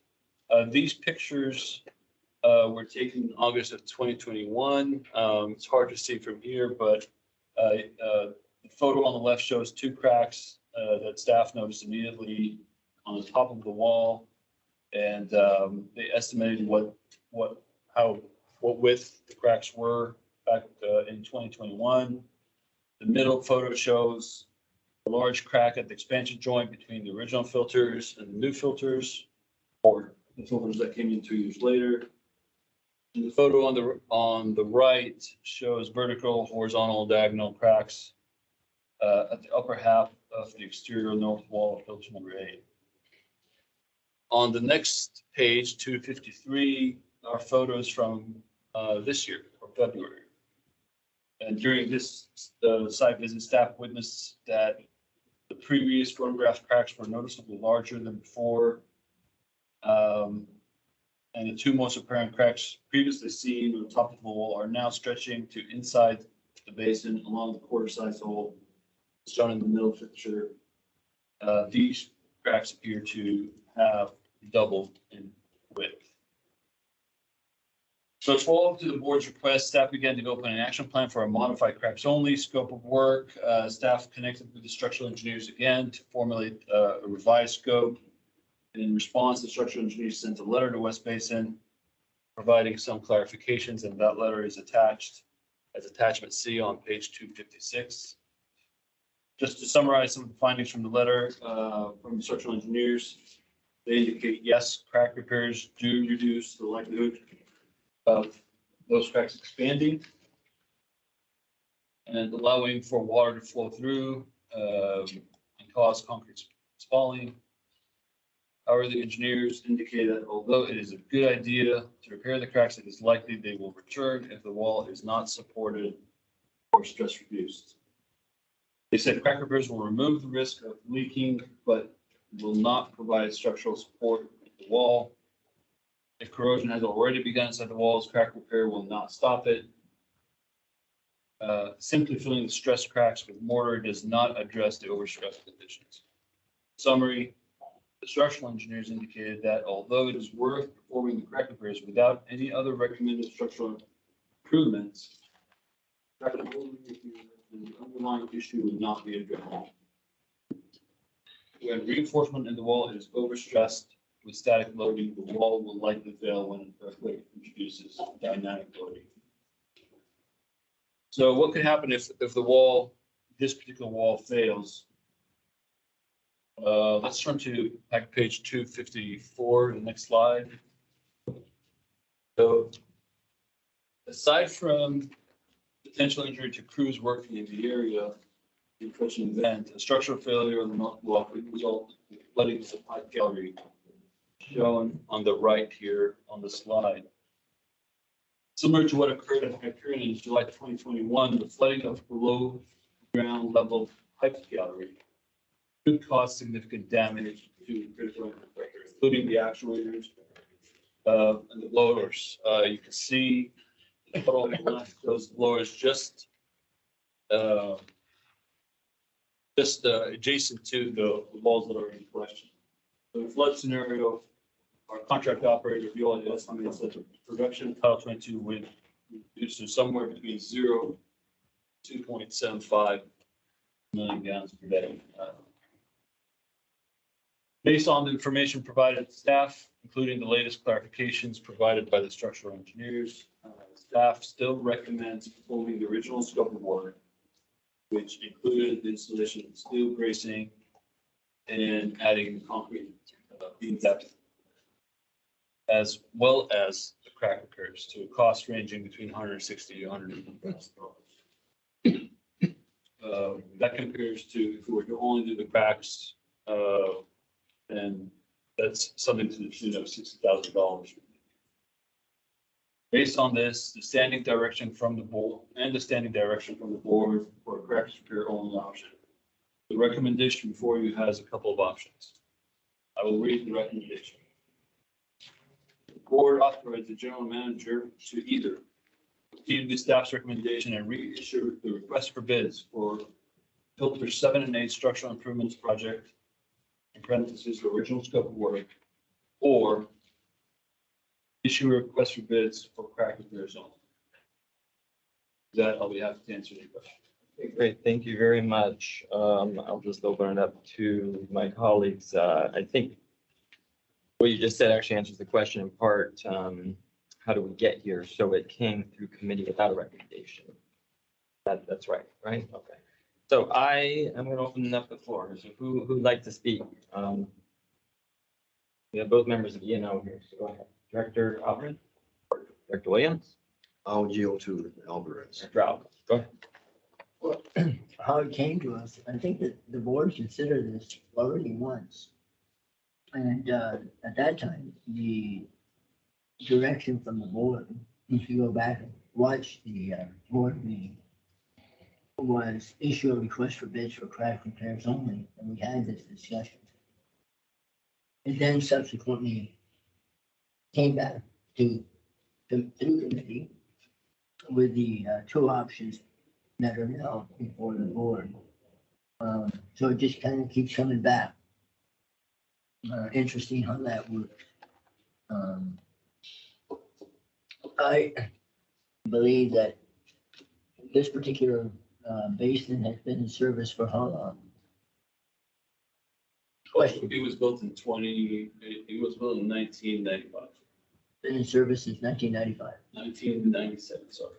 These pictures were taken in August of 2021. It's hard to see from here, but the photo on the left shows two cracks that staff noticed immediately on the top of the wall. And they estimated what width the cracks were back in 2021. The middle photo shows a large crack at the expansion joint between the original filters and the new filters, or the filters that came in 2 years later. And the photo on the right shows vertical, horizontal, diagonal cracks at the upper half of the exterior north wall of filter number 8. On the next page, 253, are photos from this year, or February. And during this site visit, staff witnessed that the previous photographed cracks were noticeably larger than before. And the two most apparent cracks previously seen on the top of the wall are now stretching to inside the basin along the quarter size hole shown in the middle picture. These cracks appear to have doubled in width. So to follow up to the board's request, staff began to develop an action plan for a modified cracks only scope of work. Staff connected with the structural engineers again to formulate a revised scope. In response, the structural engineers sent a letter to West Basin providing some clarifications, and that letter is attached as attachment C on page 256. Just to summarize some of the findings from the letter from the structural engineers, they indicate, yes, crack repairs do reduce the likelihood of those cracks expanding and allowing for water to flow through and cause concrete spalling. However, the engineers indicate that although it is a good idea to repair the cracks, it is likely they will return if the wall is not supported or stress reduced. They said crack repairs will remove the risk of leaking, but will not provide structural support to the wall. If corrosion has already begun inside the walls, crack repair will not stop it. Simply filling the stress cracks with mortar does not address the overstressed conditions. Summary, the structural engineers indicated that although it is worth performing the crack repairs without any other recommended structural improvements, the underlying issue would not be addressed. When reinforcement in the wall is overstressed with static loading, the wall will likely fail when an earthquake introduces dynamic loading. So what could happen if the wall, this particular wall fails? Let's turn to page 254, the next slide. So aside from potential injury to crews working in the area in such an event, a structural failure on the north wall could result in flooding of the pipe gallery shown on the right here on the slide. Similar to what occurred at Hyperion in July 2021, the flooding of below ground level pipe gallery could cause significant damage to critical infrastructure, including the actuators and the blowers. You can see the photo on the left, those blowers just adjacent to the walls that are in question. So the flood scenario, our contract operator Viola estimates that the production of Title 22 would reduce to somewhere between 0 to 2.75 million gallons per day. Based on the information provided to staff, including the latest clarifications provided by the structural engineers, staff still recommends performing the original scope of work, which included the installation of steel bracing and adding concrete beam depth, as well as the crack repairs, to a cost ranging between $160,000 to $180,000. That compares to if we were to only do the cracks, and that's something to the tune of $60,000. Based on this, the standing direction from the board for a cracks repair only option. The recommendation before you has a couple of options. I will read the recommendation. The board authorizes the general manager to either continue the staff's recommendation and reissue the request for bids for filter 7 and 8 structural improvements project, in parentheses, the original scope of work, or issue a request for bids for crack repairs only. That I'll be happy to answer any questions. Okay, great, thank you very much. I'll just open it up to my colleagues. I think what you just said actually answers the question in part. How do we get here? So it came through committee without a recommendation. That's right, right? Okay. So I am going to open up the floor. So who'd like to speak? We have both members of ENO here, so go ahead. Director Alvarez? Director Williams? I'll yield to Alvarez. Director Alvarez, go ahead. Well, how it came to us, I think that the board considered this already once. And at that time, the direction from the board, if you go back and watch the board meeting, was issue a request for bids for crack repairs only, and we had this discussion. And then subsequently came back to through committee with the two options that are now before the board. So it just kind of keeps coming back. Interesting how that works. I believe that this particular basin has been in service for how long? Question. It was built in it was built in 1995, Been in service since 1995. 1997, sorry.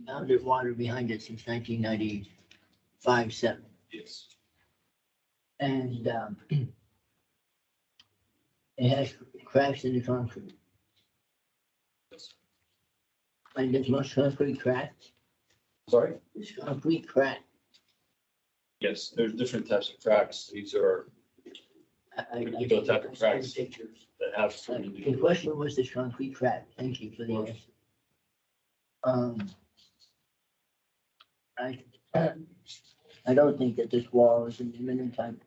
Now there's water behind it since 1995, 7. Yes. And it has cracks in the concrete. Yes. And there's much concrete cracks. Sorry? It's concrete crack. Yes, there's different types of cracks. These are particular type of cracks Pictures. that have something to The do with. question was this concrete crack. Thank you for the answer. I don't think that this wall is an imminent type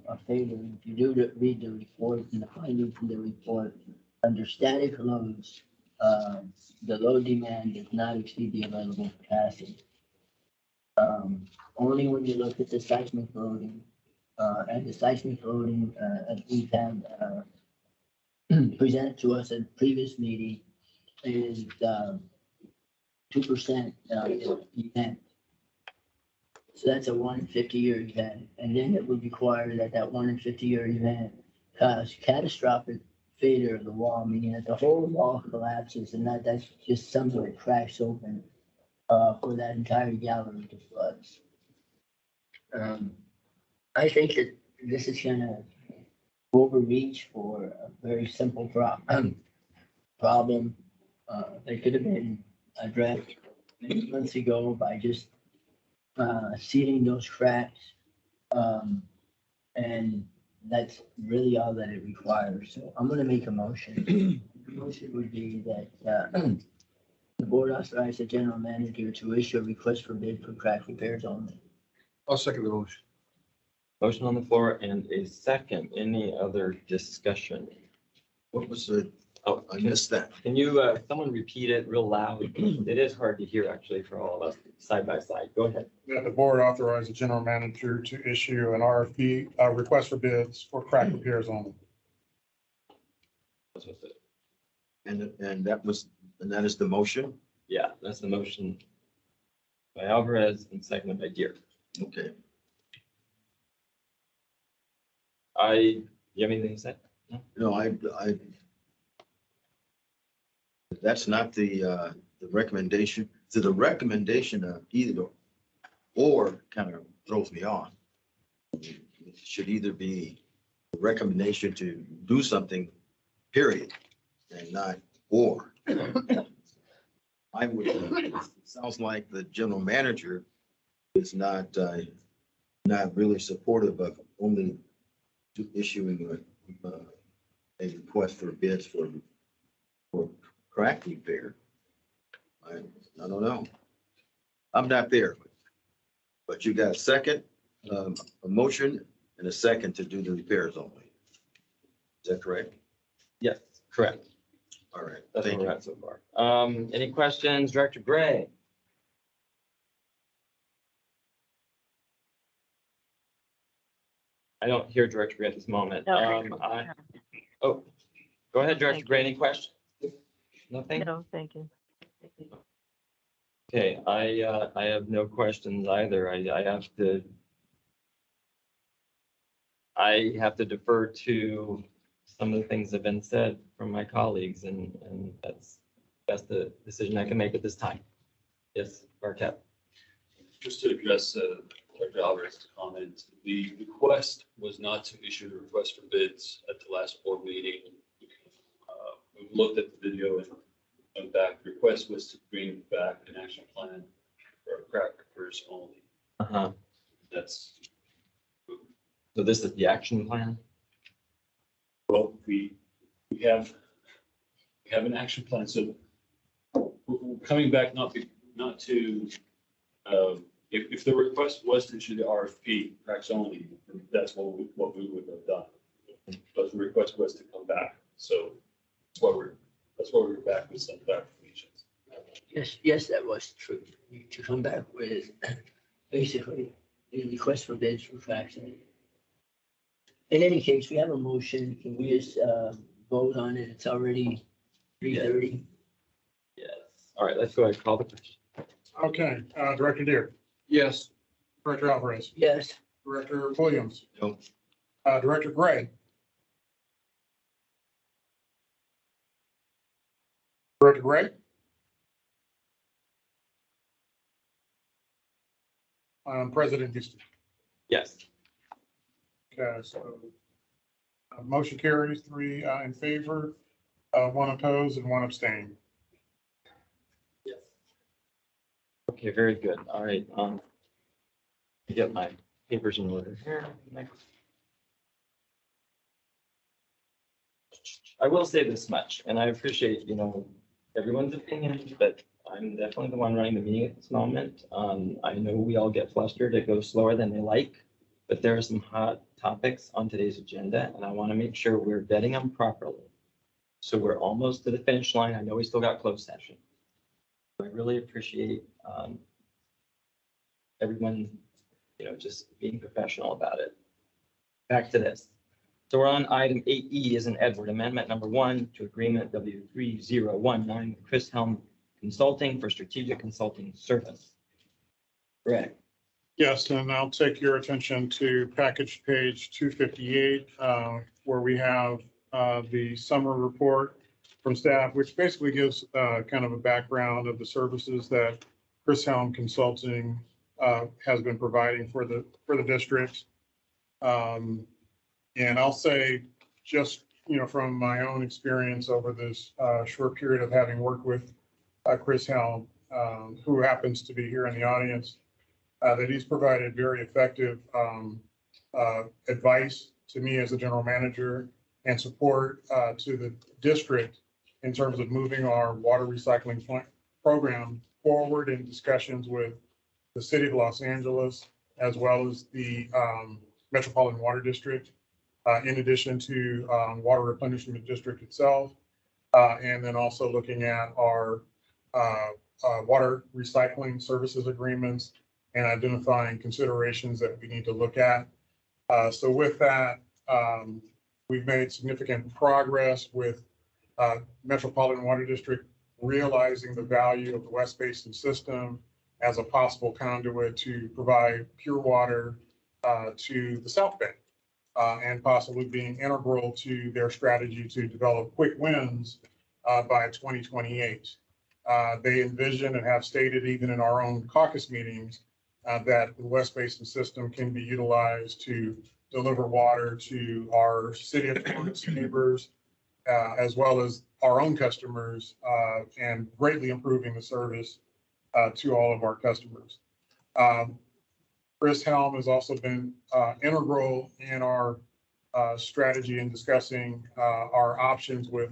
of failure. If you do read the report and the findings from the report, under static loads, the load demand does not exceed the available capacity. Only when you look at the seismic loading, and the seismic loading, as we've had presented to us at a previous meeting, is 2% event. So that's a 1 in 50-year event. And then it would require that 1 in 50-year event cause catastrophic failure of the wall, meaning that the whole wall collapses and that's just something that cracks open for that entire gallery to floods. I think that this is gonna overreach for a very simple problem that could have been addressed many months ago by just sealing those cracks. And that's really all that it requires. So I'm gonna make a motion. The motion would be that the board authorize the general manager to issue a request for bid for crack repairs only. I'll second the motion. Motion on the floor and a second. Any other discussion? What was the, Oh, I missed that. can you, someone repeat it real loud? It is hard to hear actually for all of us side by side. Go ahead. That the board authorize the general manager to issue an RFP, request for bids for crack repairs only. That's what's it. And that is the motion? Yeah, that's the motion by Alvarez and seconded by Deere. Okay. You have anything to say? No, that's not the recommendation. So the recommendation of either or kind of throws me off. It should either be a recommendation to do something, period, and not or. I would, it sounds like the general manager is not really supportive of only issuing a request for bids for crack repair. I don't know. I'm not there, but you got a second, a motion and a second to do the repairs only. Is that correct? Yes, correct. All right, That's where thank we're you. at so far. Any questions, Director Gray? I don't hear Director Gray at this moment. No. Oh, go ahead, Director Thank Gray. you. Any questions? Nothing? No, thank you. Okay, I have no questions either. I have to defer to some of the things that have been said from my colleagues, and that's the decision I can make at this time. Yes, Barkat. Just to address Dr. Alvarez's comment, the request was not to issue the request for bids at the last board meeting. We looked at the video and went back. The request was to bring back an action plan for crackers only. Uh-huh. That's, So this is the action plan? well, we have an action plan. So we're coming back not to, if the request was to issue the RFP, cracks only, that's what we would have done. But the request was to come back. So that's why we're back with some clarifications. Yes, that was true. To come back with basically the request for bids for fraction. In any case, we have a motion. Can we just vote on it? It's already 3:30. Yes. All right, let's go ahead and call the question. Okay, Director Deere, Yes. Director Alvarez, Yes, Director Williams, No. Director Gray. Director Gray? President Houston. Yes. Okay, so motion carries 3 in favor, 1 opposed and 1 abstain. Yes. Okay, very good. All right, get my papers in order here. I will say this much, and I appreciate, everyone's opinion, but I'm definitely the one running the meeting at this moment. I know we all get flustered. It goes slower than they like, but there are some hot topics on today's agenda, and I want to make sure we're vetting them properly. So we're almost to the finish line. I know we still got closed session. I really appreciate everyone, just being professional about it. Back to this. So we're on item 8E as an Edward Amendment number 1 to agreement W3019 with Chris Helm Consulting for strategic consulting service. Correct. Yes, and I'll take your attention to package page 258, where we have the summer report from staff, which basically gives kind of a background of the services that Chris Helm Consulting has been providing for the district. And I'll say, just, from my own experience over this short period of having worked with Chris Helm, who happens to be here in the audience, that he's provided very effective advice to me as a general manager and support to the district in terms of moving our water recycling program forward in discussions with the city of Los Angeles, as well as the Metropolitan Water District, in addition to Water Replenishment District itself. And then also looking at our water recycling services agreements and identifying considerations that we need to look at. So with that, we've made significant progress with Metropolitan Water District realizing the value of the West Basin system as a possible conduit to provide pure water to the South Bay, and possibly being integral to their strategy to develop quick wins by 2028. They envision and have stated even in our own caucus meetings that the West Basin system can be utilized to deliver water to our city of Florence neighbors, as well as our own customers, and greatly improving the service to all of our customers. Chris Helm has also been integral in our strategy in discussing our options with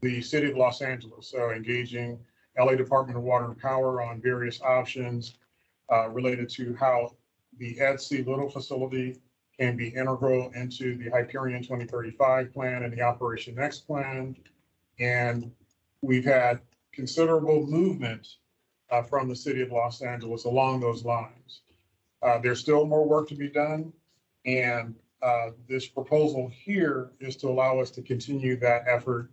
the city of Los Angeles. So engaging LA Department of Water and Power on various options related to how the Ed C. Little facility and be integral into the Hyperion 2035 plan and the Operation Next plan. And we've had considerable movement from the city of Los Angeles along those lines. There's still more work to be done. And this proposal here is to allow us to continue that effort,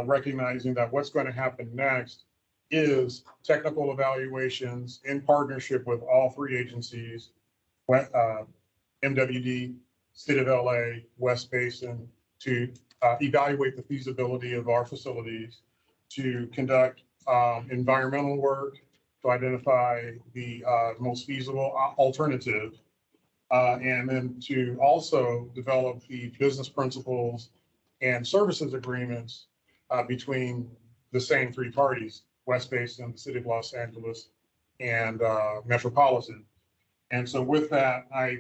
recognizing that what's going to happen next is technical evaluations in partnership with all three agencies, MWD, City of LA, West Basin, to evaluate the feasibility of our facilities, to conduct environmental work, to identify the most feasible alternative, and then to also develop the business principles and services agreements between the same three parties, West Basin, the City of Los Angeles, and Metropolitan. And so with that, I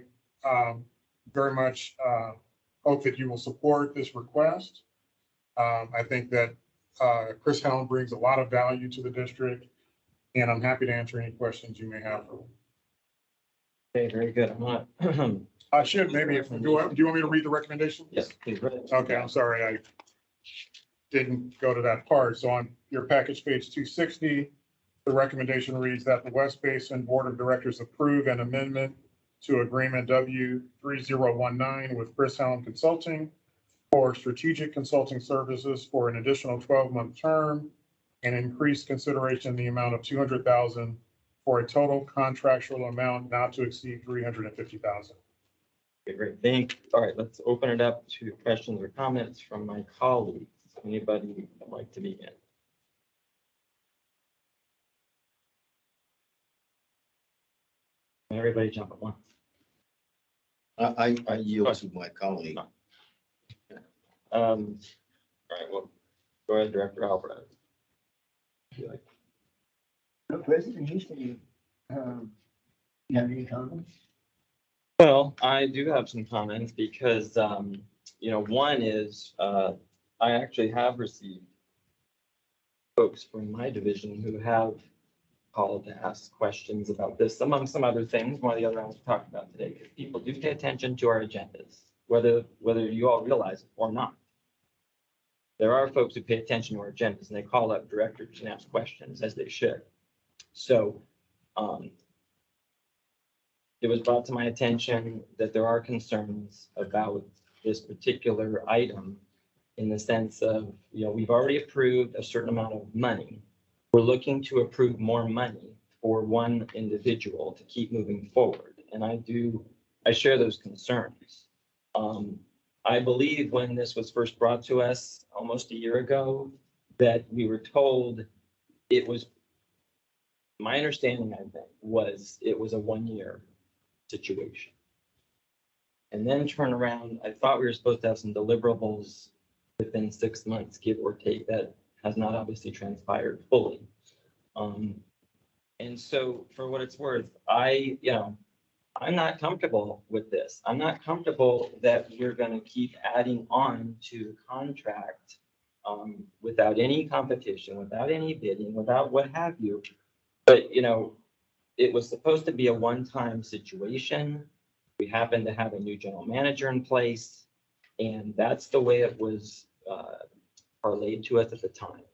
very much hope that you will support this request. I think that Chris Helm brings a lot of value to the district, and I'm happy to answer any questions you may have. Okay, very good. I'm not. I should maybe, do you want me to read the recommendation? Yes, please. read it. Okay, I'm sorry, I didn't go to that part. So on your package, page 260, the recommendation reads that the West Basin Board of Directors approve an amendment to Agreement W3019 with Chris Helm Consulting for strategic consulting services for an additional 12-month term and increased consideration in the amount of $200,000 for a total contractual amount not to exceed $350,000. Okay, great. Thank you. All right, let's open it up to questions or comments from my colleagues. Anybody would like to begin? Everybody jump at once. I yield to my colleague. All right, well, go ahead, Director Alvarez. President Houston, you have any comments? Well, I do have some comments because, one is, I actually have received folks from my division who have called to ask questions about this, among some other things. One of the other ones we talked about today, because people do pay attention to our agendas, whether you all realize it or not. There are folks who pay attention to our agendas and they call up directors and ask questions, as they should. So, it was brought to my attention that there are concerns about this particular item in the sense of, we've already approved a certain amount of money. We're looking to approve more money for one individual to keep moving forward. And I share those concerns. I believe when this was first brought to us almost a year ago, that we were told my understanding, I think, was it was a 1-year situation. And then turn around, I thought we were supposed to have some deliverables within 6 months, give or take. That has not obviously transpired fully. And so for what it's worth, I'm not comfortable with this. I'm not comfortable that we're going to keep adding on to the contract without any competition, without any bidding, without what have you. But, it was supposed to be a one-time situation. We happened to have a new general manager in place, and that's the way it was parlayed to us at the time.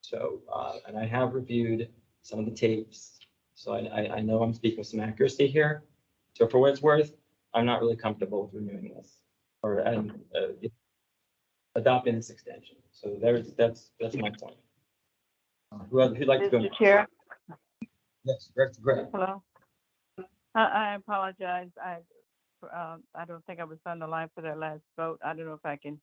So, and I have reviewed some of the tapes, so I know I'm speaking with some accuracy here. So for what it's worth, I'm not really comfortable with renewing this or adopting this extension. So that's my point. Who'd like to go? Mr. Chair, Yes, Greg. hello. I apologize. I don't think I was on the line for that last vote. I don't know if I can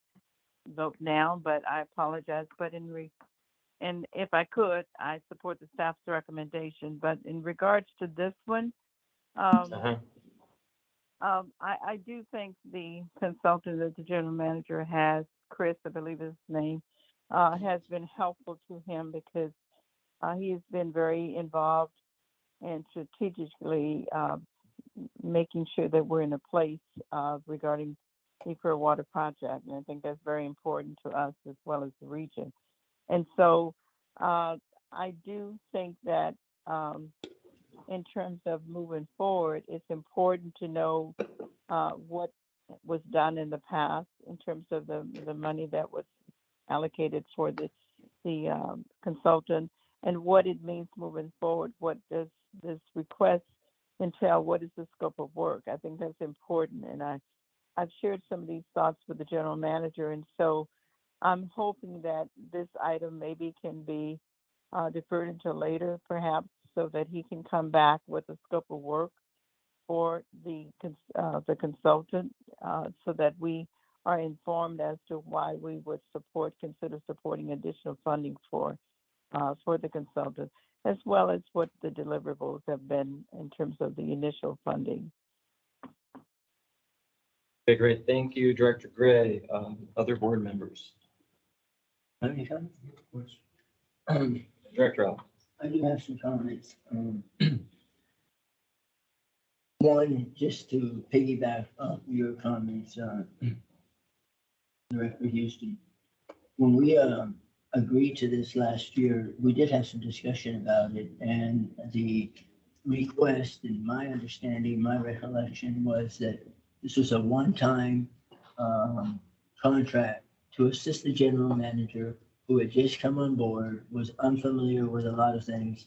vote now, but I apologize. But and if I could, I support the staff's recommendation. But in regards to this one, I do think the consultant that the general manager has, Chris, I believe is his name, has been helpful to him because he has been very involved and strategically making sure that we're in a place regarding the Pure Water Project. And I think that's very important to us as well as the region. And so I do think that in terms of moving forward, it's important to know what was done in the past in terms of the money that was allocated for the consultant and what it means moving forward. What does this request entail? What is the scope of work? I think that's important. And I've shared some of these thoughts with the general manager. And so I'm hoping that this item maybe can be deferred until later, perhaps, so that he can come back with a scope of work for the consultant, so that we are informed as to why we would consider supporting additional funding for the consultant, as well as what the deliverables have been in terms of the initial funding. Okay, great. Thank you, Director Gray. Other board members? Any comments? Director Al. I do have some comments. One, just to piggyback off your comments, Director Houston. When we agreed to this last year, we did have some discussion about it, and the request, in my understanding, my recollection was that this was a one-time contract to assist the general manager who had just come on board, was unfamiliar with a lot of things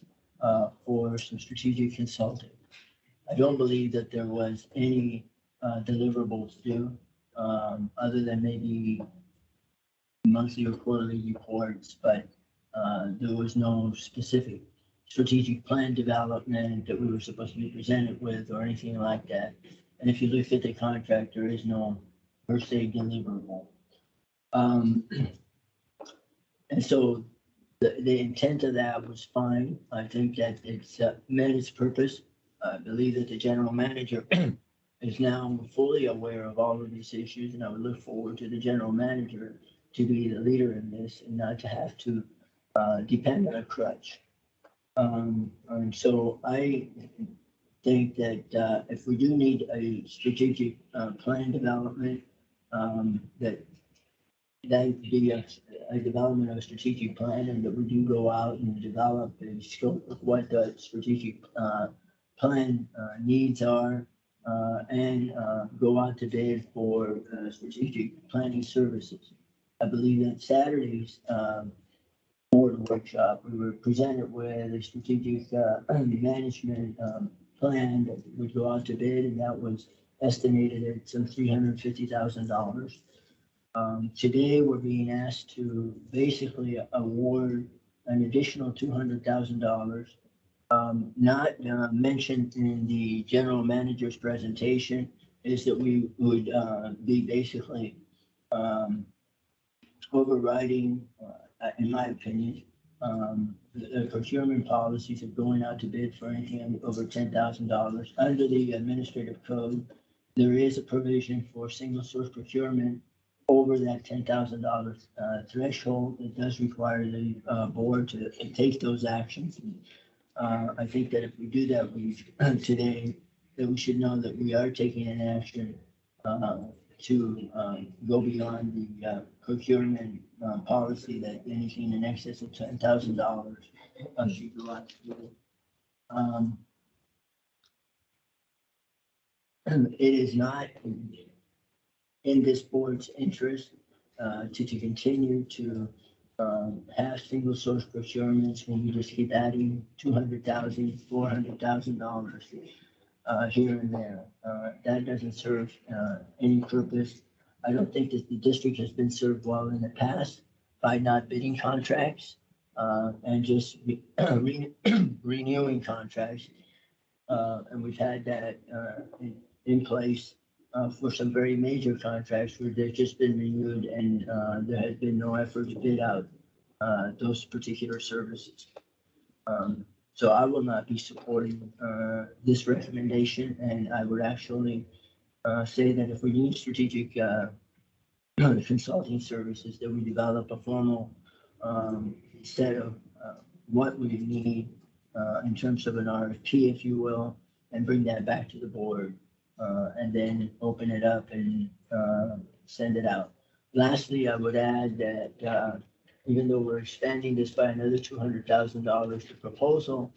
for some strategic consulting. I don't believe that there was any deliverables due, other than maybe monthly or quarterly reports, but there was no specific strategic plan development that we were supposed to be presented with or anything like that. And if you look at the contract, there is no per se deliverable. And so the intent of that was fine. I think that it's met its purpose. I believe that the general manager is now fully aware of all of these issues, and I would look forward to the general manager to be the leader in this and not to have to depend on a crutch. And so I think that if we do need a strategic plan development, that would be a development of a strategic plan, and that we do go out and develop a scope of what the strategic plan needs are, and go out to bid for strategic planning services. I believe that Saturday's board workshop, we were presented with a strategic management plan that would go out to bid, and that was estimated at some $350,000. Today, we're being asked to basically award an additional $200,000. Not mentioned in the general manager's presentation is that we would be basically overriding, in my opinion, the procurement policies of going out to bid for anything over $10,000. Under the administrative code, there is a provision for single source procurement over that $10,000 threshold. It does require the board to take those actions. I think that if we do that today, that we should know that we are taking an action to go beyond the procurement policy, that anything in excess of $10,000 should go out to bid. It is not in this board's interest to continue to have single source procurements when we just keep adding $200,000, $400,000 here and there. That doesn't serve any purpose. I don't think that the district has been served well in the past by not bidding contracts and just renewing contracts. And we've had that in place for some very major contracts where they've just been renewed, and there has been no effort to bid out those particular services. So I will not be supporting this recommendation, and I would actually say that if we need strategic consulting services, that we develop a formal set of what we need in terms of an RFP, if you will, and bring that back to the board, and then open it up and send it out. Lastly, I would add that even though we're expanding this by another $200,000, the proposal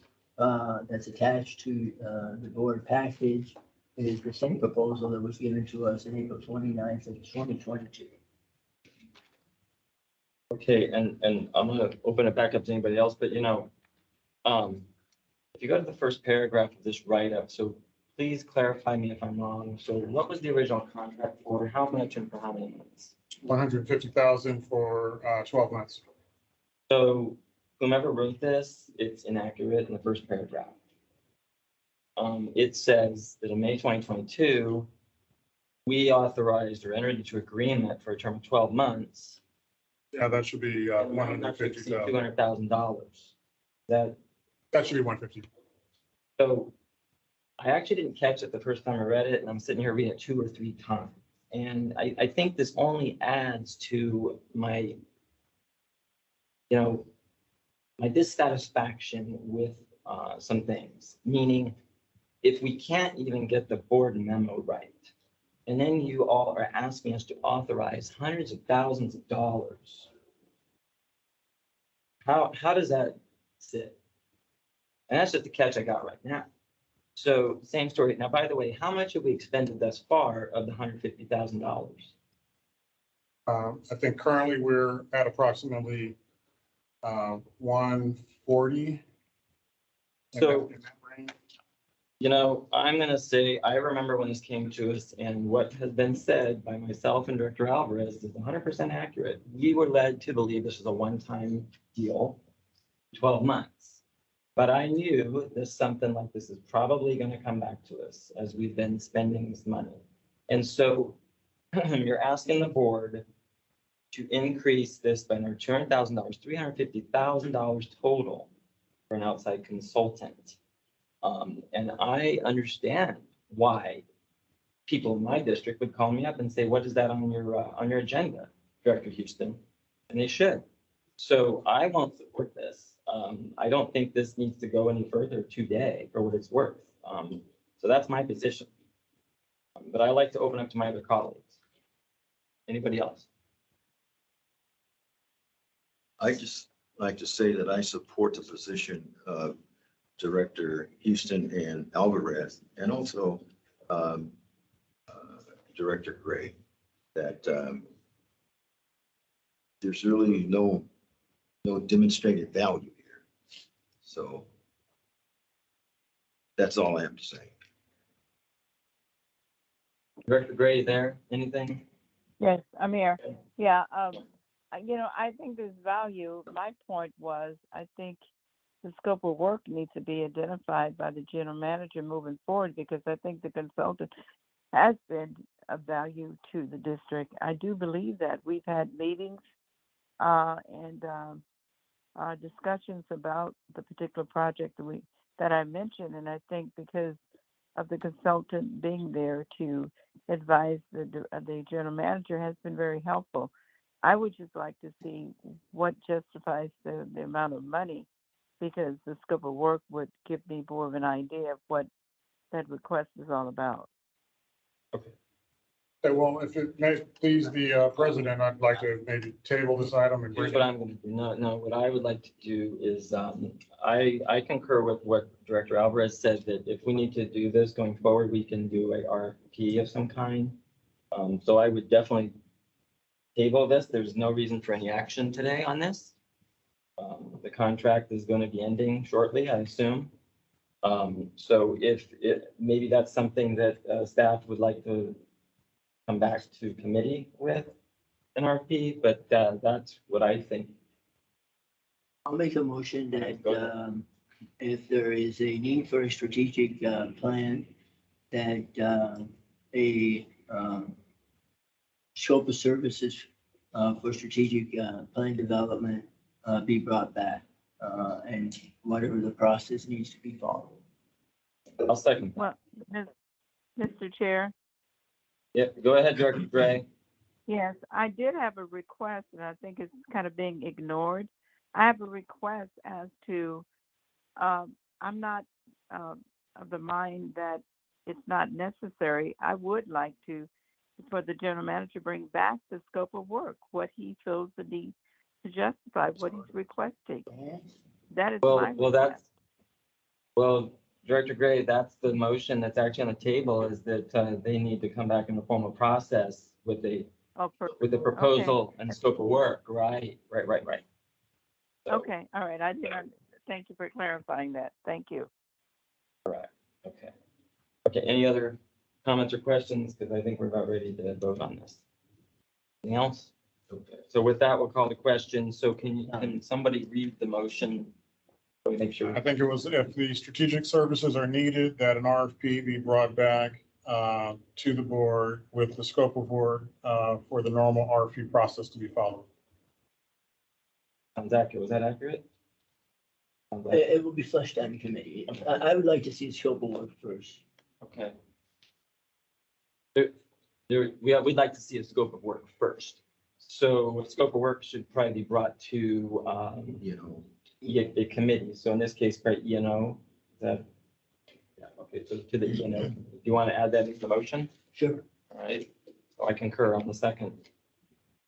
that's attached to the board package is the same proposal that was given to us on April 29th of 2022. Okay, and I'm gonna open it back up to anybody else, but if you go to the first paragraph of this write-up, so please clarify me if I'm wrong. So what was the original contract for? How much and for how many months? 150,000 for 12 months. So whomever wrote this, it's inaccurate in the first paragraph. It says that in May 2022, we authorized or entered into agreement for a term of 12 months. Yeah, that should be Two 150,000. $200,000. That, That should be 150. so I actually didn't catch it the first time I read it, and I'm sitting here reading it 2 or 3 times. And I think this only adds to my, my dissatisfaction with some things, meaning if we can't even get the board memo right, and then you all are asking us to authorize hundreds of thousands of dollars, how does that sit? And that's just the catch I got right now. So same story. Now, by the way, how much have we expended thus far of the $150,000? I think currently we're at approximately 140. So, In that range. I'm gonna say, I remember when this came to us, and what has been said by myself and Director Alvarez is 100% accurate. We were led to believe this was a one-time deal, 12 months. But I knew this, something like this is probably gonna come back to us as we've been spending this money. And so you're asking the board to increase this by another $200,000, $350,000 total for an outside consultant. And I understand why people in my district would call me up and say, what is that on your agenda, Director Houston? And they should. So I won't support this. I don't think this needs to go any further today for what it's worth. So that's my position. But I like to open up to my other colleagues. Anybody else? I just like to say that I support the position of Director Houston and Alvarez, and also Director Gray, that there's really no demonstrated value here. So that's all I have to say. Director Gray there, anything? Yes, I'm here. Yeah, I think there's value. My point was, I think the scope of work needs to be identified by the general manager moving forward, because I think the consultant has been of value to the district. I do believe that we've had meetings and discussions about the particular project that I mentioned, and I think because of the consultant being there to advise the general manager has been very helpful. I would just like to see what justifies the amount of money, because the scope of work would give me more of an idea of what that request is all about. Okay, well, if it may please the president, I'd like to maybe table this item and Here's bring what it. I'm gonna do. No, what I would like to do is, I concur with what Director Alvarez said, that if we need to do this going forward, we can do a RFP of some kind. So I would definitely table this. There's no reason for any action today on this. The contract is going to be ending shortly, I assume. So maybe that's something that staff would like to come back to committee with an RFP, but that's what I think. I'll make a motion that Go ahead. if there is a need for a strategic plan, that a scope of services for strategic plan development be brought back, and whatever the process needs to be followed. I'll second. Well, Mr. Chair, Yeah, go ahead, Director Gray. yes, I did have a request, and I think it's kind of being ignored. I have a request as to, I'm not of the mind that it's not necessary. I would like for the general manager to bring back the scope of work, what he feels the need to justify what he's requesting. That is my Well, request. well, Director Gray, that's the motion that's actually on the table, is that they need to come back in the formal process with a Oh, with a proposal and scope of work, right? So, okay, all right, I didn't, thank you for clarifying that, thank you. Okay. Okay, any other comments or questions? Because I think we're about ready to vote on this. Anything else? Okay, so with that, we'll call the question. So can somebody read the motion? So we make sure. I think it was if the strategic services are needed, that an RFP be brought back to the board with the scope of work for the normal RFP process to be followed. Sounds accurate. Was that accurate? Sounds It, accurate. it will be fleshed out in committee. I would like to see the scope of work first. Okay. We'd like to see a scope of work first. So a scope of work should probably be brought to, a committee. So in this case, right, is that? Yeah, okay, so to the do you want to add that into the motion? Sure. All right, so I concur on the second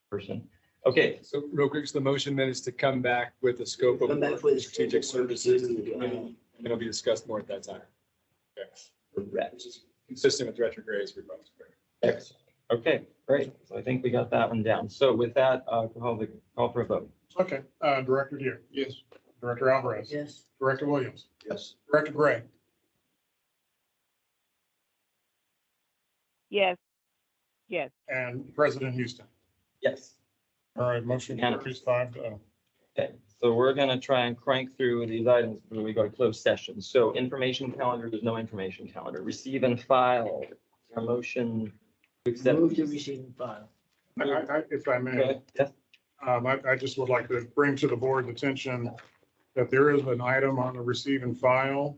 person. Okay, So real quick, so the motion then is to come back with a scope of Come back work with for a strategic scope of work services, to, and it'll be discussed more at that time. Okay. correct. Which is consistent with Director Gray's request. Excellent. Okay, great. So I think we got that one down. So with that, call for a vote. Okay, Director Deere. Yes. Director Alvarez. Yes. Director Williams. Yes. Director Gray. Yes, yes, And President Houston. Yes. All right, motion carries 5-0. Okay, so we're gonna try and crank through these items when we go to closed session. So information calendar, there's no information calendar. Receive and file. Our motion to accept. Move to receive and file. If I may. Okay, yes. I just would like to bring to the board's attention that there is an item on the receive and file,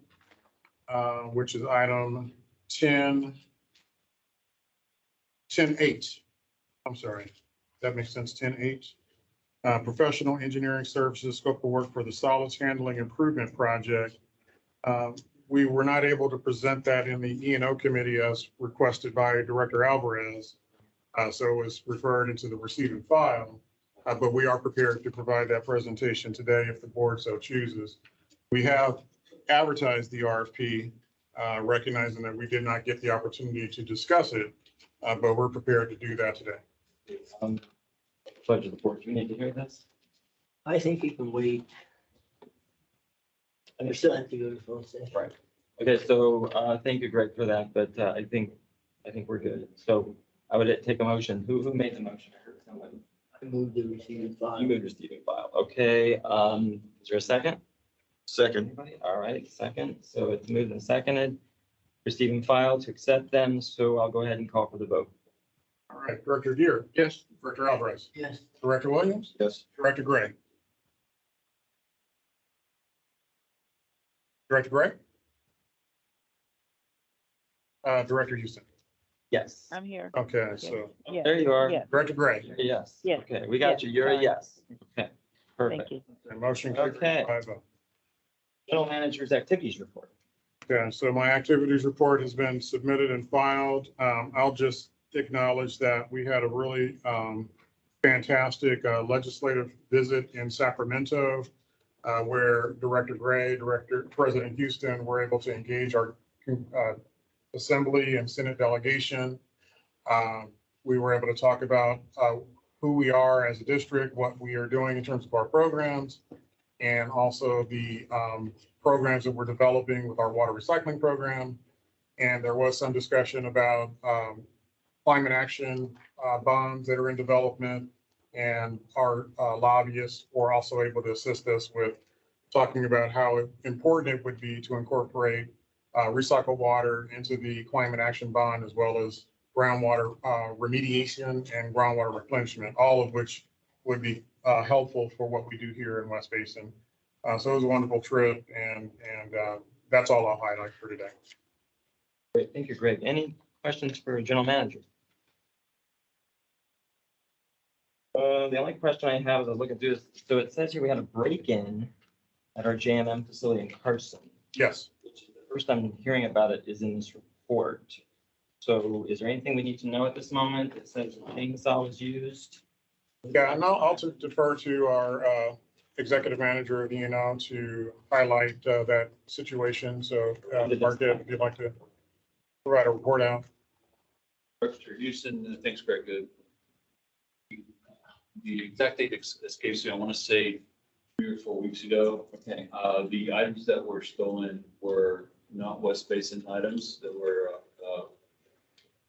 which is item 10-8. I'm sorry, that makes sense, 10-8. Professional engineering services scope of work for the solids handling improvement project. We were not able to present that in the E&O committee as requested by Director Alvarez. So it was referred into the receive and file. But we are prepared to provide that presentation today if the board so chooses. We have advertised the RFP, recognizing that we did not get the opportunity to discuss it, but we're prepared to do that today. Pledge of the board. Do you need to hear this? I think you can wait. I still have to go to full session. Right. Okay, so thank you, Greg, for that, but I think we're good. So I would take a motion. Who made the motion? I heard somebody. I move to receive and file. You moved to Stephen file. Okay, is there a second? Second. Anybody? All right, second. So it's moved and seconded. Receiving file to accept them. So I'll go ahead and call for the vote. All right, Director Deere. Yes. Director Alvarez. Yes. Director Williams. Yes. Director Gray. Director Gray. Director Houston. Yes. I'm here, Okay, so yes, There you are. yes, Director Gray. Yes. Yes. Okay, we got you. You're a Sorry. yes. Okay, thank perfect. you. And motion carries Okay. 5-0. General manager's activities report. Okay, so my activities report has been submitted and filed. I'll just acknowledge that we had a really fantastic legislative visit in Sacramento, where Director Gray, President Houston were able to engage our Assembly and Senate delegation. We were able to talk about who we are as a district, what we are doing in terms of our programs, and also the programs that we're developing with our water recycling program. And there was some discussion about climate action bonds that are in development, and our lobbyists were also able to assist us with talking about how important it would be to incorporate recycled water into the climate action bond, as well as groundwater remediation and groundwater replenishment, all of which would be helpful for what we do here in West Basin. So it was a wonderful trip, and that's all I'll highlight for today. Great, thank you, Greg. Any questions for general manager? The only question I have is I was looking through this. So it says here we had a break-in at our JMM facility in Carson. Yes. The first I'm hearing about it is in this report. So is there anything we need to know at this moment? It says a chainsaw was used. Yeah, and I'll defer to our executive manager of ENO to highlight that situation. So Marquette, if you'd like to provide a report out. Director Houston, thanks, Greg. The exact date escapes me. I want to say 3 or 4 weeks ago. Okay. The items that were stolen were not West Basin items. They were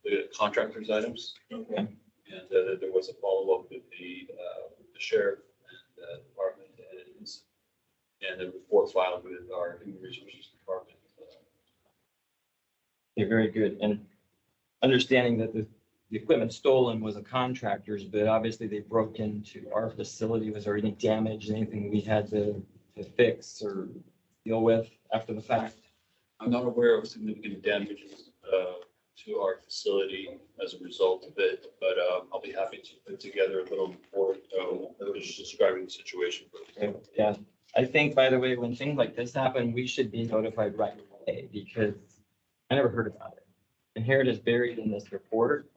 the contractor's items. Okay. And there was a follow-up with the sheriff and department and the report filed with our human resources department. Okay, very good. And understanding that the equipment stolen was a contractor's, but obviously they broke into our facility. Was there any damage, anything we had to fix or deal with after the fact? I'm not aware of significant damages to our facility as a result of it, but I'll be happy to put together a little report just describing the situation. Okay, yeah, I think, by the way, when things like this happen, we should be notified right away because I never heard about it. And here it is buried in this report.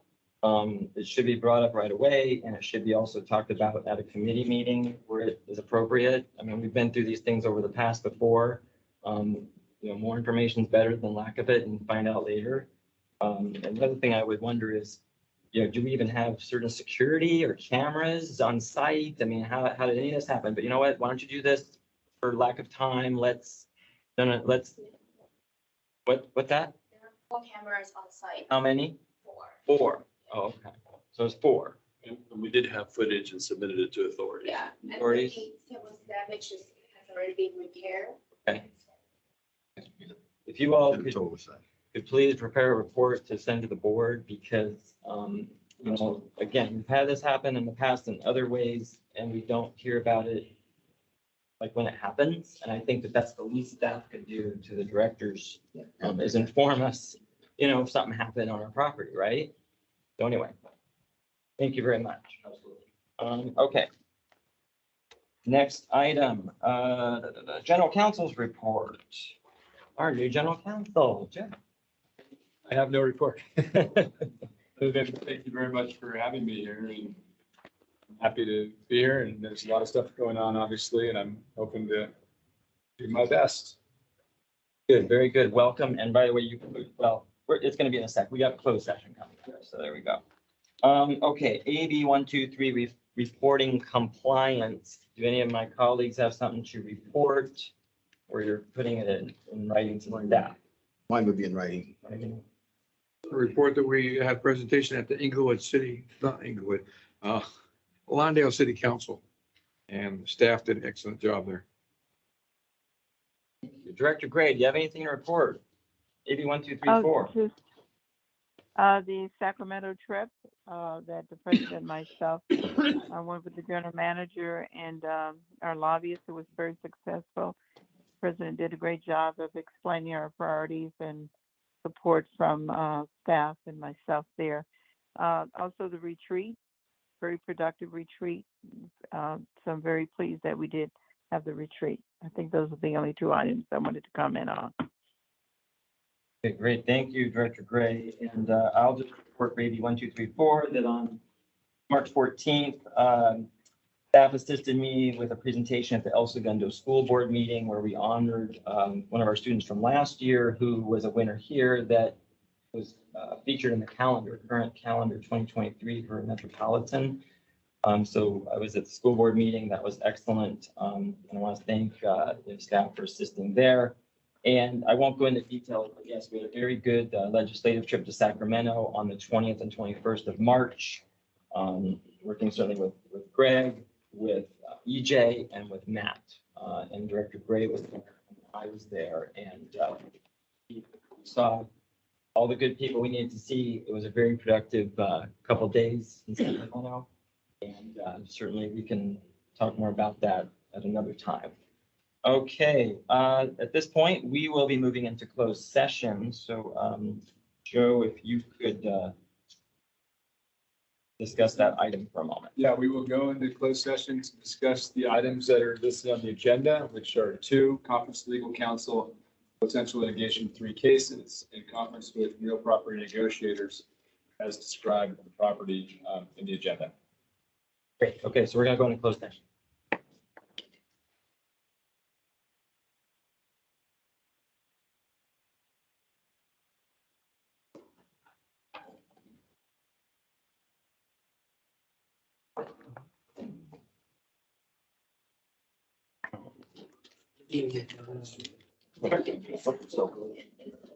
It should be brought up right away, and it should be also talked about at a committee meeting where it is appropriate. I mean, we've been through these things over the past before. More information is better than lack of it, and find out later. Another thing I would wonder is, do we even have certain security or cameras on site? I mean, how did any of this happen? But you know what? Why don't you do this for lack of time? What that? There are 4 cameras on site. How many? 4. 4. Oh, okay. So it's 4. And we did have footage and submitted it to authorities. Yeah. And Authorities. the was damaged has already been repaired. Okay. If you all could please prepare a report to send to the board because, again, we've had this happen in the past in other ways and we don't hear about it like when it happens. And I think that that's the least staff could do to the directors, is inform us, if something happened on our property, right? So anyway, thank you very much. Okay. Next item, the general counsel's report. Our new general counsel, Jeff. I have no report. Other than thank you very much for having me here, and I'm happy to be here, and there's a lot of stuff going on, obviously, and I'm hoping to do my best. Good, very good. Welcome. And by the way, it's going to be in a sec. We got a closed session coming here, so there we go. Okay, AB 123 reporting compliance. Do any of my colleagues have something to report, or you're putting it in writing to staff? Mine would be in writing. A report that we had presentation at the Lawndale City Council, and staff did an excellent job there. Director Gray, do you have anything to report? AB 1234. Just, the Sacramento trip, that the president and myself, I went with the general manager and, our lobbyist. It was very successful. President did a great job of explaining our priorities and support from staff and myself there. Also the retreat, very productive retreat. So I'm very pleased that we did have the retreat. I think those are the only 2 items I wanted to comment on. Okay, great. Thank you, Director Gray. And I'll just report for AB 1234 that on March 14th, staff assisted me with a presentation at the El Segundo School Board meeting where we honored one of our students from last year who was a winner here that was featured in the current calendar 2023 for Metropolitan. So I was at the school board meeting. That was excellent. And I want to thank the staff for assisting there. And I won't go into detail, but yes, we had a very good legislative trip to Sacramento on the 20th and 21st of March. Working certainly with Greg, with EJ, and with Matt. And Director Gray was there. I was there, and we saw all the good people we needed to see. It was a very productive couple of days in Sacramento, and certainly we can talk more about that at another time. Okay, at this point, we will be moving into closed session. So, Joe, if you could discuss that item for a moment. Yeah, we will go into closed session to discuss the items that are listed on the agenda, which are 2, conference legal counsel, potential litigation, 3 cases, and conference with real property negotiators as described in the property in the agenda. Great. Okay, so we're going to go into closed session.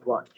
Watch.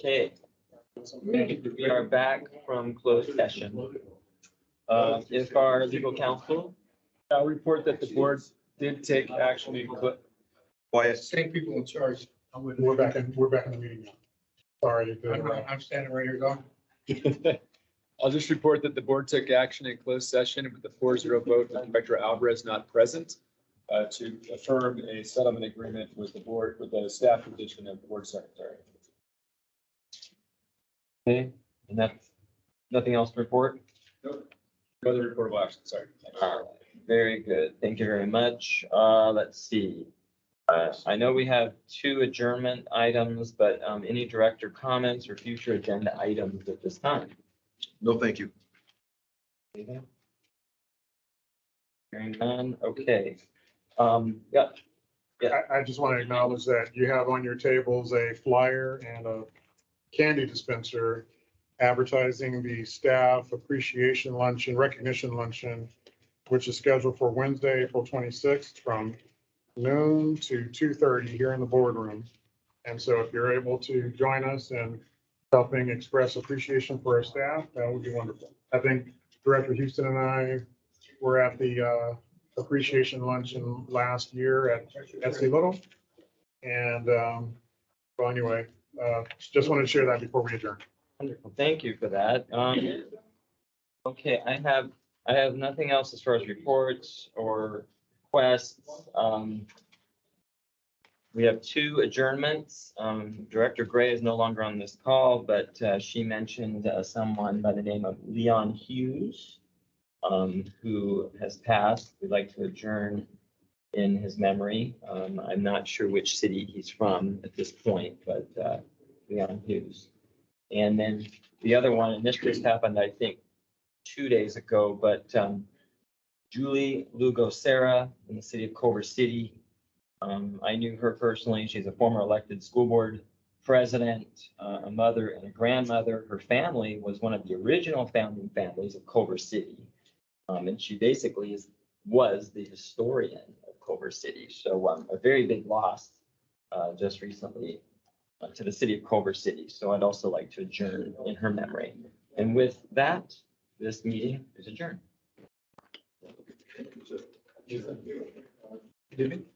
Okay. We are back from closed session. If our legal counsel, I'll report that the board did take action in Same people in charge. We're back in the meeting now. Sorry. I'm standing right here going. I'll just report that the board took action in closed session with the 4-0 vote with Director Alvarez not present to affirm a settlement agreement with the board, with the staff position of board secretary. okay, and that's nothing else to report? No other reportable action, sorry. All right, very good. Thank you very much. Let's see. I know we have 2 adjournment items, but any director comments or future agenda items at this time? No, thank you. Hearing none, okay. Yeah, I just want to acknowledge that you have on your tables a flyer and a candy dispenser advertising the staff appreciation luncheon, recognition luncheon, which is scheduled for Wednesday, April 26th from noon to 2:30 here in the boardroom. And so if you're able to join us in helping express appreciation for our staff, that would be wonderful. I think Director Houston and I were at the appreciation luncheon last year at Etsy Little. And well, anyway, just wanted to share that before we adjourn. wonderful. Thank you for that. Okay, I have nothing else as far as reports or requests. We have 2 adjournments. Director Gray is no longer on this call, but she mentioned someone by the name of Leon Hughes, who has passed. We'd like to adjourn in his memory. I'm not sure which city he's from at this point, but Leon Hughes. And then the other one, and this just happened, I think, 2 days ago, but Julie Lugo Serra in the city of Culver City. I knew her personally. She's a former elected school board president, a mother and a grandmother. Her family was one of the original founding families of Culver City. And she basically was the historian of Culver City. So a very big loss just recently to the city of Culver City. So I'd also like to adjourn in her memory. And with that, this meeting is adjourned. Did it?